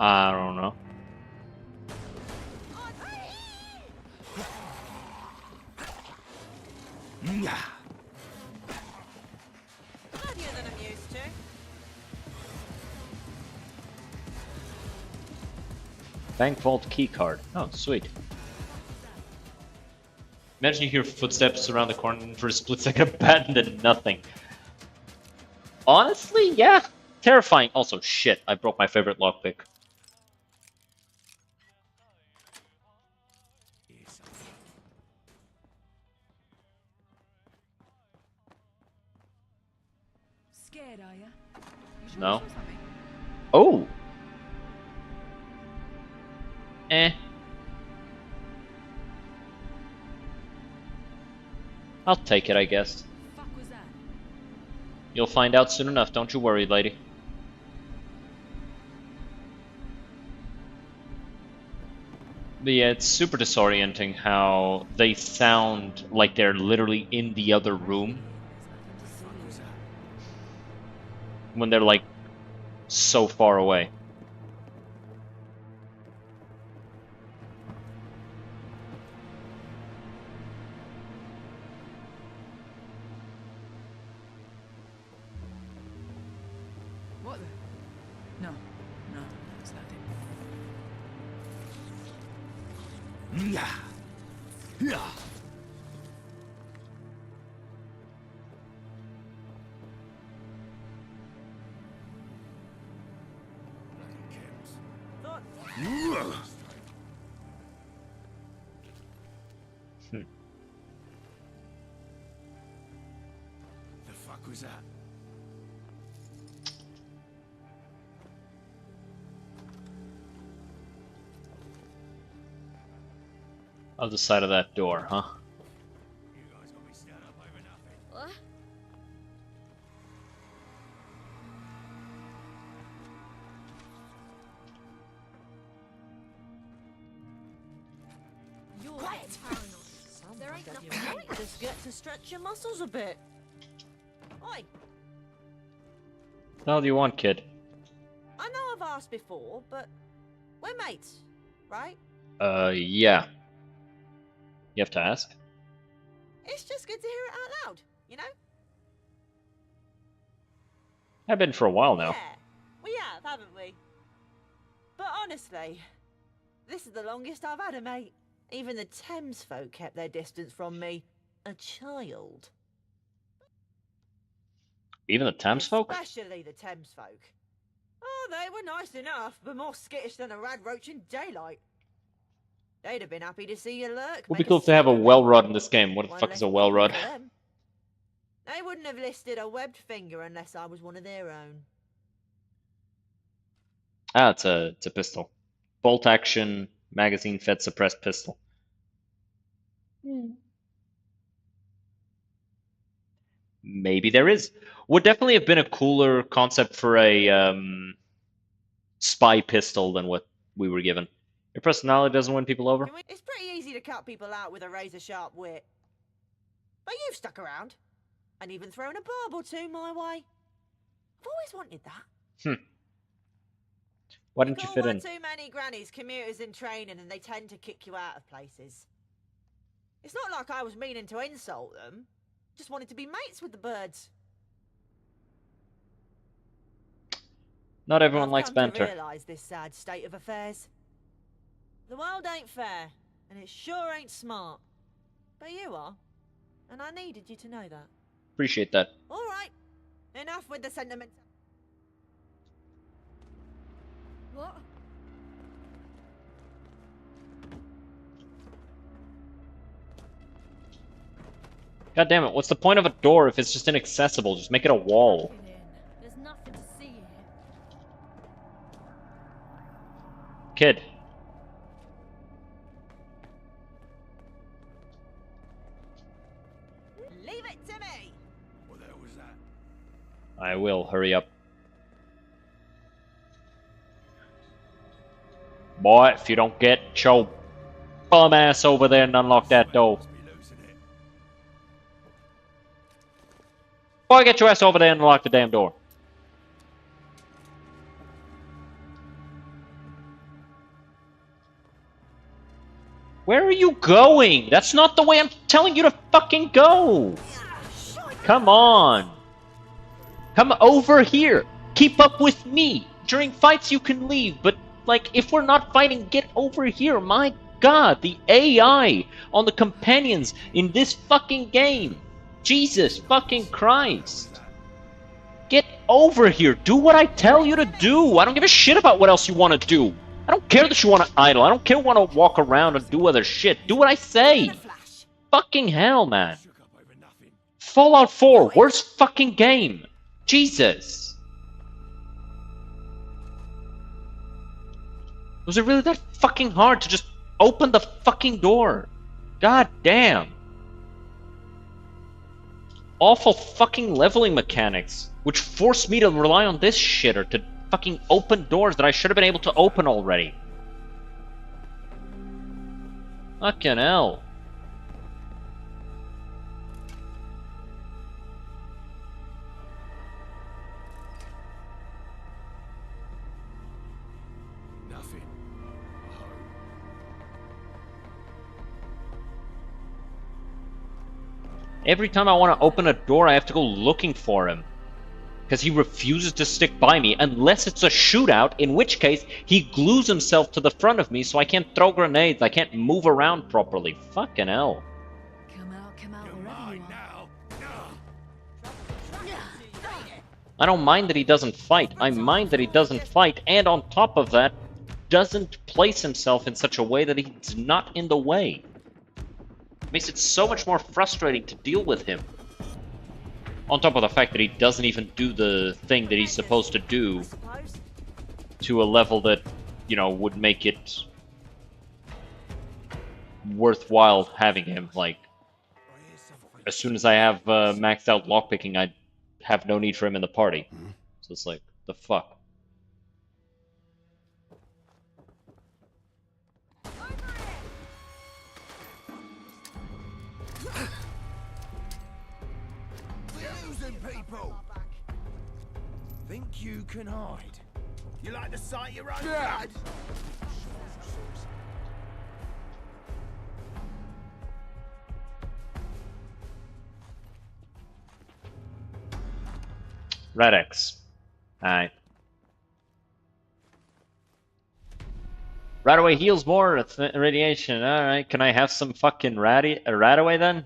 I don't know. Bloodier than I'm used to. Bank vault key card. Oh, sweet. Imagine you hear footsteps around the corner and for a split second abandon nothing. Honestly, yeah. Terrifying. Also, shit, I broke my favorite lockpick. Scared, are ya? You sure No. you saw something? Oh! Eh. I'll take it, I guess. Fuck was that? You'll find out soon enough, don't you worry, lady. But yeah, it's super disorienting how they sound like they're literally in the other room when they're like so far away. What the? No, it's not him. Yeah. Yeah. The fuck was that? Other side of that door, huh? What? You're Quiet. paranoid. There ain't nothing wrong. Just get to stretch your muscles a bit. Oi, What the hell do you want, kid? I know I've asked before, but we're mates, right? Yeah. You have to ask? It's just good to hear it out loud, you know? I've been for a while now. Yeah, we have, haven't we? But honestly, this is the longest I've had a mate. Even the Thames folk kept their distance from me. A child. Even the Thames folk? Especially the Thames folk. Oh, they were nice enough, but more skittish than a rad roach in daylight. They'd have been happy to see you lurk. Would be cool to have a well rod in this game. What the One fuck less is a well rod? problem for them. They wouldn't have listed a webbed finger unless I was one of their own. Ah, it's a pistol. Bolt action, magazine fed suppressed pistol. Maybe there is. Would definitely have been a cooler concept for a spy pistol than what we were given. Your personality doesn't win people over. It's pretty easy to cut people out with a razor-sharp wit. But you've stuck around. And even thrown a barb or two my way. I've always wanted that. Why didn't you fit in? Too many grannies, commuters in training, and they tend to kick you out of places. It's not like I was meaning to insult them. Just wanted to be mates with the birds. Not everyone likes I've banter. come to realise this sad state of affairs. The world ain't fair, and it sure ain't smart. But you are, and I needed you to know that. Appreciate that. All right, enough with the sentiment. What? God damn it, what's the point of a door if it's just inaccessible? Just make it a wall. There's nothing to see here. Kid. Leave it to me. What the hell was that? I will, hurry up. Boy, if you don't get your bum ass over there and unlock that door. Boy, get your ass over there and unlock the damn door. Where are you going? That's not the way I'm telling you to fucking go. Come on. Come over here. Keep up with me. During fights you can leave, but like if we're not fighting, get over here. My God, the AI on the companions in this fucking game. Jesus fucking Christ. Get over here. Do what I tell you to do. I don't give a shit about what else you want to do. I don't care that you want to idle. I don't care want to walk around and do other shit. Do what I say. Fucking hell, man. Fallout 4, worst fucking game. Jesus. Was it really that fucking hard to just open the fucking door? God damn. Awful fucking leveling mechanics, which forced me to rely on this shitter to fucking open doors that I should have been able to open already. Fucking hell. Nothing. Every time I want to open a door, I have to go looking for him. Because he refuses to stick by me, unless it's a shootout, in which case he glues himself to the front of me so I can't throw grenades, I can't move around properly. Fucking hell. Come out wherever you are. I don't mind that he doesn't fight. I mind that he doesn't fight, and on top of that, doesn't place himself in such a way that he's not in the way. Makes it so much more frustrating to deal with him. On top of the fact that he doesn't even do the thing that he's supposed to do to a level that, you know, would make it worthwhile having him. Like, as soon as I have maxed out lockpicking, I have no need for him in the party. So it's like, the fuck? People think you can hide. You like the sight of your own blood? Radix. Alright. Radaway heals more radiation. Alright, can I have some fucking Radaway then?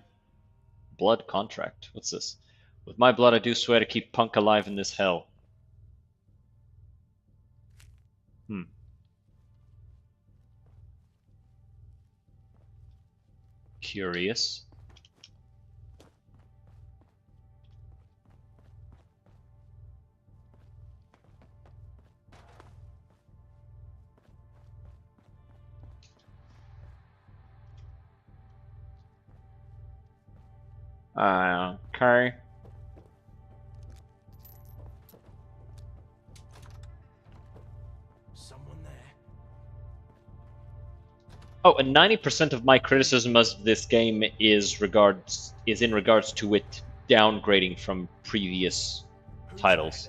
Blood contract. What's this? With my blood, I do swear to keep Punk alive in this hell. Curious. Okay. Oh, and 90% of my criticism of this game is in regards to it downgrading from previous titles.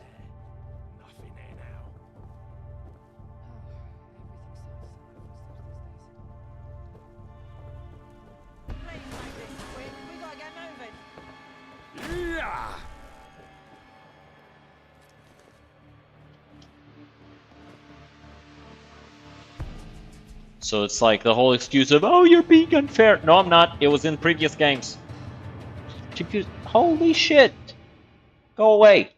So it's like the whole excuse of, oh, you're being unfair. No, I'm not. It was in previous games. Holy shit. Go away.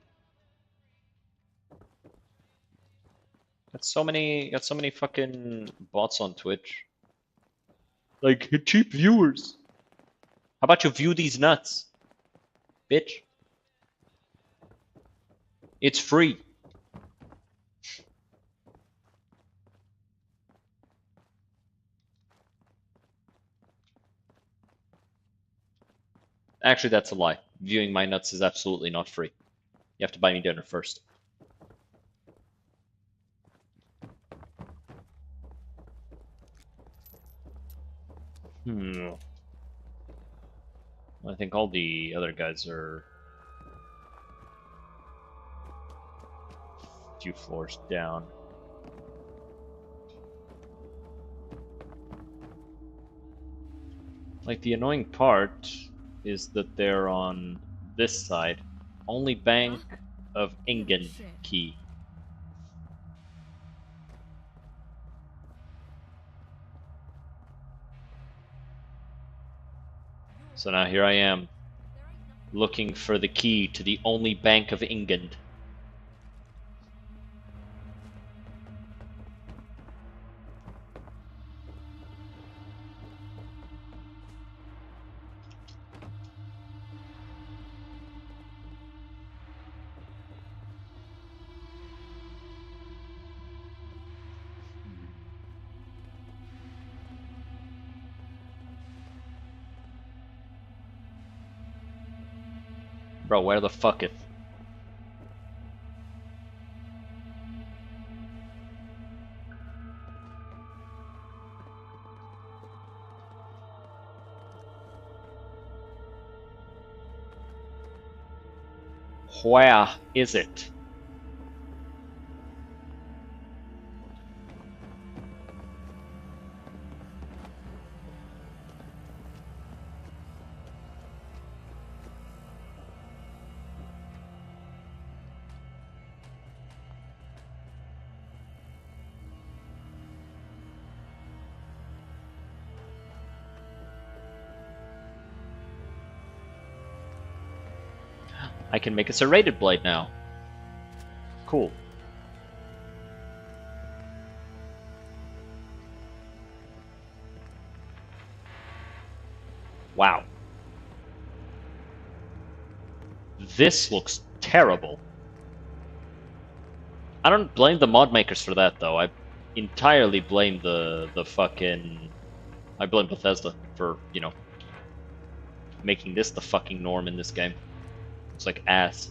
Got so many fucking bots on Twitch. Like, cheap viewers. How about you view these nuts? Bitch. It's free. Actually, that's a lie. Viewing my nuts is absolutely not free. You have to buy me dinner first. I think all the other guys are a few floors down. Like, the annoying part is that they're on this side. Only Bank of Ingen key. So now here I am, looking for the key to the only bank of England. Bro, where the fuck it? Where is it? I can make a serrated blade now. Cool. Wow. This looks terrible. I don't blame the mod makers for that though. I entirely blame the fucking... I blame Bethesda for, you know, making this the fucking norm in this game. It's like ass.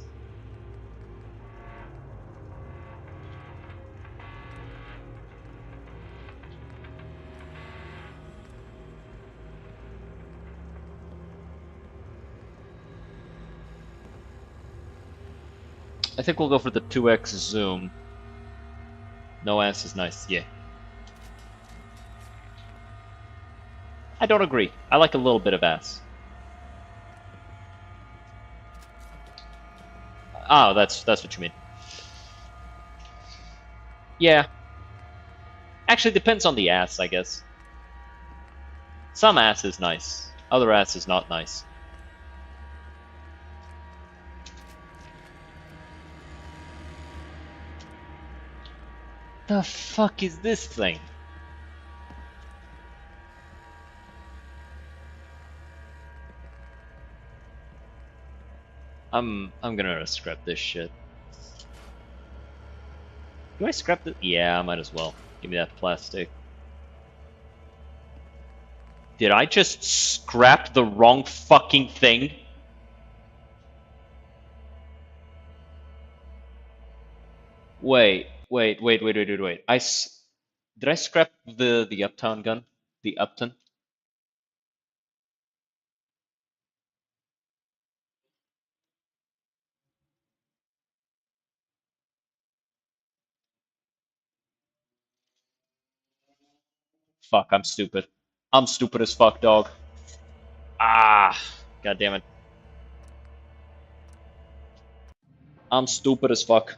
I think we'll go for the 2x zoom. No ass is nice, yeah. I don't agree. I like a little bit of ass. Oh, that's what you mean. Yeah. Actually, depends on the ass, I guess. Some ass is nice. Other ass is not nice. The fuck is this thing? I'm gonna scrap this shit. Do I scrap it? Yeah, I might as well. Give me that plastic. Did I just scrap the wrong fucking thing? Wait. Did I scrap the Uptown gun? The Upton? Fuck, I'm stupid. I'm stupid as fuck, dog. Ah, god damn it. I'm stupid as fuck.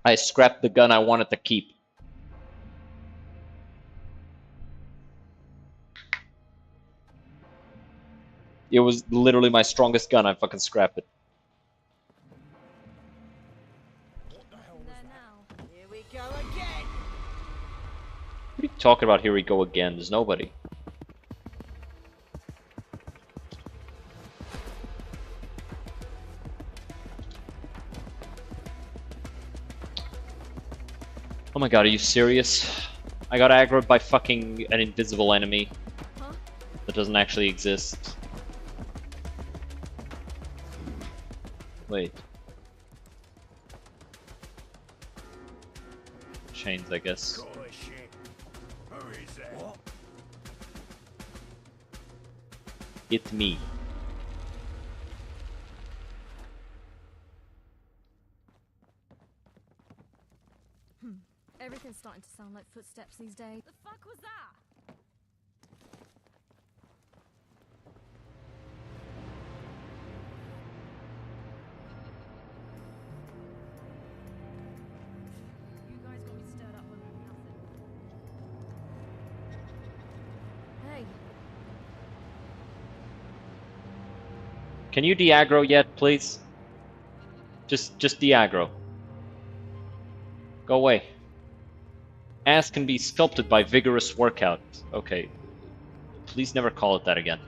I scrapped the gun I wanted to keep. It was literally my strongest gun. I fucking scrapped it. Here we go again. What are you talking about? Here we go again. There's nobody. Oh my god, are you serious? I got aggroed by fucking an invisible enemy that doesn't actually exist. Wait. Chains, I guess. It's me. Everything's starting to sound like footsteps these days. The fuck was that? You guys got me stirred up over nothing. Hey. Can you de-aggro yet, please? Just de-aggro. Go away. Ass can be sculpted by vigorous workout. Okay. Please never call it that again.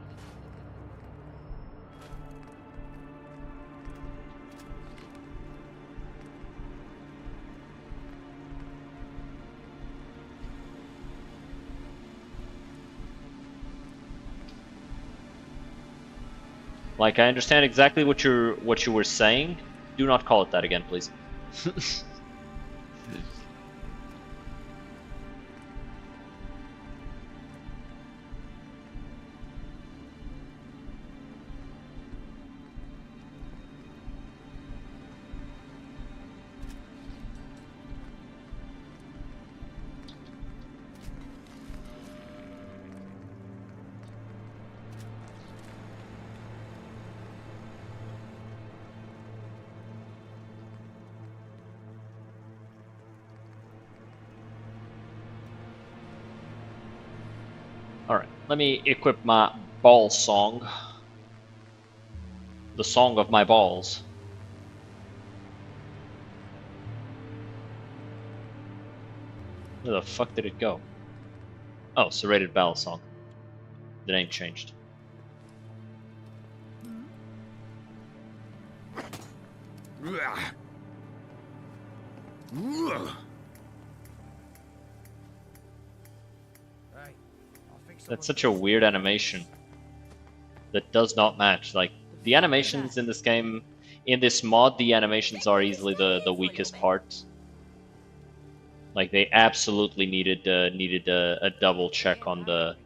Like, I understand exactly what you were saying. Do not call it that again, please. Alright, let me equip my ball song. The song of my balls. Where the fuck did it go? Oh, serrated battle song. The name changed. That's such a weird animation that does not match. Like, the animations in this game, in this mod, the animations are easily the weakest part. Like, they absolutely needed a double check on the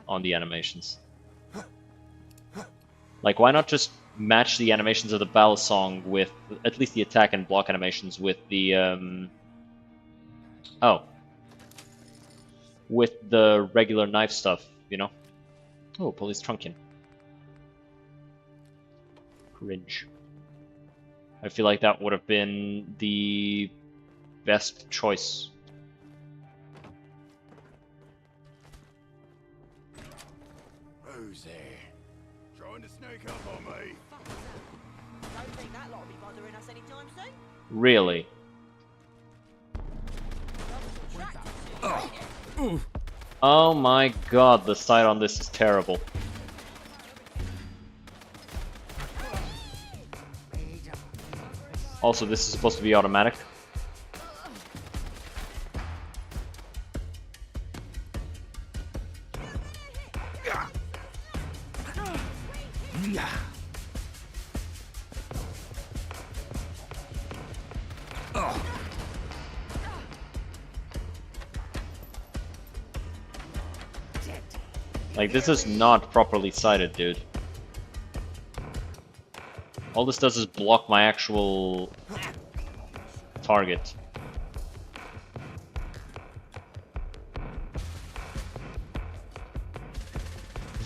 animations. Like, why not just match the animations of the battle song with at least the attack and block animations with the with the regular knife stuff, you know? Oh, police trunking. Cringe. I feel like that would have been the best choice. Who's there? Trying to sneak up on me? Don't think that lot will be bothering us anytime soon. Really? Oh my god, the sight on this is terrible. Also, this is supposed to be automatic. Like, this is not properly sighted, dude. All this does is block my actual target.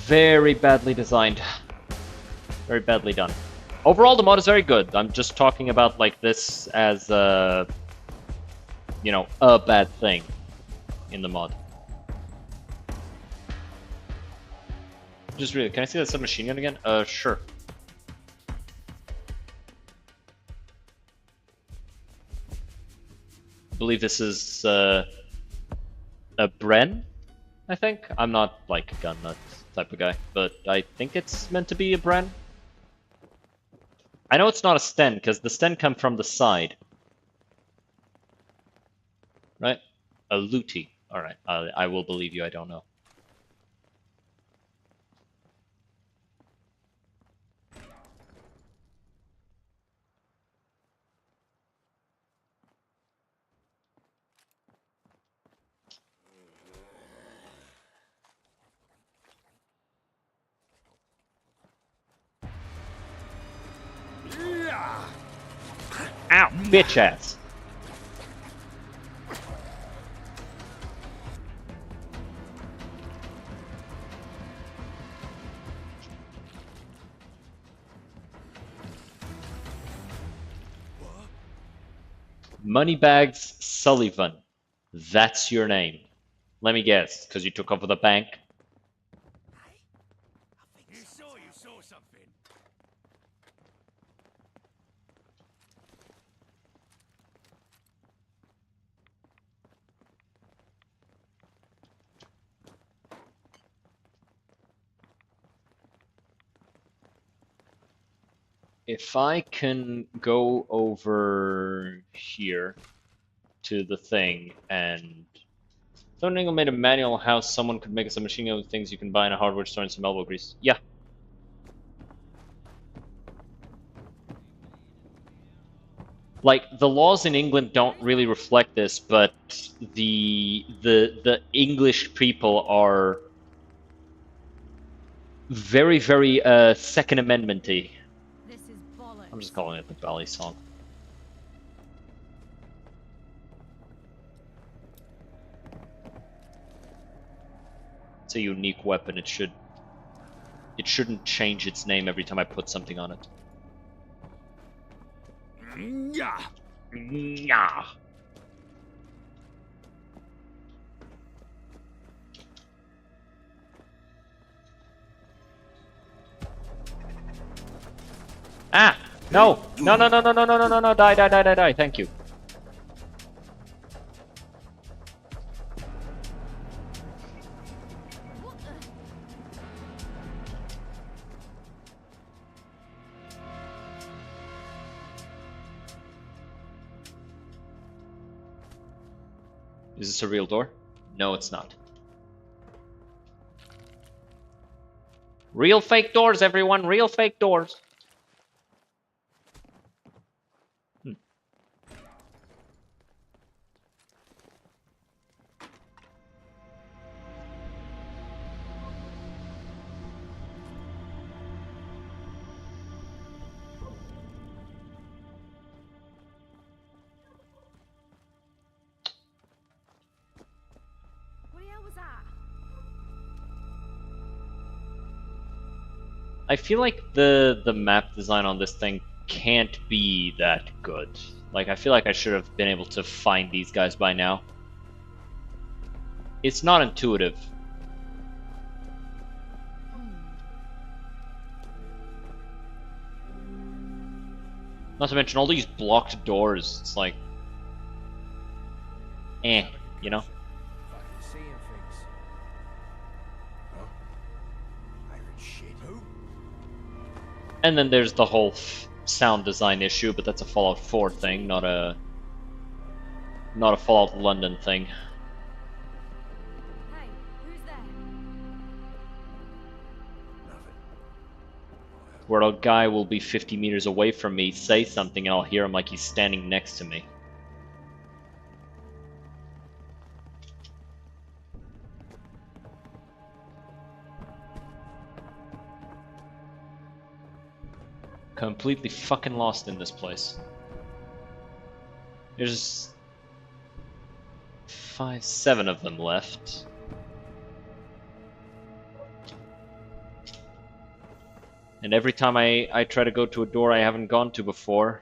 Very badly designed. Very badly done. Overall, the mod is very good. I'm just talking about, like, this as a, you know, a bad thing in the mod. Just really, can I see that submachine gun again? Sure. I believe this is a Bren, I think. I'm not like a gun nut type of guy, but I think it's meant to be a Bren. I know it's not a Sten, because the Sten come from the side. Right? A Looty. Alright, I will believe you, I don't know. Ow, bitch ass. Moneybags Sullivan. That's your name. Let me guess, because you took over the bank. You saw something. If I can go over here to the thing and Thorntingle made a manual how someone could make some machine gun things you can buy in a hardware store and some elbow grease. Yeah. Like, the laws in England don't really reflect this, but the English people are very, very Second Amendment-y. I'm just calling it the Bally song. It's a unique weapon. It shouldn't change its name every time I put something on it. Yeah. Yeah. Ah! No! No, no, no, no, no, no, no, no, no, die, die, die, die, die, thank you. Is this a real door? No, it's not. Real fake doors, everyone! Real fake doors! I feel like the map design on this thing can't be that good. Like, I feel like I should have been able to find these guys by now. It's not intuitive. Not to mention all these blocked doors. It's like, you know? And then there's the whole sound design issue, but that's a Fallout 4 thing, not a Fallout London thing. Hey, who's there? Where a guy will be 50 meters away from me, say something, and I'll hear him like he's standing next to me. Completely fucking lost in this place. There's 5, 7 of them left. And every time I try to go to a door I haven't gone to before,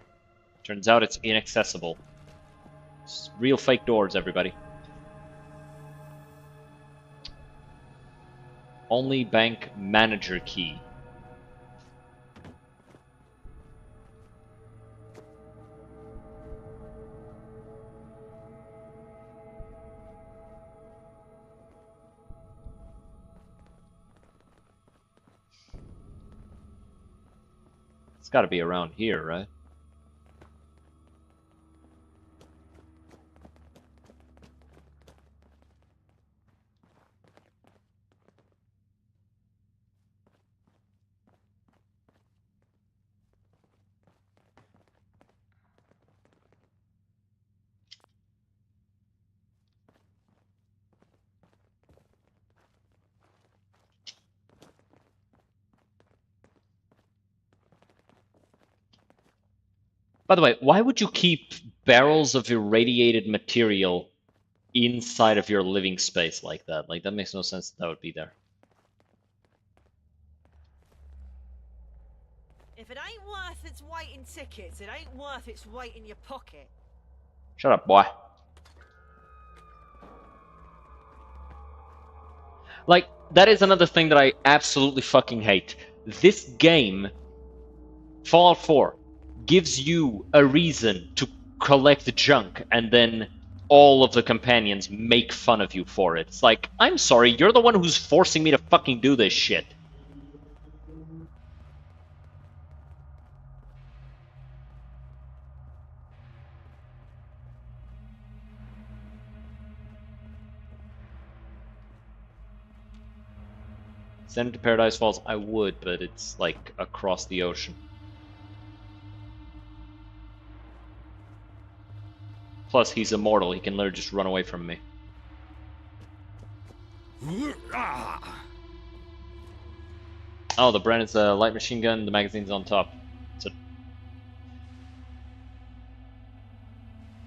turns out it's inaccessible. It's real fake doors, everybody. Only bank manager key. It's got to be around here, right? By the way, why would you keep barrels of irradiated material inside of your living space like that? Like, that makes no sense that would be there. If it ain't worth its weight in tickets, it ain't worth its weight in your pocket. Shut up, boy. Like, that is another thing that I absolutely fucking hate. This game, Fallout 4, gives you a reason to collect junk, and then all of the companions make fun of you for it. It's like, I'm sorry, you're the one who's forcing me to fucking do this shit. Send him to Paradise Falls. I would, but it's like across the ocean. Plus, he's immortal. He can literally just run away from me. Oh, the brand is a light machine gun. The magazine's on top. So,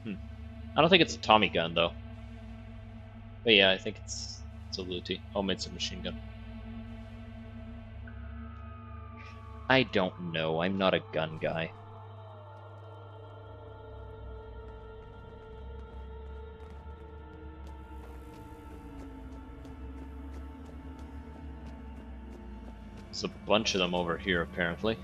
I don't think it's a Tommy gun though. But yeah, I think it's a Luti. Homemade submachine gun. I don't know. I'm not a gun guy. There's a bunch of them over here, apparently.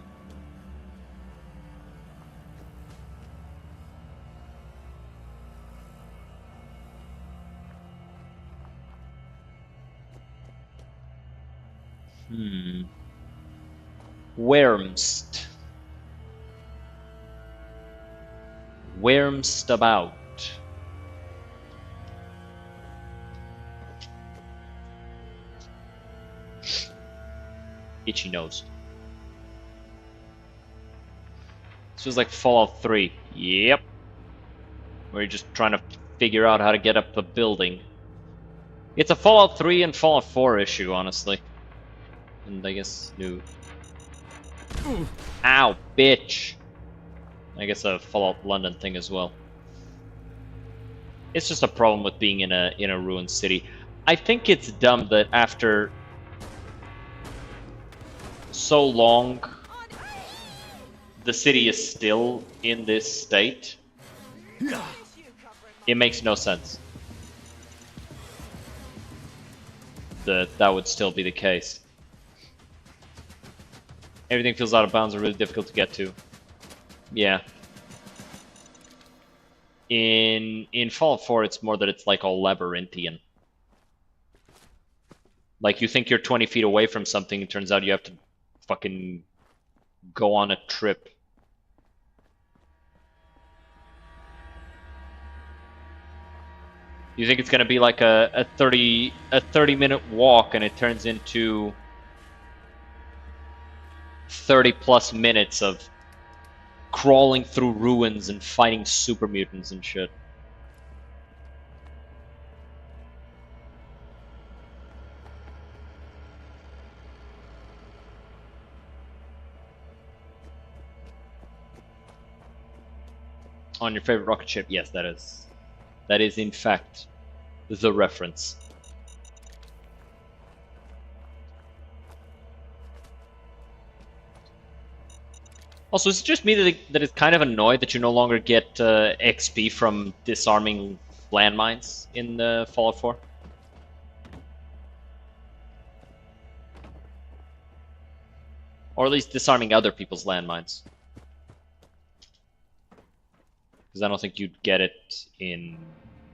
Wormst. Wormst about. Itchy nose. This was like Fallout 3. Yep. Where you're just trying to figure out how to get up a building. It's a Fallout 3 and Fallout 4 issue, honestly. And I guess new. Ow, bitch. I guess a Fallout London thing as well. It's just a problem with being in a ruined city. I think it's dumb that after so long the city is still in this state. It makes no sense that would still be the case. Everything feels out of bounds and really difficult to get to. Yeah. In Fallout 4, it's more that it's like all labyrinthian. Like you think you're 20 feet away from something, it turns out you have to fucking go on a trip. You think it's gonna be like a 30-minute walk, and it turns into 30+ minutes of crawling through ruins and fighting super mutants and shit. On your favorite rocket ship? Yes, that is. That is in fact the reference. Also, is it just me that is kind of annoyed that you no longer get XP from disarming landmines in Fallout 4? Or at least disarming other people's landmines. Because I don't think you'd get it in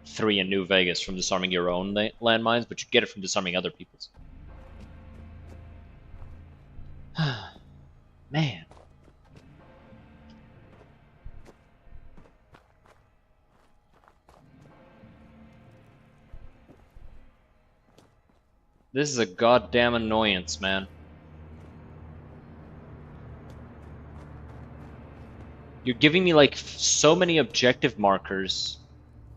3 in New Vegas from disarming your own landmines, but you get it from disarming other people's. Man. This is a goddamn annoyance, man. You're giving me like so many objective markers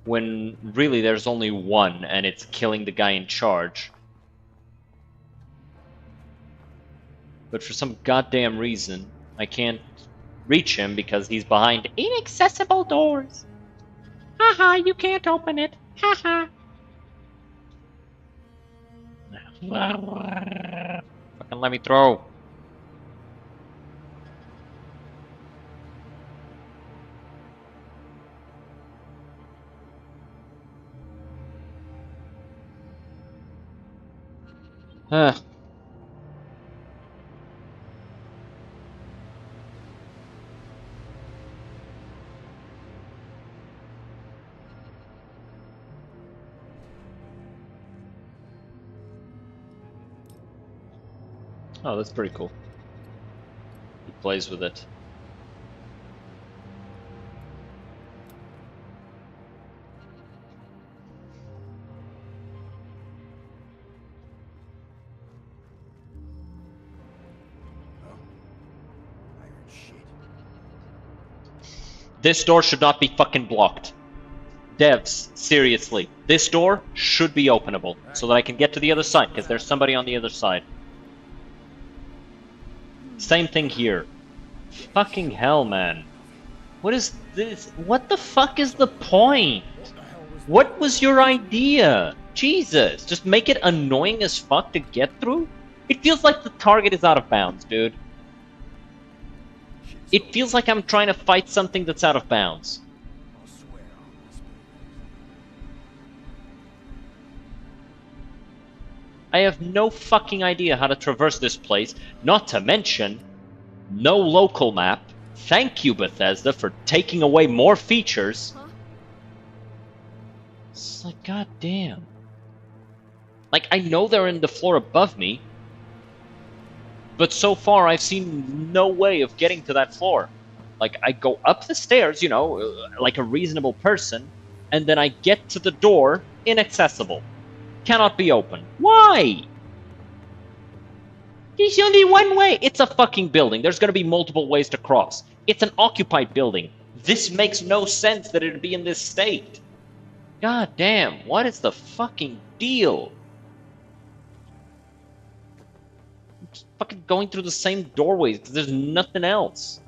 when really there's only one, and it's killing the guy in charge. But for some goddamn reason, I can't reach him because he's behind inaccessible doors. Haha, you can't open it. Haha. Fucking let me through. Oh, that's pretty cool. He plays with it. This door should not be fucking blocked. Devs, seriously. This door should be openable so that I can get to the other side, because there's somebody on the other side. Same thing here. Fucking hell, man. What is this? What the fuck is the point? What was your idea? Jesus, just make it annoying as fuck to get through? It feels like the target is out of bounds, dude. It feels like I'm trying to fight something that's out of bounds. I have no fucking idea how to traverse this place, not to mention, no local map. Thank you, Bethesda, for taking away more features. It's like, goddamn. Like, I know they're in the floor above me, but so far I've seen no way of getting to that floor. Like, I go up the stairs, you know, like a reasonable person, and then I get to the door, inaccessible. Cannot be opened. Why? There's only one way. It's a fucking building. There's gonna be multiple ways to cross. It's an occupied building. This makes no sense that it'd be in this state. God damn, what is the fucking deal? I'm just fucking going through the same doorways because there's nothing else.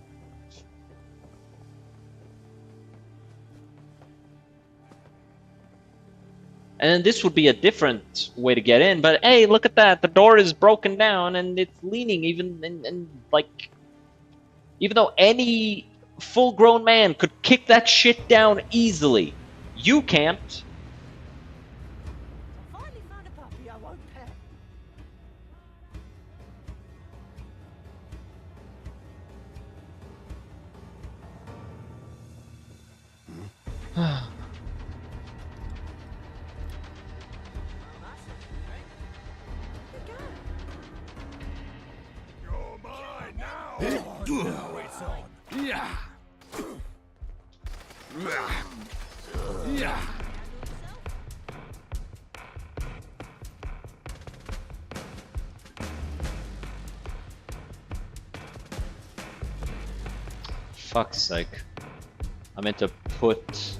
And then this would be a different way to get in, but hey, look at that. The door is broken down and it's leaning even like even though any full-grown man could kick that shit down easily, you can't. I finally found a puppy I won't pet. Yeah. Yeah. Fuck's sake. I meant to put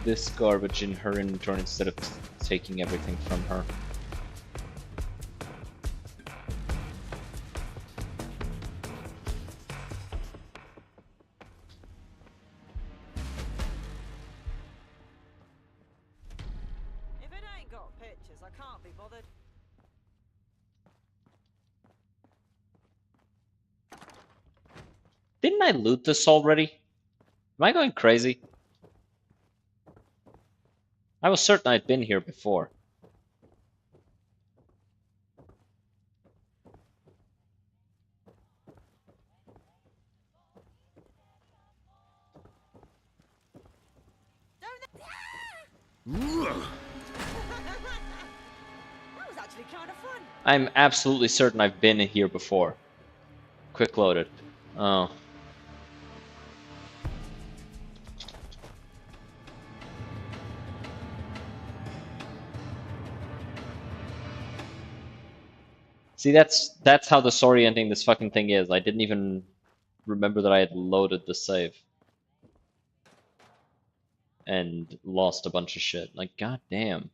this garbage in her inventory instead of taking everything from her. If it ain't got pictures, I can't be bothered. Didn't I loot this already? Am I going crazy? I was certain I'd been here before. That was actually kind of fun. I'm absolutely certain I've been here before. Quick loaded. Oh. See, that's how disorienting this fucking thing is. I didn't even remember that I had loaded the save. And lost a bunch of shit. Like, goddamn.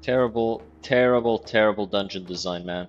Terrible, terrible, terrible dungeon design, man.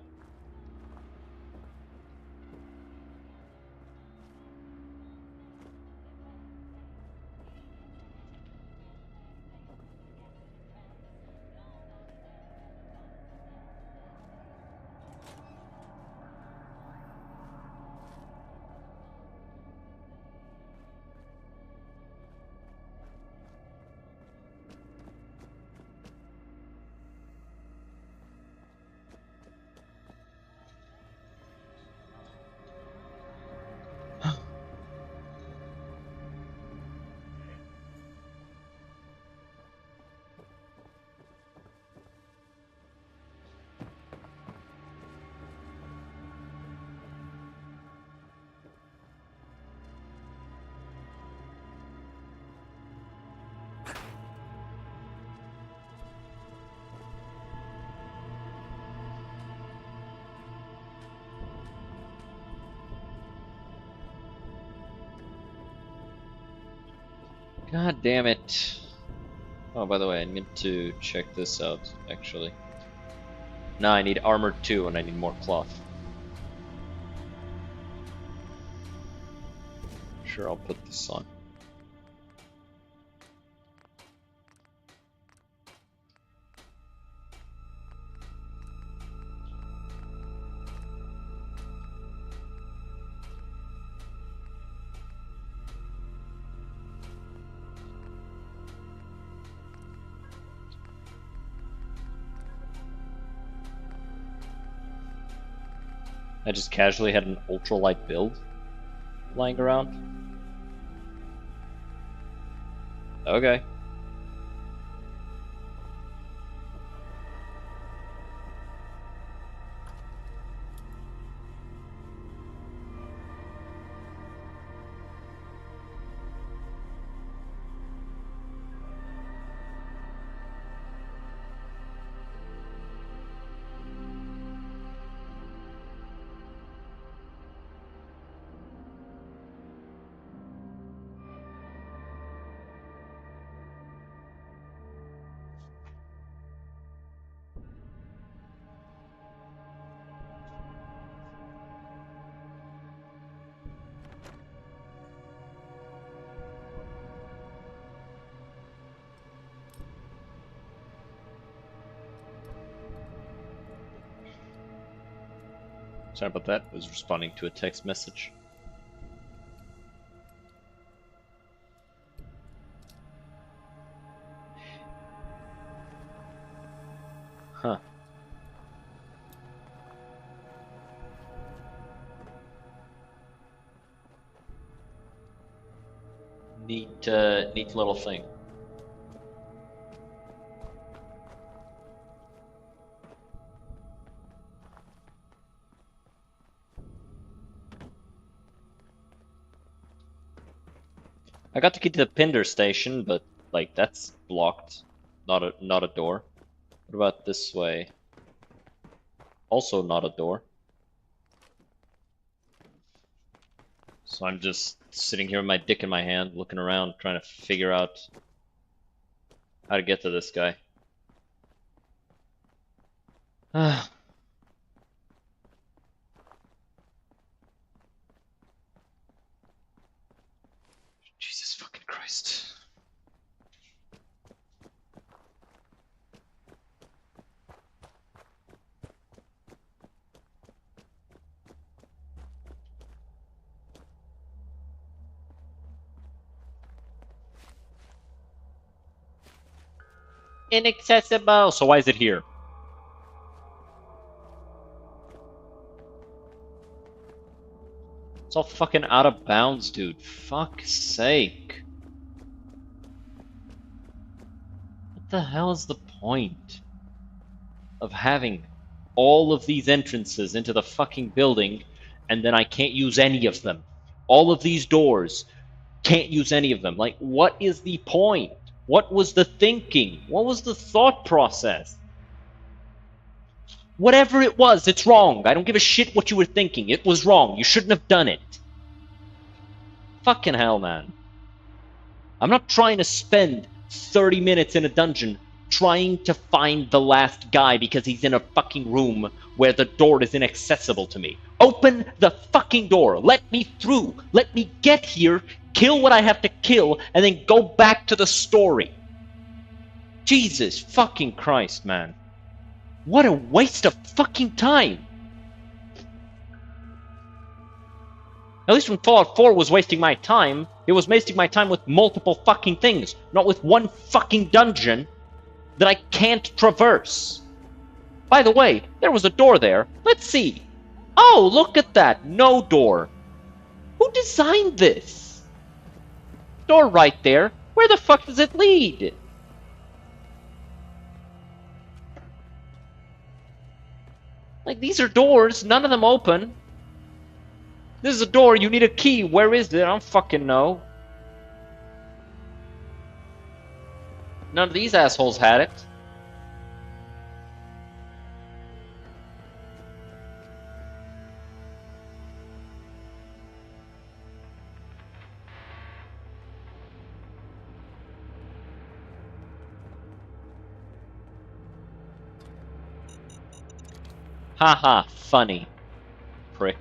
God damn it. Oh, by the way, I need to check this out, actually. No, I need armor 2 and I need more cloth. Sure, I'll put this on. I just casually had an ultralight build lying around. Okay. Sorry about that. I was responding to a text message. Huh. Neat little thing. I got to get to the Pinder station, but like that's blocked. Not a door. What about this way? Also not a door. So I'm just sitting here with my dick in my hand, looking around, trying to figure out how to get to this guy. Jesus fucking Christ. Inaccessible. So why is it here? It's all fucking out of bounds, dude. Fuck's sake. What the hell is the point of having all of these entrances into the fucking building and then I can't use any of them? All of these doors, can't use any of them. Like, what is the point? What was the thinking? What was the thought process? Whatever it was, it's wrong. I don't give a shit what you were thinking. It was wrong. You shouldn't have done it. Fucking hell, man. I'm not trying to spend 30 minutes in a dungeon trying to find the last guy because he's in a fucking room where the door is inaccessible to me. Open the fucking door. Let me through. Let me get here, kill what I have to kill, and then go back to the story. Jesus fucking Christ, man. What a waste of fucking time. At least when Fallout 4 was wasting my time, it was wasting my time with multiple fucking things, not with one fucking dungeon that I can't traverse. By the way, there was a door there. Let's see. Oh, look at that. No door. Who designed this? Door right there. Where the fuck does it lead? Like, these are doors. None of them open. This is a door. You need a key. Where is it? I don't fucking know. None of these assholes had it. Haha, funny. Prick.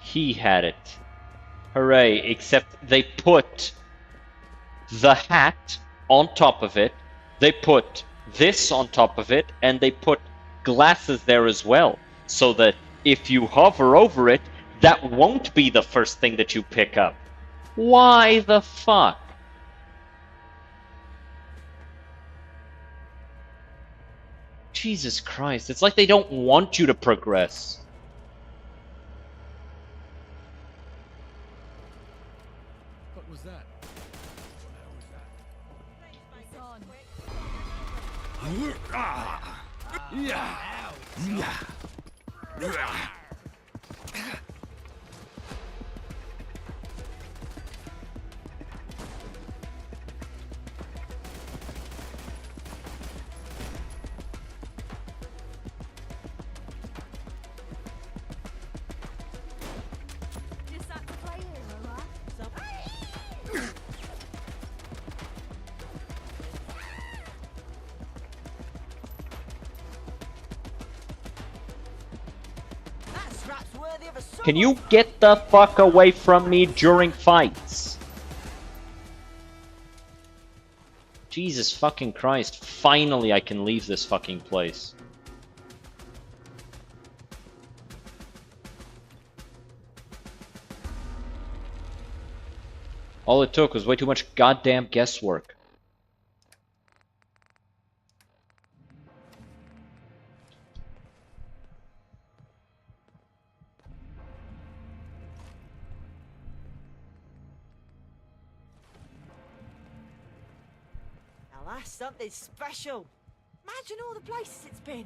He had it. Hooray, except they put the hat on top of it, they put this on top of it, and they put glasses there as well. So that if you hover over it, that won't be the first thing that you pick up. Why the fuck? Jesus Christ, it's like they don't want you to progress. What was that? Can you get the fuck away from me during fights? Jesus fucking Christ. Finally I can leave this fucking place. All it took was way too much goddamn guesswork. Now that's something special. Imagine all the places it's been.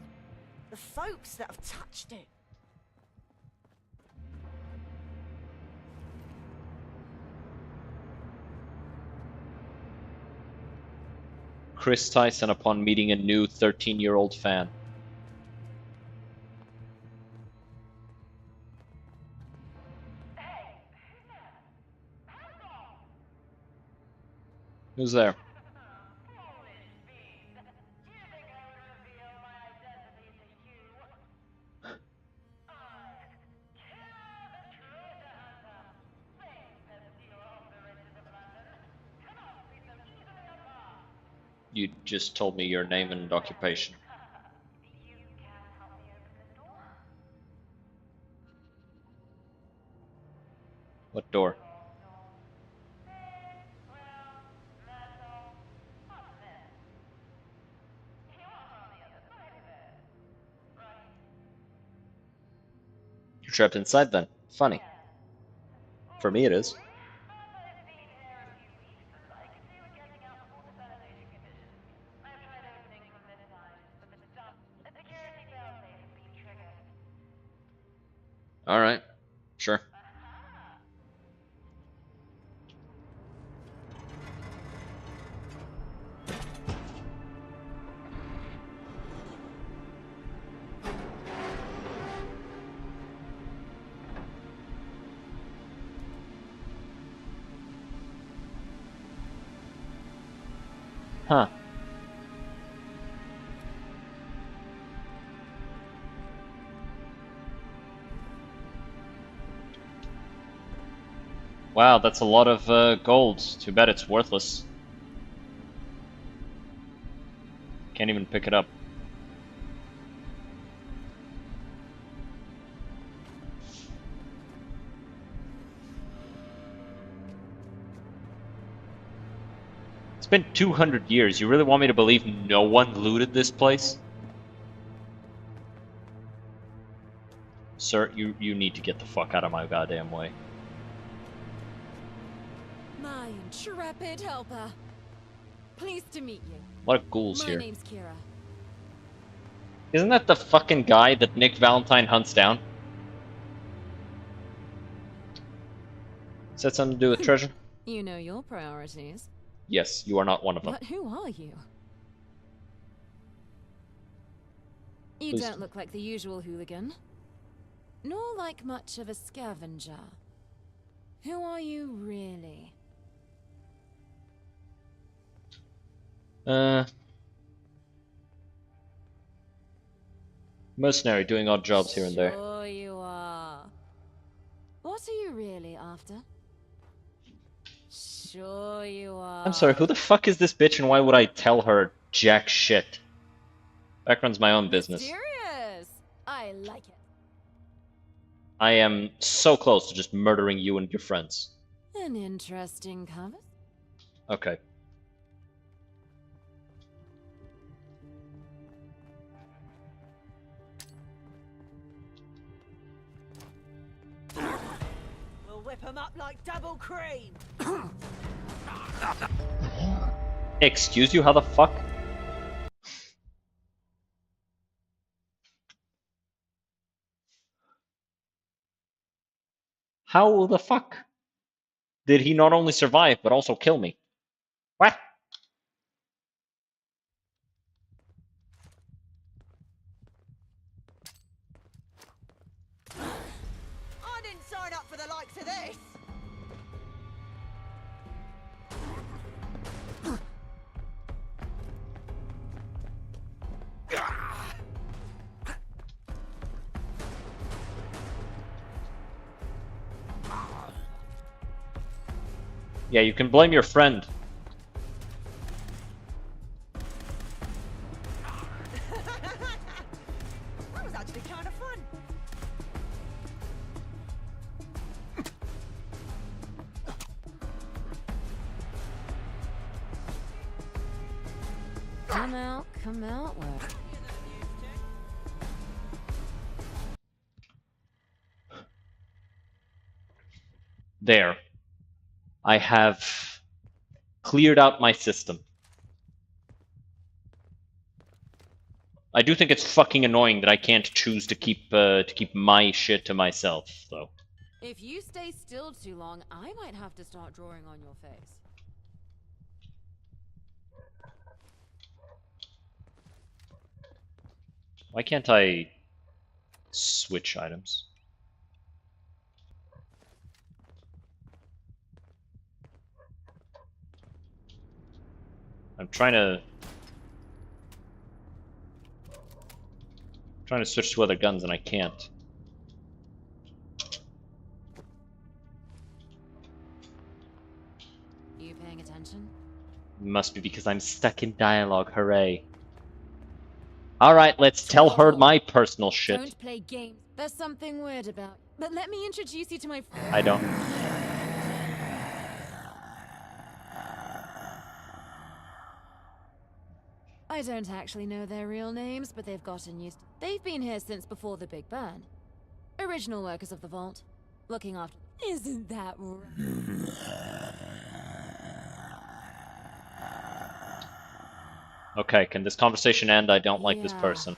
The folks that have touched it. Chris Tyson upon meeting a new 13-year-old fan. Who's there? You just told me your name and occupation. What door? You're trapped inside then. Funny. For me it is. Alright. Sure. Huh. Wow, that's a lot of gold. Too bad it's worthless. Can't even pick it up. It's been 200 years. You really want me to believe no one looted this place? Sir, you need to get the fuck out of my goddamn way. My intrepid helper. Pleased to meet you. A lot of ghouls My here. name's Kira. Isn't that the fucking guy that Nick Valentine hunts down? Is that something to do with treasure? You know your priorities. Yes, you are not one of them. But who are you? You Please. don't look like the usual hooligan, nor like much of a scavenger. Who are you really? Mercenary doing odd jobs here and there. Sure you are. What are you really after? Sure you are. I'm sorry, who the fuck is this bitch and why would I tell her jack shit? Background's my own business. Mysterious. I like it. I am so close to just murdering you and your friends. An interesting cover. Okay. We'll whip 'em up like double cream. Excuse you, how the fuck? How the fuck did he not only survive, but also kill me? What? I didn't sign up for the likes of this. Yeah, you can blame your friend. That was actually kind of fun. Come out, where? There. I have cleared out my system. I do think it's fucking annoying that I can't choose to keep my shit to myself, though. If you stay still too long, I might have to start drawing on your face. Why can't I switch items? I'm trying to switch to other guns and I can't. You paying attention? Must be because I'm stuck in dialogue, hooray. Alright, let's tell her my personal shit. Don't play games. There's something weird about. But let me introduce you to my I don't. I don't actually know their real names, but they've gotten used. They've been here since before the Big Bang. Original workers of the vault. Looking after. Isn't that right? Okay, can this conversation end? I don't like this person.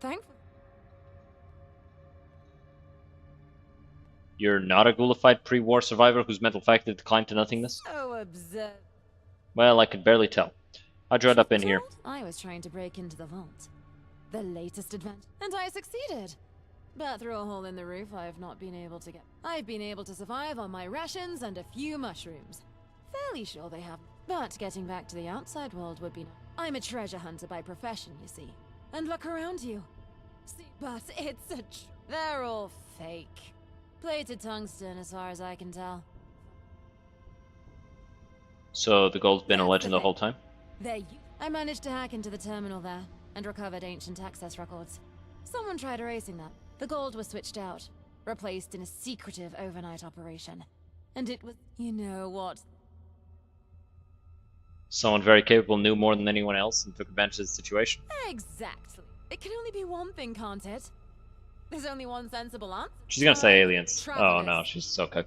Thankfully. You're not a ghoulified pre-war survivor whose mental faculty declined to nothingness? So absurd. Well, I could barely tell. How'd you end up in here? I was trying to break into the vault. The latest adventure. And I succeeded. But through a hole in the roof, I've not been able to get. I've been able to survive on my rations and a few mushrooms. Fairly sure they have. But getting back to the outside world would be. I'm a treasure hunter by profession, you see. And look around you. See, but it's a. They're all fake. Plated tungsten, as far as I can tell. So the gold's been a legend the whole time? I managed to hack into the terminal there and recovered ancient access records. Someone tried erasing that. The gold was switched out, replaced in a secretive overnight operation. And it was, you know what? Someone very capable knew more than anyone else and took advantage of the situation. Exactly. It can only be one thing, can't it? There's only one sensible answer. She's gonna say aliens. Oh no, she's okay.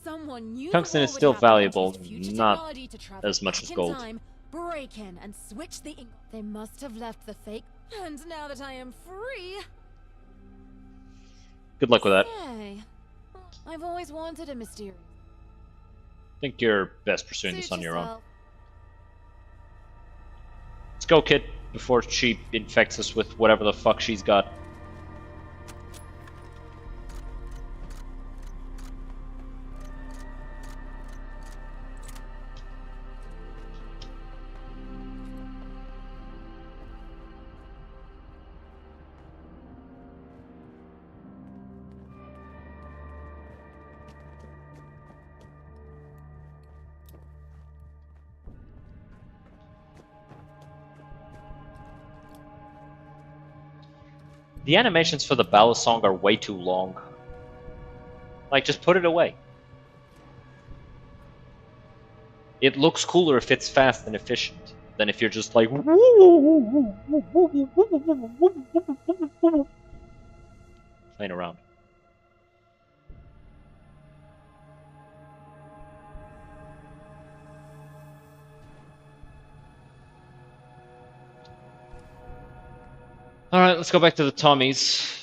Tungsten is still valuable, not as much as gold. Break in and switch the ink. They must have left the fake, and now that I am free. Good luck with that. Say, I've always wanted a mysterious. I think you're best pursuing this on your own. Let's go, kid, before she infects us with whatever the fuck she's got. The animations for the ballad song are way too long. Like, just put it away. It looks cooler if it's fast and efficient than if you're just like playing around. Alright, let's go back to the Tommies.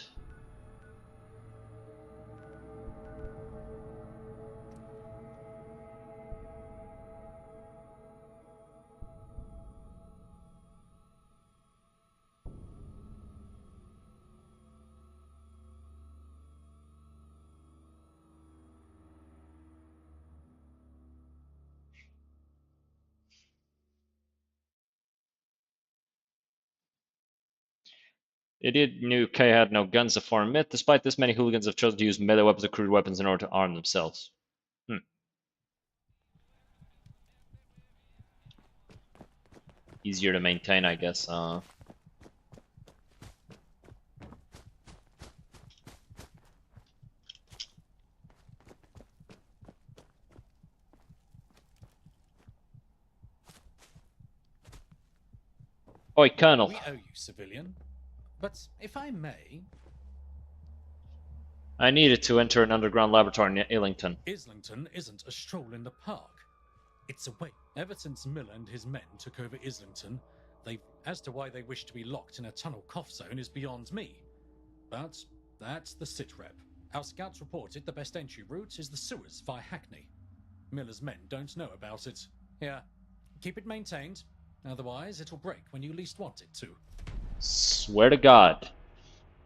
Idiot knew Kay had no guns, a foreign myth. Despite this, many hooligans have chosen to use melee weapons or crude weapons in order to arm themselves. Easier to maintain, I guess. Oi, Colonel. We owe you, civilian. But if I may... I needed to enter an underground laboratory in Islington. Islington isn't a stroll in the park. It's a way. Ever since Miller and his men took over Islington, as to why they wish to be locked in a tunnel cough zone is beyond me. But that's the sitrep. Our scouts reported the best entry route is the sewers via Hackney. Miller's men don't know about it. Yeah, keep it maintained. Otherwise, it'll break when you least want it to. Swear to God,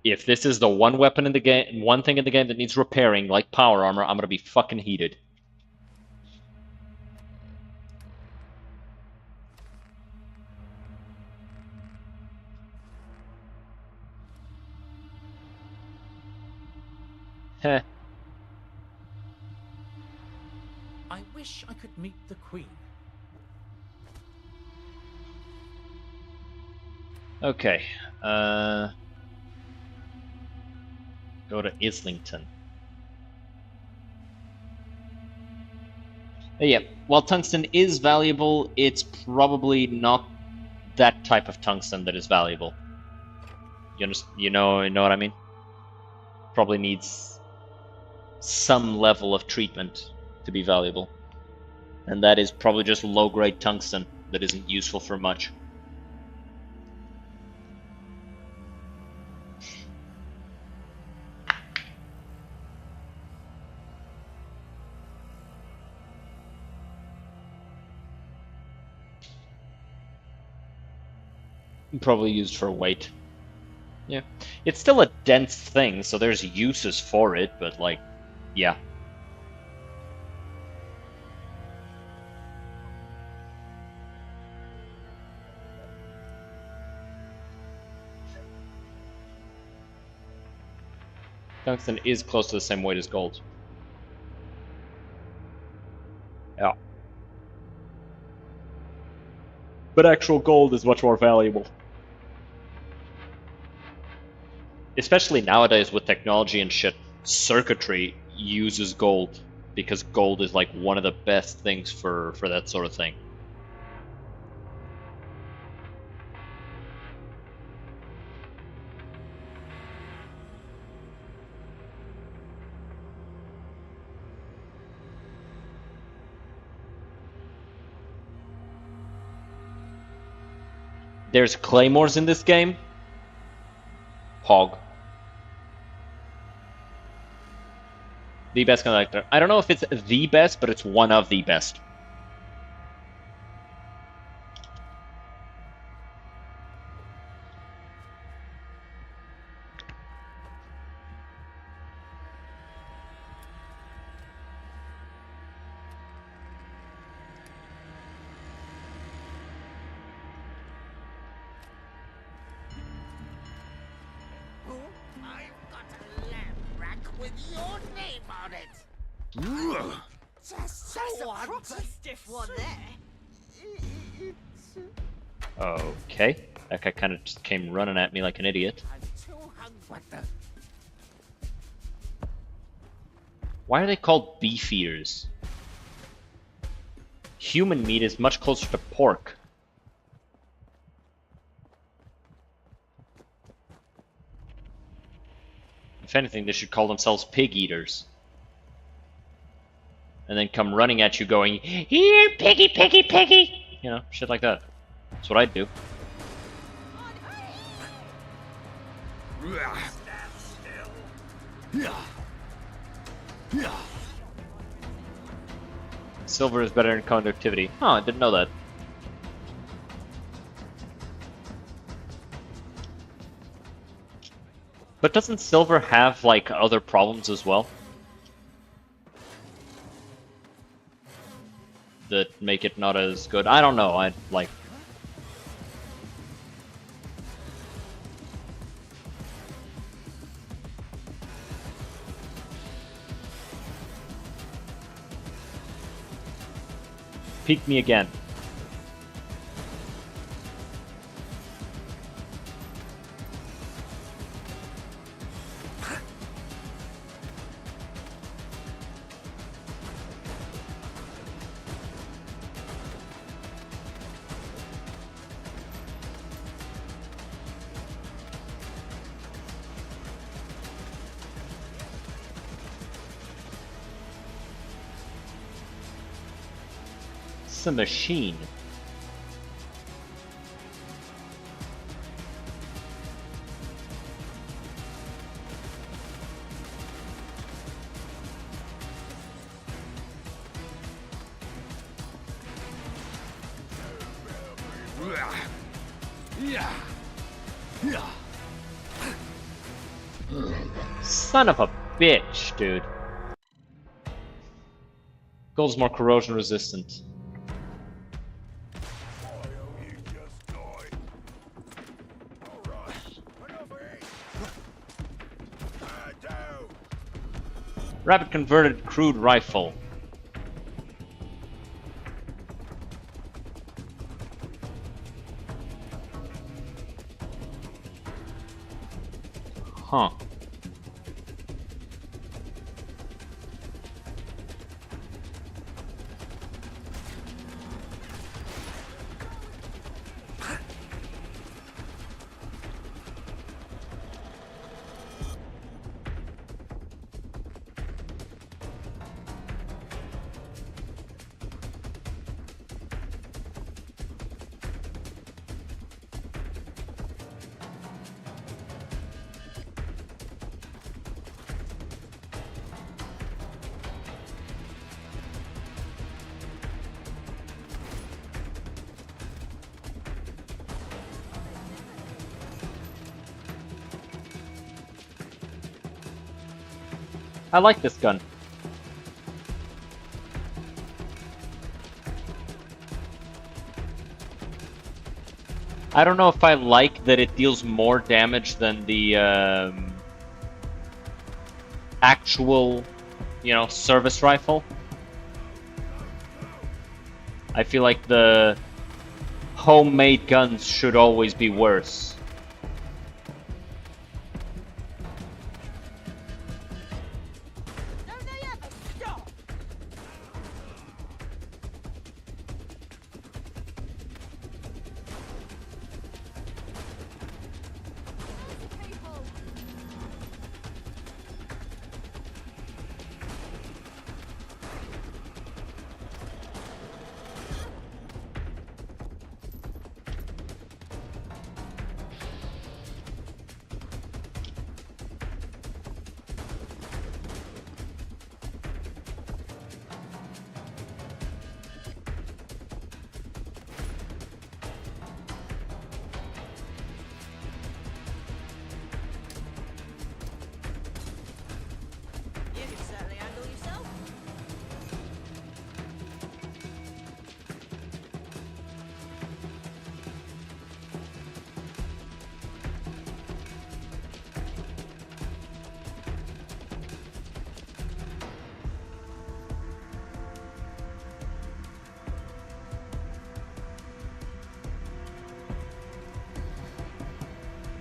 if this is the one weapon in the game, one thing in the game that needs repairing, like power armor, I'm gonna be fucking heated. Heh. I wish I could meet the Queen. Okay. Go to Islington. Yeah, while tungsten is valuable, it's probably not that type of tungsten that is valuable. You know what I mean? Probably needs some level of treatment to be valuable. And that is probably just low-grade tungsten that isn't useful for much. Probably used for weight. Yeah. It's still a dense thing, so there's uses for it, but like, yeah. Tungsten is close to the same weight as gold. Yeah. But actual gold is much more valuable. Especially nowadays with technology and shit, circuitry uses gold because gold is like one of the best things for that sort of thing. there's claymores in this game. Hog. The best collector. I don't know if it's the best, but it's one of the best. With your name on it. Just so That's a proper stiff one there. Okay. That guy kind of just came running at me like an idiot. What the? Why are they called beef ears? Human meat is much closer to pork. If anything, they should call themselves pig eaters. And then come running at you going, "Here, piggy, piggy, piggy!" You know, shit like that. That's what I'd do. Silver is better in conductivity. Oh, I didn't know that. But doesn't silver have, like, other problems as well? That make it not as good? I don't know, I, like... Peek me again. A machine. Son of a bitch, dude. Gold's more corrosion resistant. Rapid converted crude rifle. Huh. I like this gun. I don't know if I like that it deals more damage than the actual, you know, service rifle. I feel like the homemade guns should always be worse.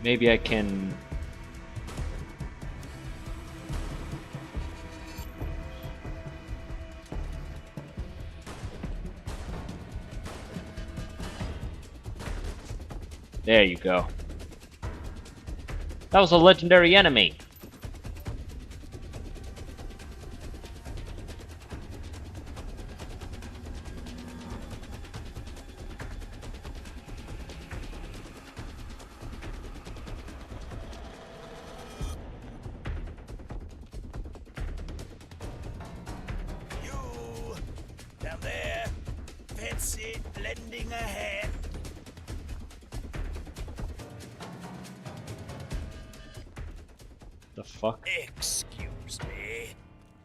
Maybe I can... There you go. That was a legendary enemy. Down there, fancy lending a hand. The fuck? Excuse me.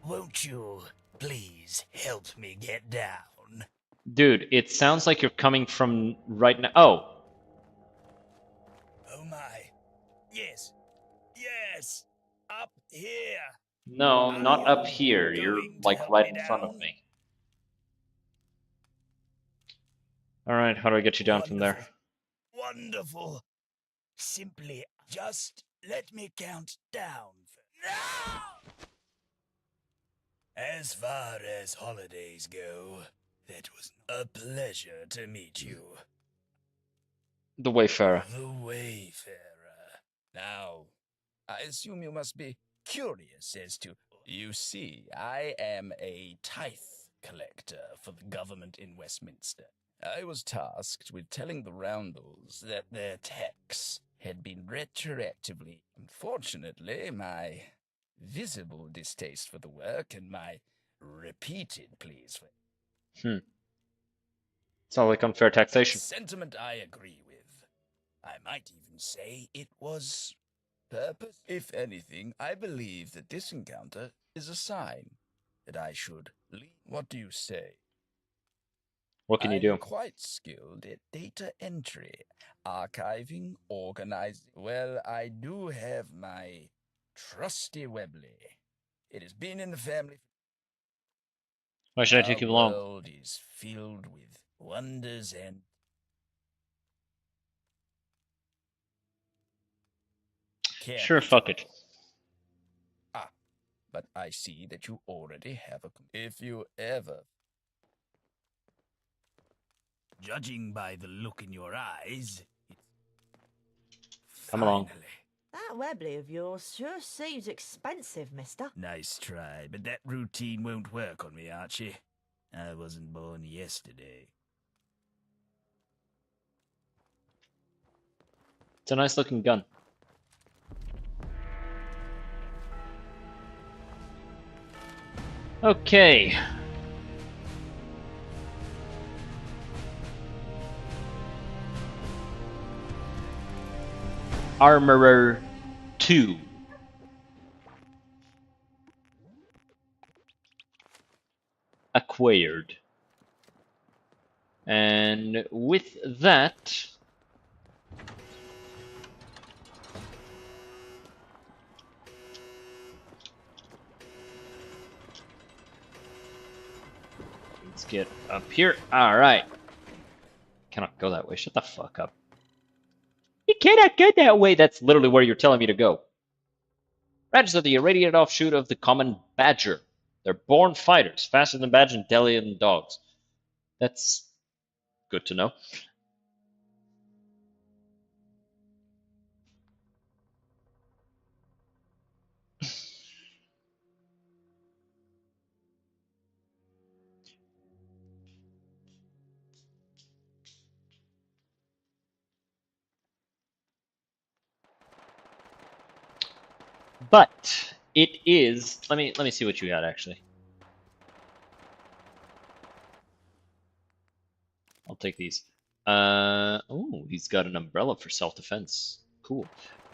Won't you please help me get down? Dude, it sounds like you're coming from right now. Oh. Oh my. Yes. Yes. Up here. No, not up Are you here. You're going to like help right me in front of down? me. Alright, how do I get you down from there? Wonderful. Simply just let me count down. No! As far as holidays go, that was a pleasure to meet you. The Wayfarer. The Wayfarer. Now, I assume you must be curious as to... You see, I am a tithe collector for the government in Westminster. I was tasked with telling the Roundels that their tax had been retroactively. Unfortunately, my visible distaste for the work and my repeated pleas for Sounds like unfair taxation. sentiment I agree with. I might even say it was purpose. If anything, I believe that this encounter is a sign that I should leave. What do you say? What can you I'm do? quite skilled at data entry, archiving, organizing. Well, I do have my trusty Webley. It has been in the family. Why should I Our take you along? world is filled with wonders and... Sure, fuck it. Ah, but I see that you already have a... If you ever... Judging by the look in your eyes... Come along. That Webley of yours sure seems expensive, mister. Nice try, but that routine won't work on me, Archie. I wasn't born yesterday. It's a nice looking gun. Okay. Armorer 2. Acquired. And with that... Let's get up here. Alright. Cannot go that way. Shut the fuck up. You cannot get that way. That's literally where you're telling me to go. Badgers are the irradiated offshoot of the common badger. They're born fighters, faster than badgers and deadlier than dogs. That's good to know. But it is. Let me see what you got actually. I'll take these. Oh, he's got an umbrella for self-defense. Cool.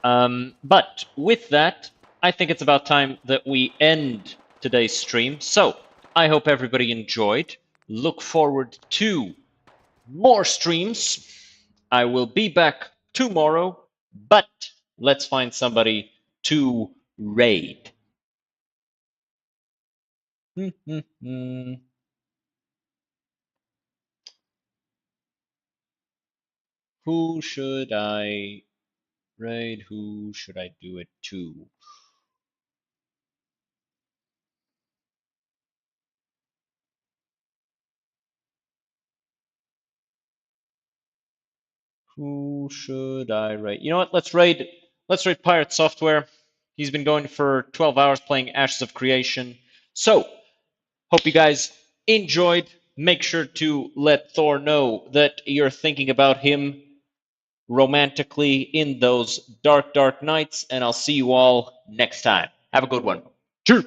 But with that, I think it's about time that we end today's stream. So I hope everybody enjoyed. Look forward to more streams. I will be back tomorrow, but let's find somebody to raid. Who should I Raid, who should I do it to? Who should I raid? You know what? Let's raid Pirate Software. He's been going for 12 hours playing Ashes of Creation. So, hope you guys enjoyed. Make sure to let Thor know that you're thinking about him romantically in those dark, dark nights, and I'll see you all next time. Have a good one. Cheers!